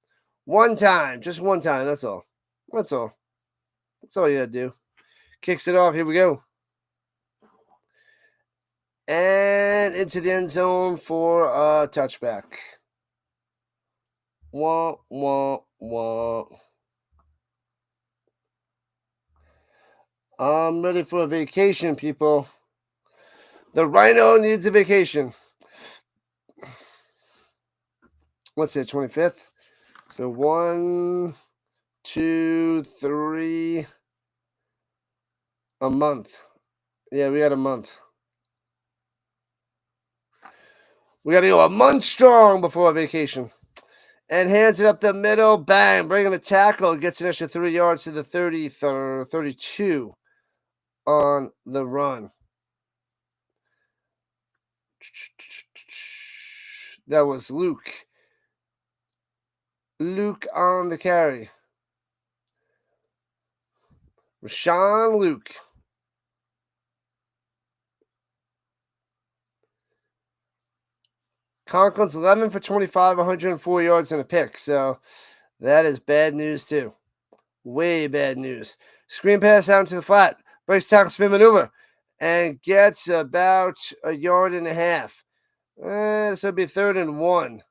One time. Just one time. That's all. That's all. That's all you gotta do. Kicks it off. Here we go. And into the end zone for a touchback. Wah, wah, wah. I'm ready for a vacation, people. The Rhino needs a vacation. What's it, 25th? So 1, 2, 3, a month. Yeah, we got a month. We got to go a month strong before a vacation. And hands it up the middle. Bang. Bringing the tackle. Gets an extra 3 yards to the 30, 32 on the run. That was Luke. Luke on the carry. Rashawn Luke. Conklin's 11 for 25, 104 yards and a pick. So that is bad news, too. Way bad news. Screen pass out into the flat. Breaks tackle spin maneuver. And gets about a yard and a half. This will be 3rd and 1.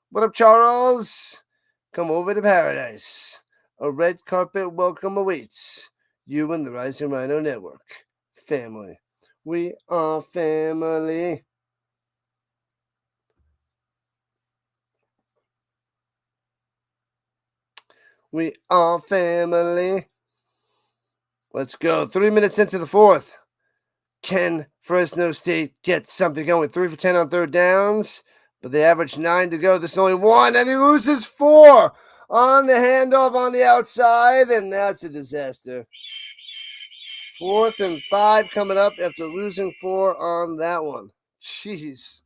What up, Charles? Come over to paradise. A red carpet welcome awaits you and the Rising Rhino Network. Family. We are family. We are family. Let's go. 3 minutes into the 4th. Can Fresno State get something going? 3 for 10 on 3rd downs, but they average 9 to go. There's only 1, and he loses 4 on the handoff on the outside, and that's a disaster. 4th and 5 coming up after losing 4 on that one. Jeez.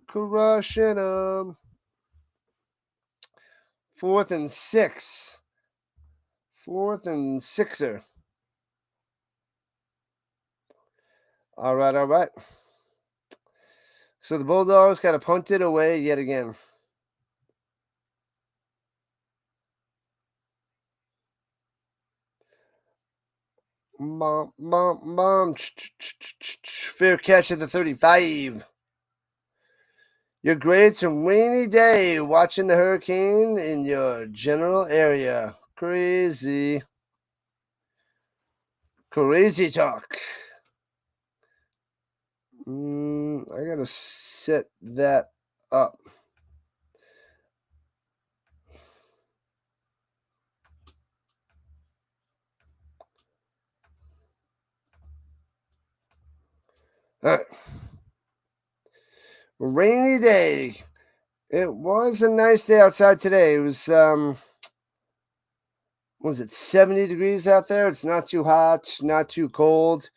Crushing them. 4th and 6. 4th and 6er. All right, all right. So the Bulldogs got to punt it away yet again. Mom. Fair catch at the 35. Your great and rainy day watching the hurricane in your general area. Crazy. Crazy talk. I gotta set that up. All right. Rainy day. It was a nice day outside today. It was what was it, 70 degrees out there? It's not too hot, not too cold.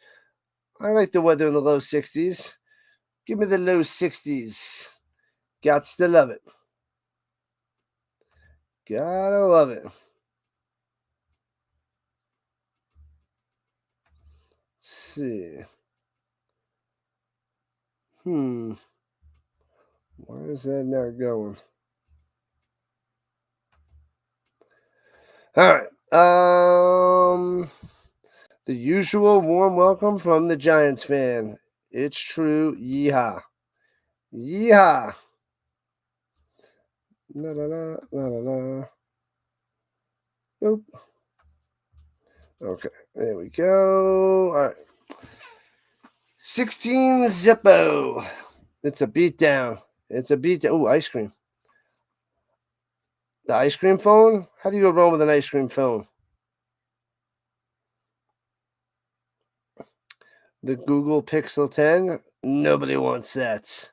I like the weather in the low 60s. Give me the low 60s. Gots to love it. Gotta love it. Let's see. Why is that not going? All right. The usual warm welcome from the Giants fan. It's true. Yeehaw. Yeehaw. La la la la la la. Nope. Okay, there we go. All right. 16 Zippo. It's a beatdown. It's a beatdown. Oh, ice cream. The ice cream phone? How do you go wrong with an ice cream phone? The Google Pixel 10? Nobody wants that.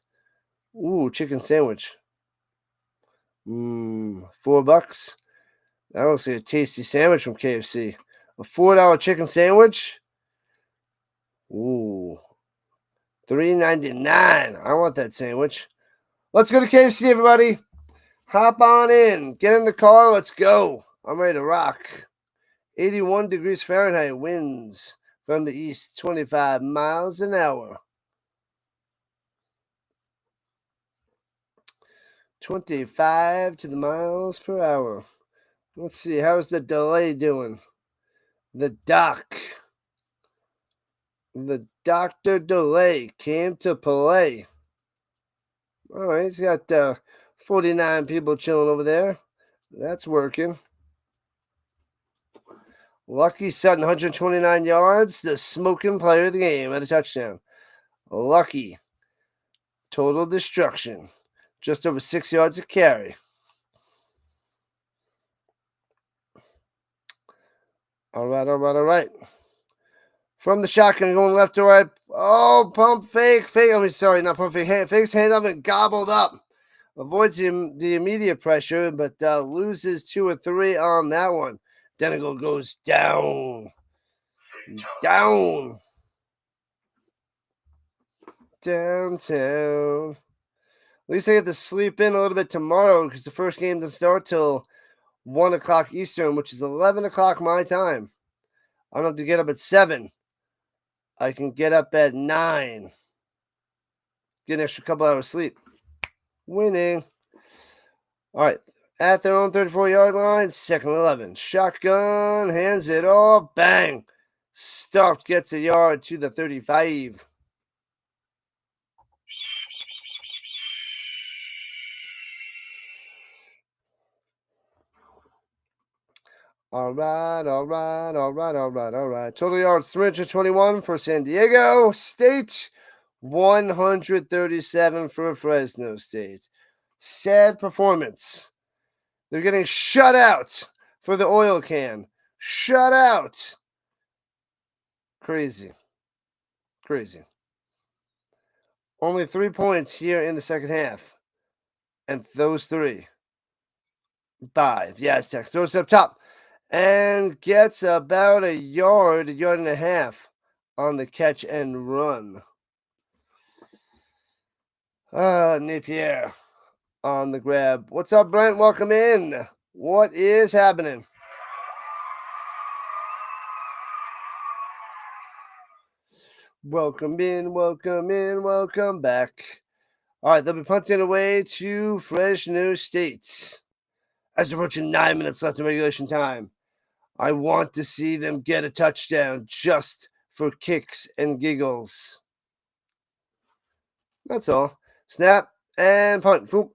Ooh, chicken sandwich. $4. That looks like a tasty sandwich from KFC. A $4 chicken sandwich? Ooh. $3.99. I want that sandwich. Let's go to KFC, everybody. Hop on in. Get in the car. Let's go. I'm ready to rock. 81 degrees Fahrenheit. Winds from the east, 25 miles an hour. 25 to the miles per hour. Let's see. How's the delay doing? The doc. The Dr. Delay came to play. All right. He's got 49 people chilling over there. That's working. Lucky Sutton, 129 yards. The smoking player of the game at a touchdown. Lucky. Total destruction. Just over 6 yards of carry. All right. From the shotgun, going left to right. Oh, pump fake. Not pump fake. Fakes hand up and gobbled up. Avoids the immediate pressure, but loses 2 or 3 on that one. Denigal goes down. Downtown. At least I get to sleep in a little bit tomorrow because the first game doesn't start till 1 o'clock Eastern, which is 11 o'clock my time. I don't have to get up at 7. I can get up at 9. Get an extra couple hours sleep. Winning. All right. At their own 34-yard line, 2nd and 11. Shotgun, hands it off. Bang. Stuffed, gets a yard to the 35. All right. Total yards 321 for San Diego State, 137 for Fresno State. Sad performance. They're getting shut out for the oil can. Shut out. Crazy. Only 3 points here in the second half. And those 3 by the Aztecs. Throws up top. And gets about a yard and a half on the catch and run. Napier on the grab. What's up, Brent? Welcome in. What is happening? Welcome in, welcome back. All right, they'll be punting away to Fresno State. As approaching 9 minutes left in regulation time. I want to see them get a touchdown just for kicks and giggles. That's all. Snap and punt. Boom.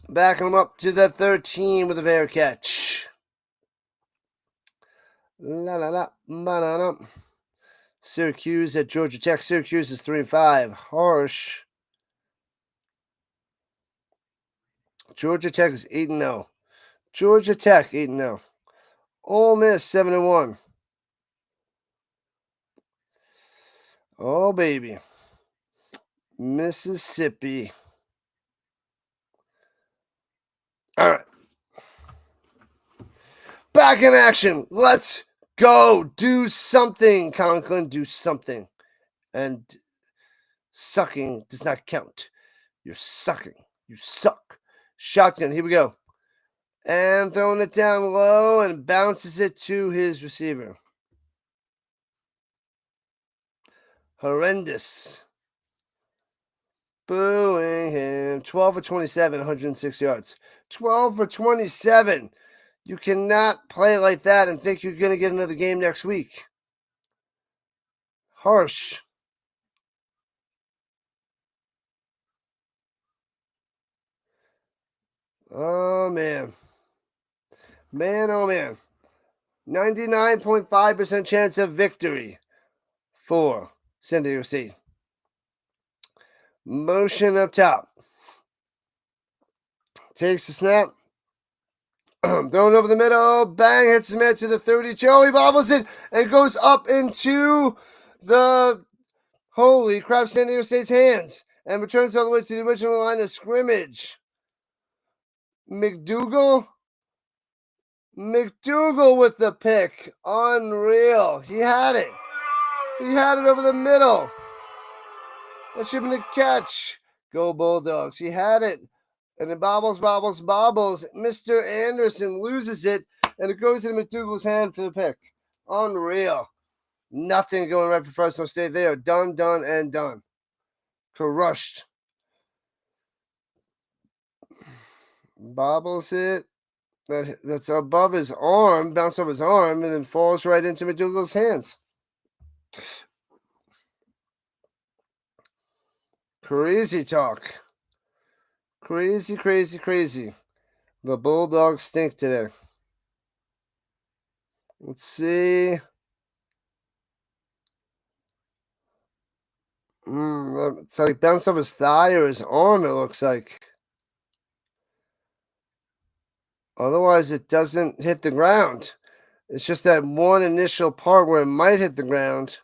Backing them up to the 13 with a fair catch. Syracuse at Georgia Tech. Syracuse is 3-5. Harsh. Georgia Tech is 8-0. Georgia Tech 8-0. Ole Miss 7-1. Oh baby. Mississippi. All right. Back in action. Let's go. Do something, Conklin. Do something. And sucking does not count. You're sucking. You suck. Shotgun. Here we go. And throwing it down low and bounces it to his receiver. Horrendous. Booing him. 12 for 27, 106 yards. 12 for 27. You cannot play like that and think you're going to get another game next week. Harsh. Oh, man. Man, oh, man. 99.5% chance of victory for San Diego State. Motion up top. Takes the snap. Thrown over the middle. Bang. Hits his man to the 32. Oh, he bobbles it and goes up into the, holy crap, San Diego State's hands. And returns all the way to the original line of scrimmage. McDougal with the pick. Unreal. He had it. He had it over the middle. That should have been a catch. Go Bulldogs. He had it. And it bobbles. Mr. Anderson loses it. And it goes into McDougal's hand for the pick. Unreal. Nothing going right for Fresno State. They are done, and done. Crushed. Bobbles it. That's above his arm. Bounce off his arm. And then falls right into McDougal's hands. Crazy talk. Crazy. The Bulldogs stink today. Let's see. It's like bounced off his thigh or his arm, it looks like. Otherwise, it doesn't hit the ground. It's just that one initial part where it might hit the ground,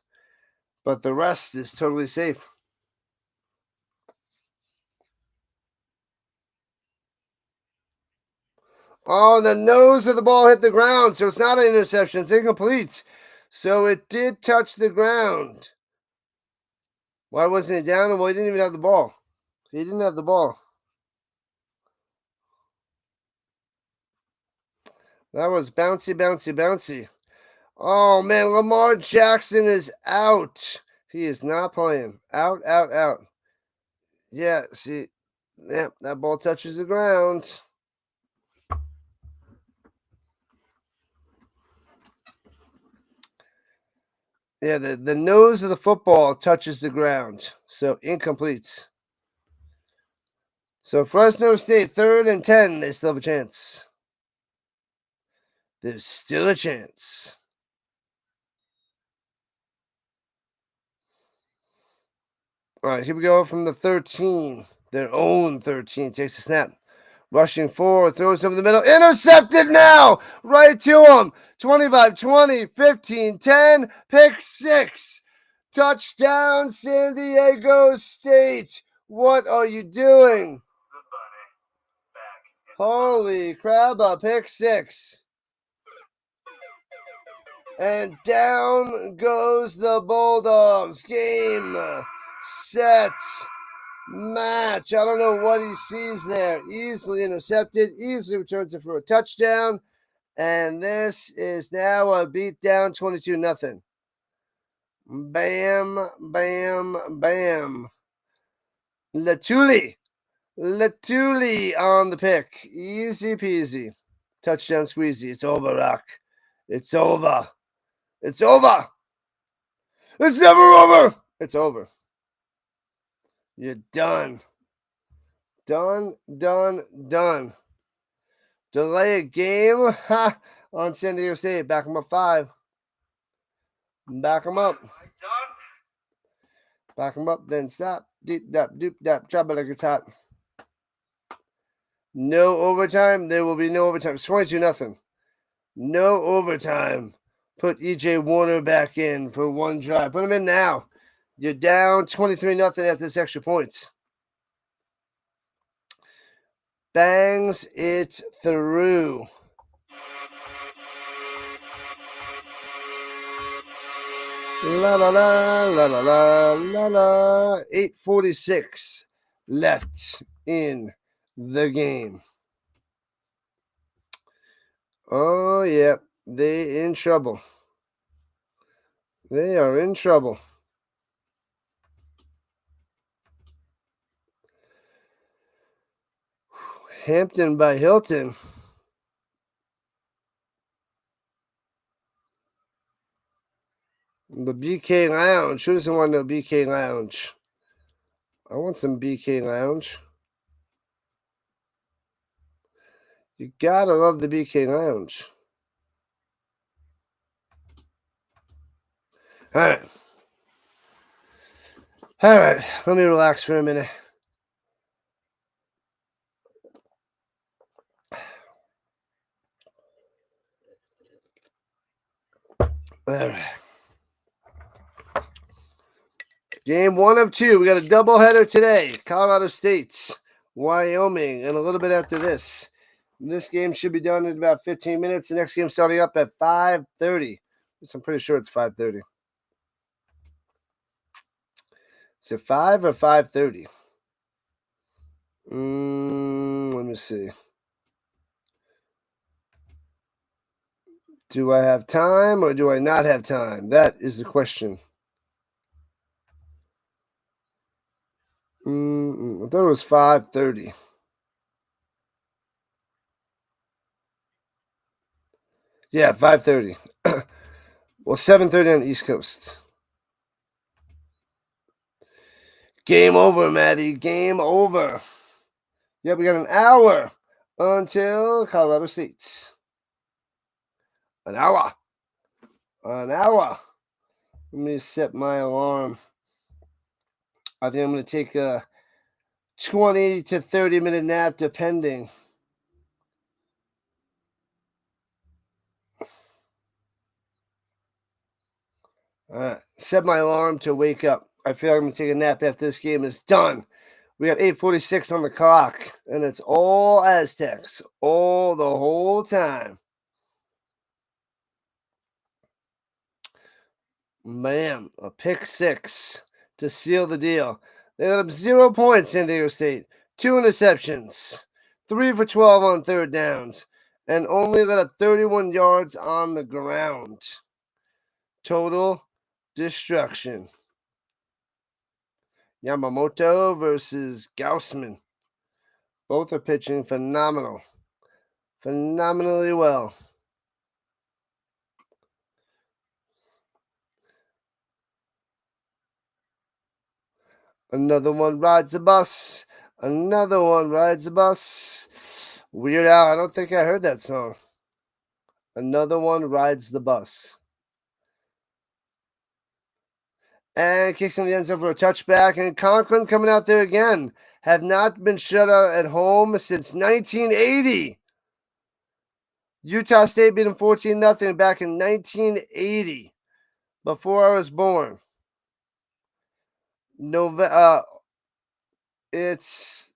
but the rest is totally safe. Oh, the nose of the ball hit the ground, so it's not an interception. It's incomplete. So it did touch the ground. Why wasn't it down? Well, he didn't even have the ball. He didn't have the ball. That was bouncy. Oh, man, Lamar Jackson is out. He is not playing. Out. Yeah, see, yeah, that ball touches the ground. Yeah, the nose of the football touches the ground. So incomplete. So Fresno State, 3rd and 10. They still have a chance. There's still a chance. All right, here we go from the 13. Their own 13. Takes a snap. Rushing forward, throws over the middle. Intercepted now! Right to him. 25, 20, 15, 10. Pick 6. Touchdown, San Diego State. What are you doing? Holy crap, a pick 6. And down goes the Bulldogs. Game, set, match. I don't know what he sees there. Easily intercepted. Easily returns it for a touchdown. And this is now a beatdown, 22-0. Bam. Latuli on the pick. Easy peasy. Touchdown squeezy. It's over, Rock. It's over. It's never over. It's over. You're done. Done. Delay a game on San Diego State. Back them up 5. Back them up. Back them up, then stop. Deep, dap, doop, dap. Drop it like it's hot. No overtime. There will be no overtime. It's 22-0. No overtime. Put E.J. Warner back in for one drive. Put him in now. You're down 23-0 after this extra points. Bangs it through. La la la la la la la la. 8:46 left in the game. Oh yeah, they in trouble. They are in trouble. Hampton by Hilton. The BK Lounge. Who doesn't want no BK Lounge? I want some BK Lounge. You gotta love the BK Lounge. All right. All right. Let me relax for a minute. All right. Game 1 of 2. We got a doubleheader today. Colorado State's Wyoming, and a little bit after this. This game should be done in about 15 minutes. The next game starting up at 5:30. I'm pretty sure it's 5:30. Is it 5 or 5:30? Let me see. Do I have time or do I not have time? That is the question. I thought it was 5:30. Yeah, 5:30. Well, 7:30 on the East Coast. Game over, Maddie. Game over. Yeah, we got an hour until Colorado State. An hour. An hour. Let me set my alarm. I think I'm going to take a 20 to 30-minute nap, depending. Set my alarm to wake up. I feel like I'm going to take a nap after this game is done. We got 8:46 on the clock, and it's all Aztecs, all the whole time. Man, a pick six to seal the deal. They got up 0 points, San Diego State. 2 interceptions, 3 for 12 on third downs, and only let up 31 yards on the ground. Total destruction. Yamamoto versus Gaussman. Both are pitching phenomenally well. Another one rides the bus. Another one rides the bus. Weird Al, I don't think I heard that song. Another one rides the bus. And kicks in the end zone for a touchback. And Conklin coming out there again. Have not been shut out at home since 1980. Utah State beat them 14-0 back in 1980, before I was born. It's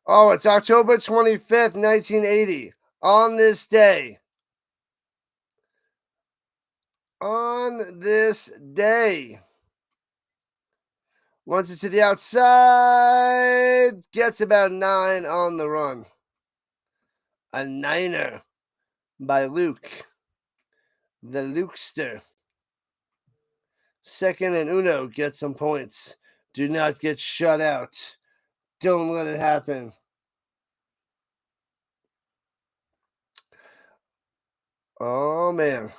October 25th, 1980. On this day. On this day. Runs it to the outside. Gets about 9 on the run. A niner by Luke. The Lukester. Second and Uno gets some points. Do not get shut out. Don't let it happen. Oh, man.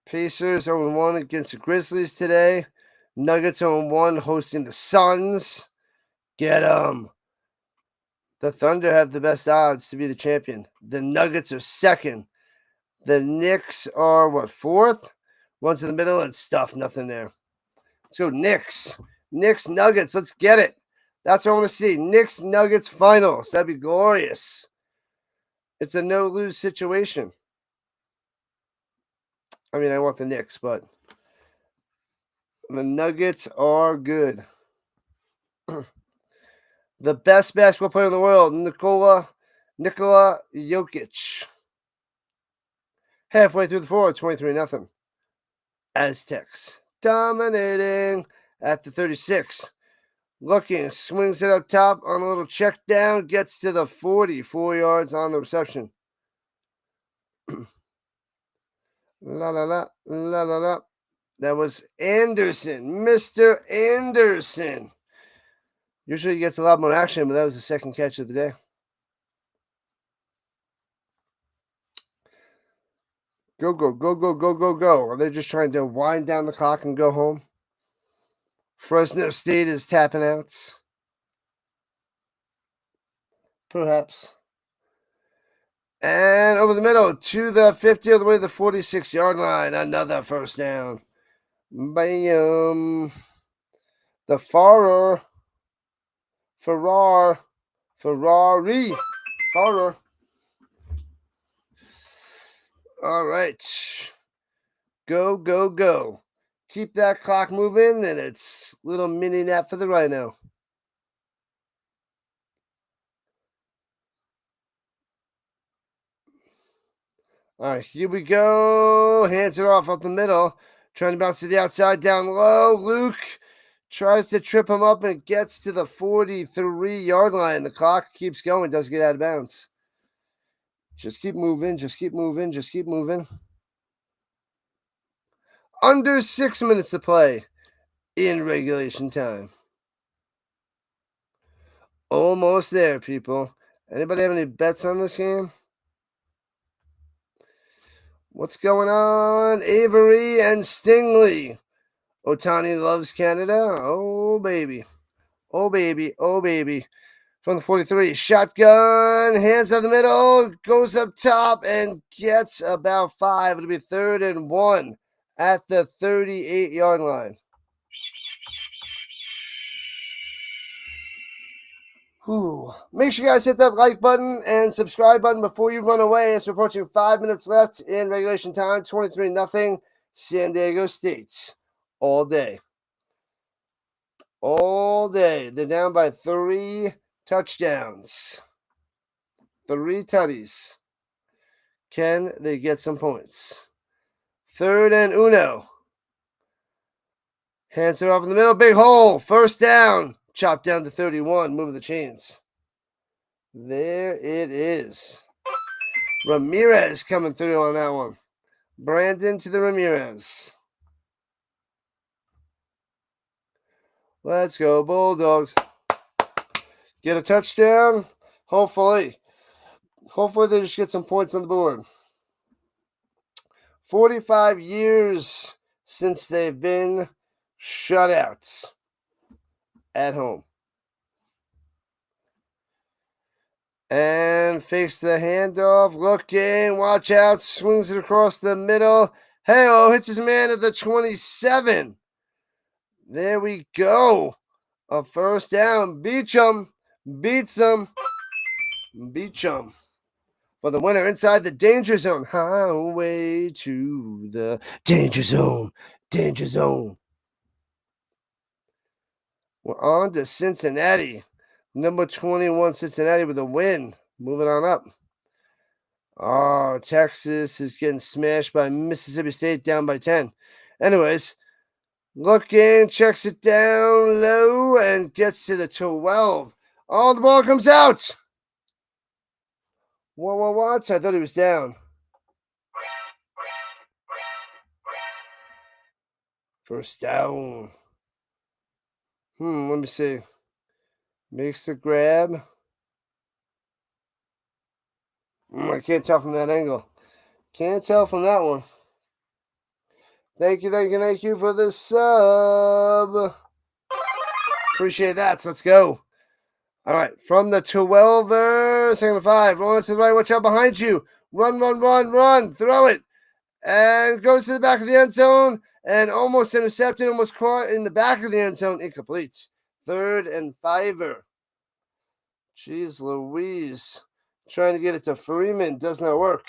Pacers 0-1 against the Grizzlies today. Nuggets 0-1 hosting the Suns. Get them. The Thunder have the best odds to be the champion. The Nuggets are second. The Knicks are, fourth? One's in the middle and stuff. Nothing there. Let's go Knicks. Knicks, Nuggets. Let's get it. That's what I want to see. Knicks, Nuggets finals. That'd be glorious. It's a no-lose situation. I mean, I want the Knicks, but the Nuggets are good. The best basketball player in the world, Nikola Jokic. Halfway through the fourth, 23-0. Aztecs dominating at the 36. Looking, swings it up top on a little check down, gets to the 40, 4 yards on the reception. La la la, la la la. That was Anderson, Mr. Anderson. Usually he gets a lot more action, but that was the second catch of the day. Go, go, go, go, go, go, go. Are they just trying to wind down the clock and go home? Fresno State is tapping out. Perhaps. And over the middle to the 50, all the way to the 46-yard line. Another first down. Bam. The Ferrari. All right. Go, go, go. Keep that clock moving, and it's a little mini nap for the Rhino. All right, here we go. Hands it off up the middle. Trying to bounce to the outside, down low. Luke tries to trip him up and gets to the 43-yard line. The clock keeps going, doesn't get out of bounds. Just keep moving, just keep moving, just keep moving. Under 6 minutes to play in regulation time. Almost there, people. Anybody have any bets on this game? What's going on? Avery and Stingley. Otani loves Canada. Oh, baby. Oh, baby. Oh, baby. From the 43. Shotgun. Hands up the middle. Goes up top and gets about 5. It'll be 3rd and 1 at the 38-yard line. Whew. Make sure you guys hit that like button and subscribe button before you run away. It's approaching 5 minutes left in regulation time. 23-0. San Diego State. All day. All day. They're down by 3 touchdowns. 3 tutties. Can they get some points? 3rd and 1. Hands it off in the middle. Big hole. First down. Chop down to 31. Moving the chains. There it is. Ramirez coming through on that one. Brandon to the Ramirez. Let's go, Bulldogs. Get a touchdown. Hopefully they just get some points on the board. 45 years since they've been shutouts at home. And fakes the handoff. Looking. Watch out. Swings it across the middle. Hey-oh. Hits his man at the 27. There we go. A first down. Beats him. For the winner inside the danger zone. Highway to the danger zone. Danger zone. We're on to Cincinnati. Number 21, Cincinnati with a win. Moving on up. Oh, Texas is getting smashed by Mississippi State, down by 10. Anyways, looking, checks it down low, and gets to the 12. Oh, the ball comes out. What? I thought he was down. First down. Let me see. Makes the grab. I can't tell from that angle. Can't tell from that one. Thank you for the sub. Appreciate that. So let's go. All right. From the 12er, 2nd and 5. Rolling to the right. Watch out behind you. Run. Throw it. And goes to the back of the end zone. And almost intercepted. Almost caught in the back of the end zone. Incomplete. 3rd and 5er. Jeez Louise. Trying to get it to Freeman. Does not work.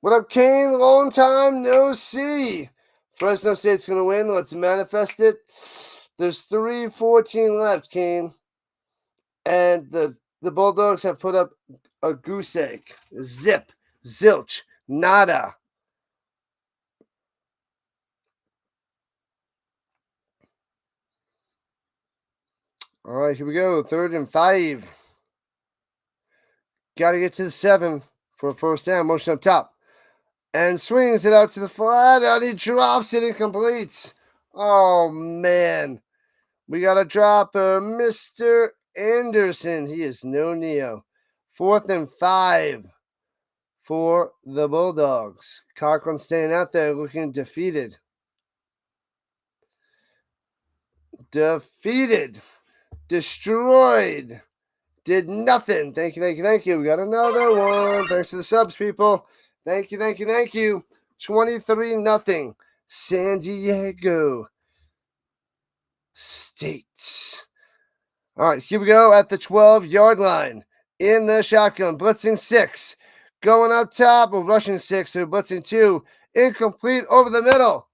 What up, Kane? Long time no see. Fresno State's going to win. Let's manifest it. There's 3:14 left, Kane. And the Bulldogs have put up a goose egg. Zip. Zilch. Nada. All right, here we go. 3rd and 5. Got to get to the 7 for a first down. Motion up top. And swings it out to the flat. And he drops it incomplete. Oh, man. We got a dropper. Mr. Anderson. He is no Neo. 4th and 5 for the Bulldogs. Conklin staying out there looking defeated. Destroyed. Did nothing. Thank you. We got another one. Thanks to the subs, people. Thank you. 23-0. San Diego State. All right, here we go at the 12-yard line. In the shotgun. Blitzing 6. Going up top. Or rushing 6. So blitzing 2. Incomplete over the middle.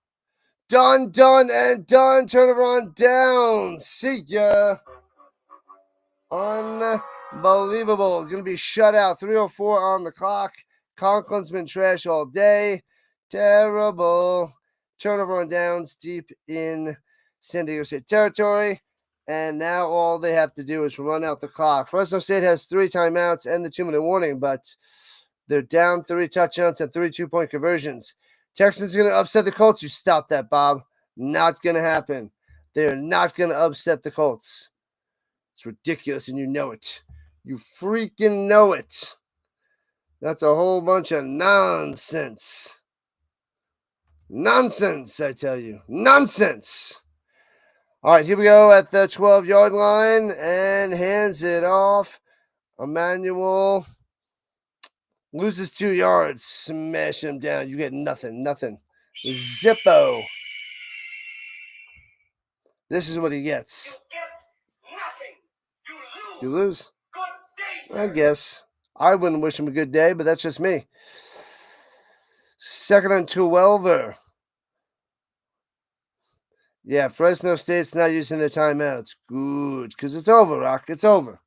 Done, and done. Turnover on down. See ya. Unbelievable. Going to be shut out. 3:04 on the clock. Conklin's been trash all day. Terrible. Turnover on downs deep in San Diego State territory. And now all they have to do is run out the clock. Fresno State has 3 timeouts and the 2-minute warning, but they're down 3 touchdowns and 3 2-point conversions. Texans going to upset the Colts. You stop that, Bob. Not going to happen. They're not going to upset the Colts. It's ridiculous, and you know it. You freaking know it. That's a whole bunch of nonsense. Nonsense, I tell you. Nonsense. All right, here we go at the 12-yard line and hands it off. Emmanuel loses 2 yards. Smash him down. You get nothing. Zippo. This is what he gets. You lose. I guess. I wouldn't wish him a good day, but that's just me. 2nd and 12. Yeah, Fresno State's not using their timeouts. Good, because it's over, Rock. It's over.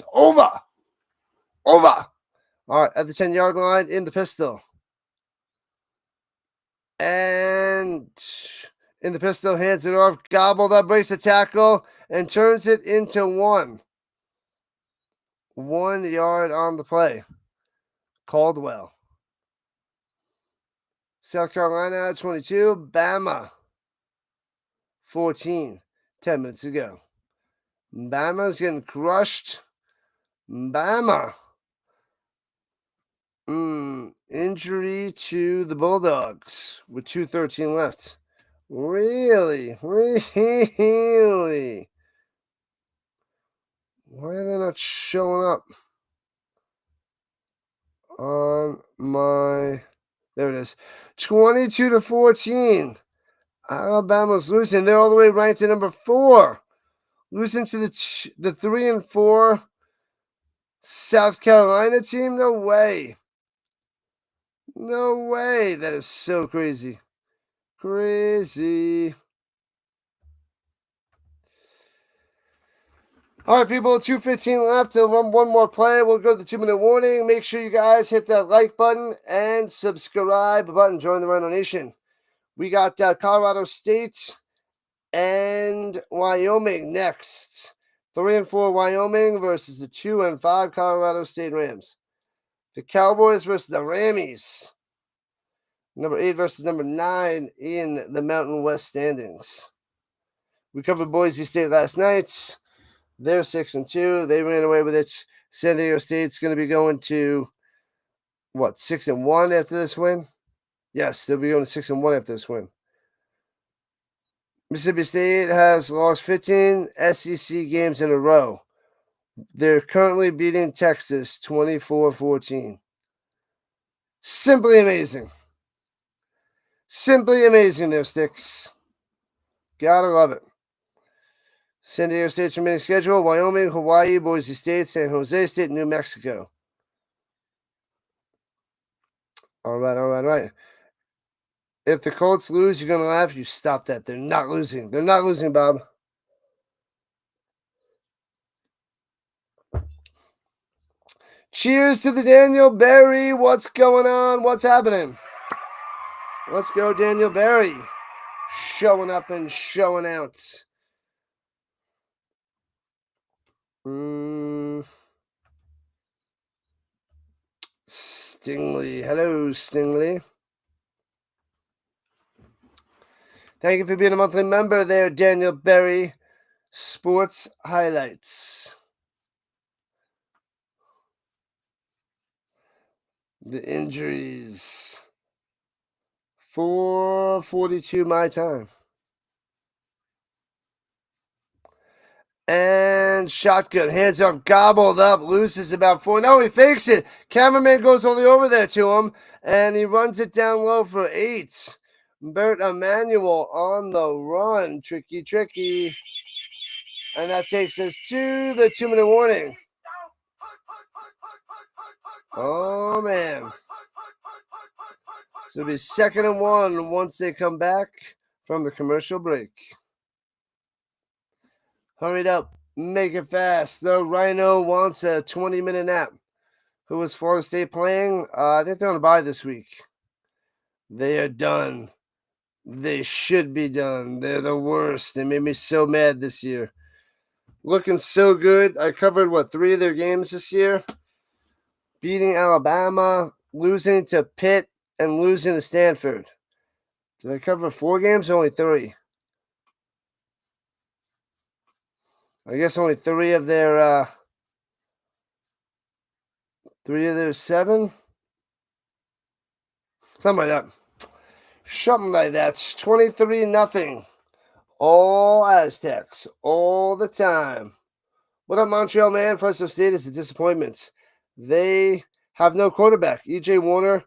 All right, at the 10-yard line, in the pistol. And in the pistol, hands it off. Gobbled up, breaks the tackle, and turns it into 1. 1 yard on the play. Caldwell. South Carolina, 22. Bama, 14. 10 minutes to go. Bama's getting crushed. Bama. Injury to the Bulldogs with 2:13 left. Really? Why are they not showing up on my... There it is. 22-14. Alabama's losing. They're all the way ranked at number 4. Losing to the 3-4 South Carolina team? No way. That is so crazy. All right, people, 2:15 left. To run one more play. We'll go to the 2-minute warning. Make sure you guys hit that like button and subscribe button. Join the Rhino Nation. We got Colorado State and Wyoming next. 3-4 Wyoming versus the 2-5 Colorado State Rams. The Cowboys versus the Rammies. Number 8 versus number 9 in the Mountain West standings. We covered Boise State last night. They're 6-2. They ran away with it. San Diego State's going to be going to, 6-1 after this win? Yes, they'll be going to 6-1 after this win. Mississippi State has lost 15 SEC games in a row. They're currently beating Texas 24-14. Simply amazing. There, Sticks. Gotta love it. San Diego State's remaining schedule: Wyoming, Hawaii, Boise State, San Jose State, New Mexico. All right. If the Colts lose, you're going to laugh. You stop that. They're not losing. Bob. Cheers to the Daniel Berry. What's going on? What's happening? Let's go, Daniel Berry. Showing up and showing out. Stingley. Hello, Stingley. Thank you for being a monthly member there, Daniel Berry. Sports highlights. The injuries. 4:42 my time. And shotgun, hands up, gobbled up, loses about 4. No, he fakes it. Cameraman goes all the way over there to him, and he runs it down low for 8. Bert Emanuel on the run. Tricky, tricky. And that takes us to the 2-minute warning. Oh, man. So it'll be 2nd and 1 once they come back from the commercial break. Hurry it up. Make it fast. The Rhino wants a 20-minute nap. Who was Florida State playing? I think they're on a bye this week. They are done. They should be done. They're the worst. They made me so mad this year. Looking so good. I covered, 3 of their games this year? Beating Alabama, losing to Pitt, and losing to Stanford. Did I cover 4 games or only 3? I guess only 3 of their 7? Something like that. 23-0. All Aztecs. All the time. What up, Montreal, man? Fresno State is a disappointment. They have no quarterback. E.J. Warner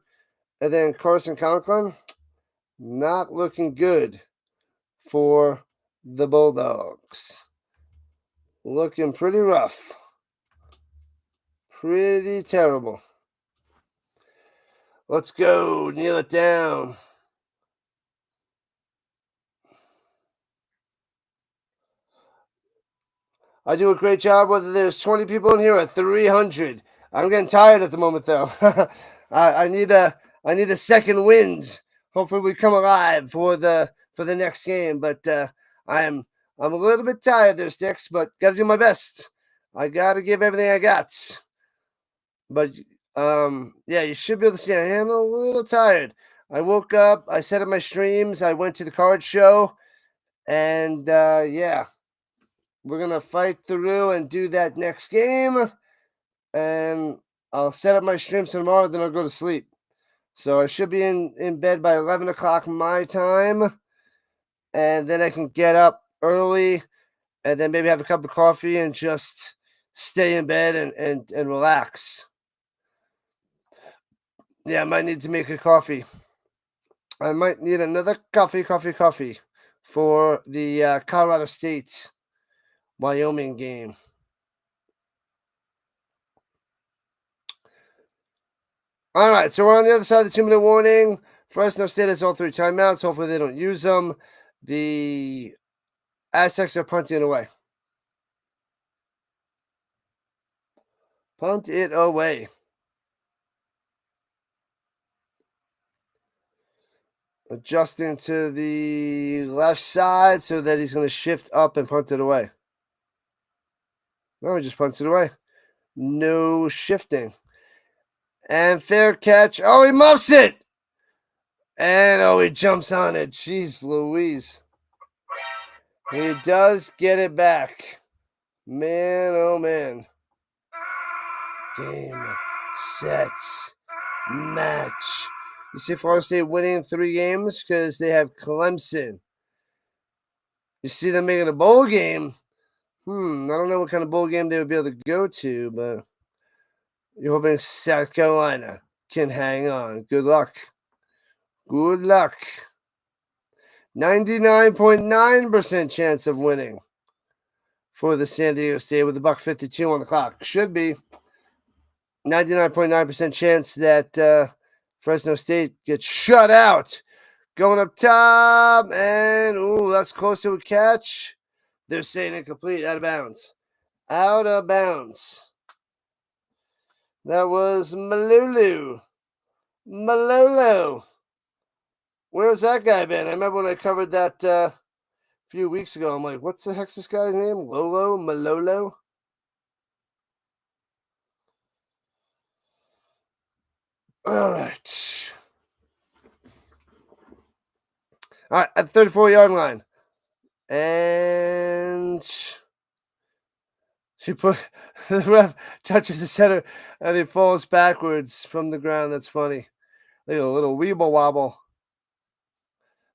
and then Carson Conklin. Not looking good for the Bulldogs. Looking pretty rough. Pretty terrible. Let's go. Kneel it down. I do a great job whether there's 20 people in here or 300. I'm getting tired at the moment, though. I need a second wind. Hopefully we come alive for the next game. But I'm a little bit tired there, Sticks, but gotta do my best. I gotta give everything I got. But yeah, you should be able to see I am a little tired. I woke up, I set up my streams, I went to the card show, and yeah. We're going to fight through and do that next game. And I'll set up my streams tomorrow, then I'll go to sleep. So I should be in bed by 11 o'clock my time. And then I can get up early and then maybe have a cup of coffee and just stay in bed and relax. Yeah, I might need to make a coffee. I might need another coffee for the Colorado State Wyoming game. All right, so we're on the other side of the 2-minute warning. Fresno State has all 3 timeouts. Hopefully they don't use them. The Aztecs are punting it away. Punt it away. Adjusting to the left side so that he's going to shift up and punt it away. No, he just punts it away. No shifting. And fair catch. Oh, he muffs it. And he jumps on it. Jeez Louise. He does get it back. Man, oh man. Game, set, match. You see Florida State winning 3 games because they have Clemson. You see them making a bowl game. I don't know what kind of bowl game they would be able to go to, but you're hoping South Carolina can hang on. Good luck. Good luck. 99.9% chance of winning for the San Diego State with $1:52 on the clock. Should be 99.9% chance that Fresno State gets shut out. Going up top, and that's close to a catch. They're saying incomplete, out of bounds. Out of bounds. That was Malulu. Where's that guy been? I remember when I covered that a few weeks ago. I'm like, what's the heck's this guy's name? Malolo? All right. All right, at the 34-yard line. And she put the ref touches the center and he falls backwards from the ground. That's funny. Like a little weeble wobble.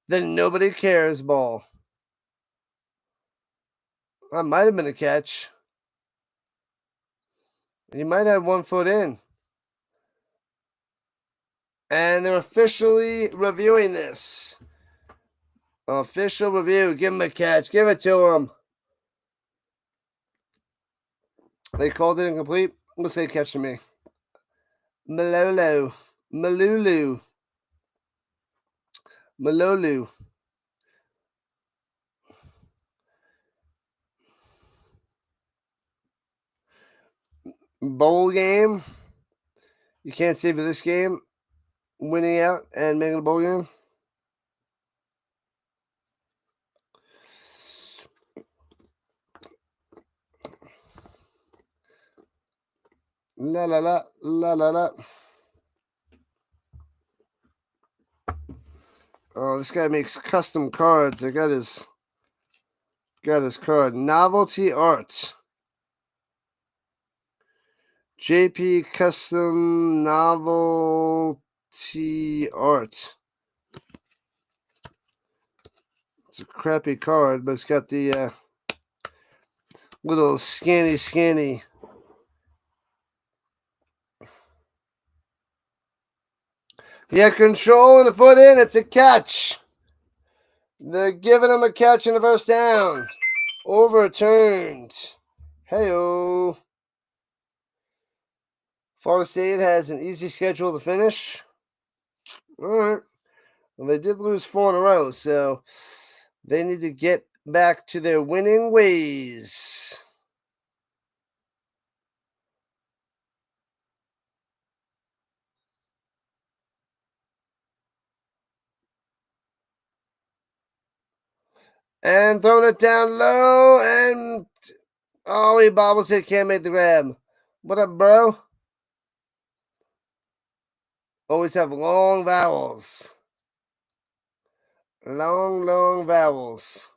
Then nobody cares ball. That might have been a catch. He might have 1 foot in. And they're officially reviewing this. Official review. Give him a catch. Give it to him. They called it incomplete. We'll say catch to me. Malolo. Malulu. Malolu. Bowl game. You can't see for this game. Winning out and making a bowl game. La la la la la la. Oh, this guy makes custom cards. I got his card. Novelty art. JP Custom Novelty Art. It's a crappy card, but it's got the little scanny. He had control and a foot in. It's a catch. They're giving him a catch in the first down. Overturned. Hey-oh. Florida State has an easy schedule to finish. All right. Well, they did lose 4 in a row, so they need to get back to their winning ways. And throwing it down low, and oh, he bobbles it, can't make the grab. What up, bro? Always have long vowels. Long vowels.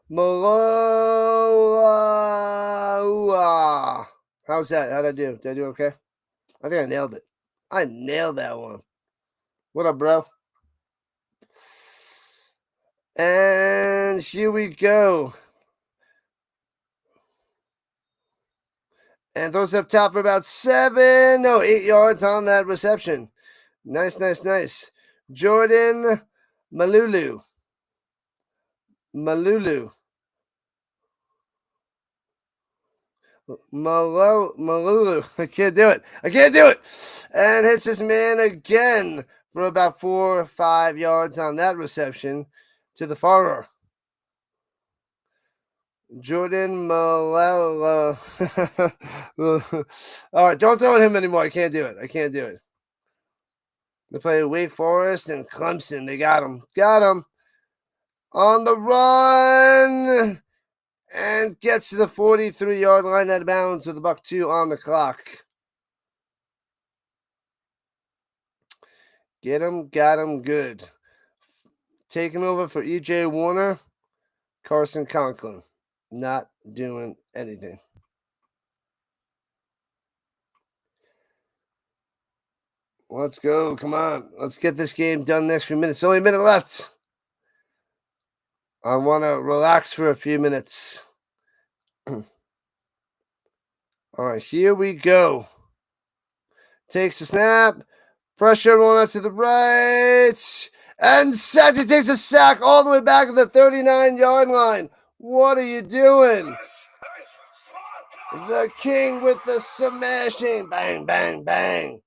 Maloa. How's that? How'd I do? Did I do okay? I think I nailed it. I nailed that one. What up, bro? And here we go. And throws up top for about 8 yards on that reception. Nice. Jordan Malulu. Malulu. I can't do it. And hits this man again for about 4 or 5 yards on that reception to the far. Jordan Malala. All right, don't throw at him anymore. I can't do it. They play Wake Forest and Clemson. They got him. On the run. And gets to the 43-yard line out of bounds with $1.02 on the clock. Get him, got him, good. Taking over for E.J. Warner, Carson Conklin. Not doing anything. Let's go. Come on. Let's get this game done next few minutes. Only a minute left. I want to relax for a few minutes. All right, here we go. Takes the snap. Pressure rolling out to the right. And Santa takes a sack all the way back to the 39-yard line. What are you doing? The king with the smashing. Bang, bang, bang.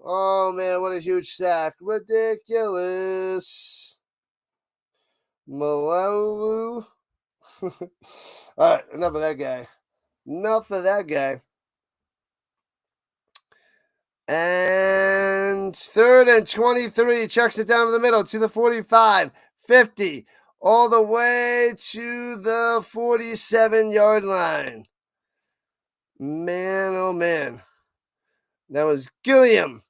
Oh, man, what a huge sack. Ridiculous. Malalu. All right, enough of that guy. And 3rd and 23. Chucks it down the middle to the 45, 50, all the way to the 47-yard line. Man, oh man. That was Gilliam.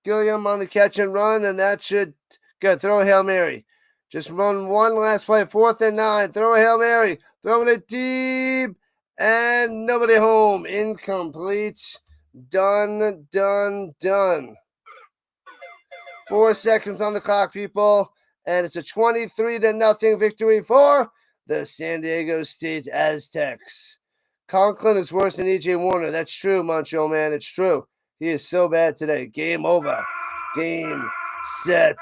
Gilliam on the catch and run, and that should go. Throw a Hail Mary. Just run one last play. 4th and 9. Throw a Hail Mary. Throwing it deep. And nobody home. Incomplete. Done. 4 seconds on the clock, people. And it's a 23-0 victory for the San Diego State Aztecs. Conklin is worse than E.J. Warner. That's true, Montreal man. It's true. He is so bad today. Game over. Game, set,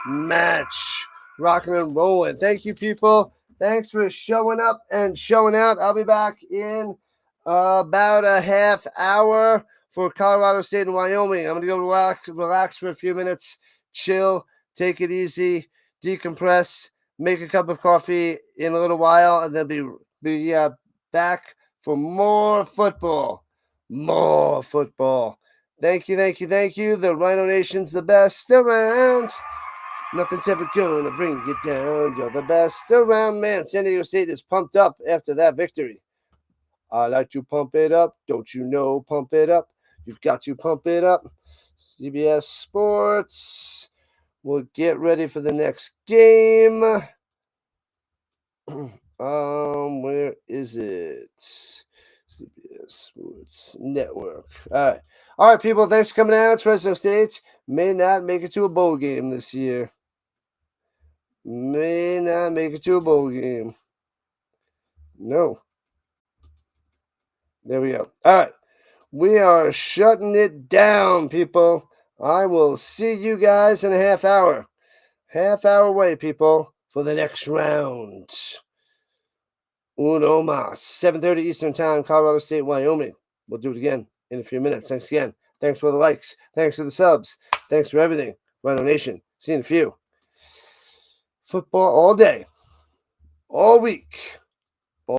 match. Rocking and rolling. Thank you, people. Thanks for showing up and showing out. I'll be back in about a half hour for Colorado State and Wyoming. I'm going to go relax for a few minutes, chill, take it easy, decompress, make a cup of coffee in a little while, and then be back for more football. More football. Thank you. The Rhino Nation's the best around. Nothing's ever gonna bring you down. You're the best around, man. San Diego State is pumped up after that victory. I like to pump it up. Don't you know? Pump it up. You've got to pump it up. CBS Sports. We'll get ready for the next game. Where is it? CBS Sports Network. All right, people. Thanks for coming out. Fresno State may not make it to a bowl game this year. May not make it to a bowl game. No. There we go. All right. We are shutting it down, people. I will see you guys in a half hour. Half hour away, people, for the next round. Uno mas. 7:30 Eastern Time, Colorado State, Wyoming. We'll do it again in a few minutes. Thanks again. Thanks for the likes. Thanks for the subs. Thanks for everything. Rhino Nation. See you in a few. Football all day. All week.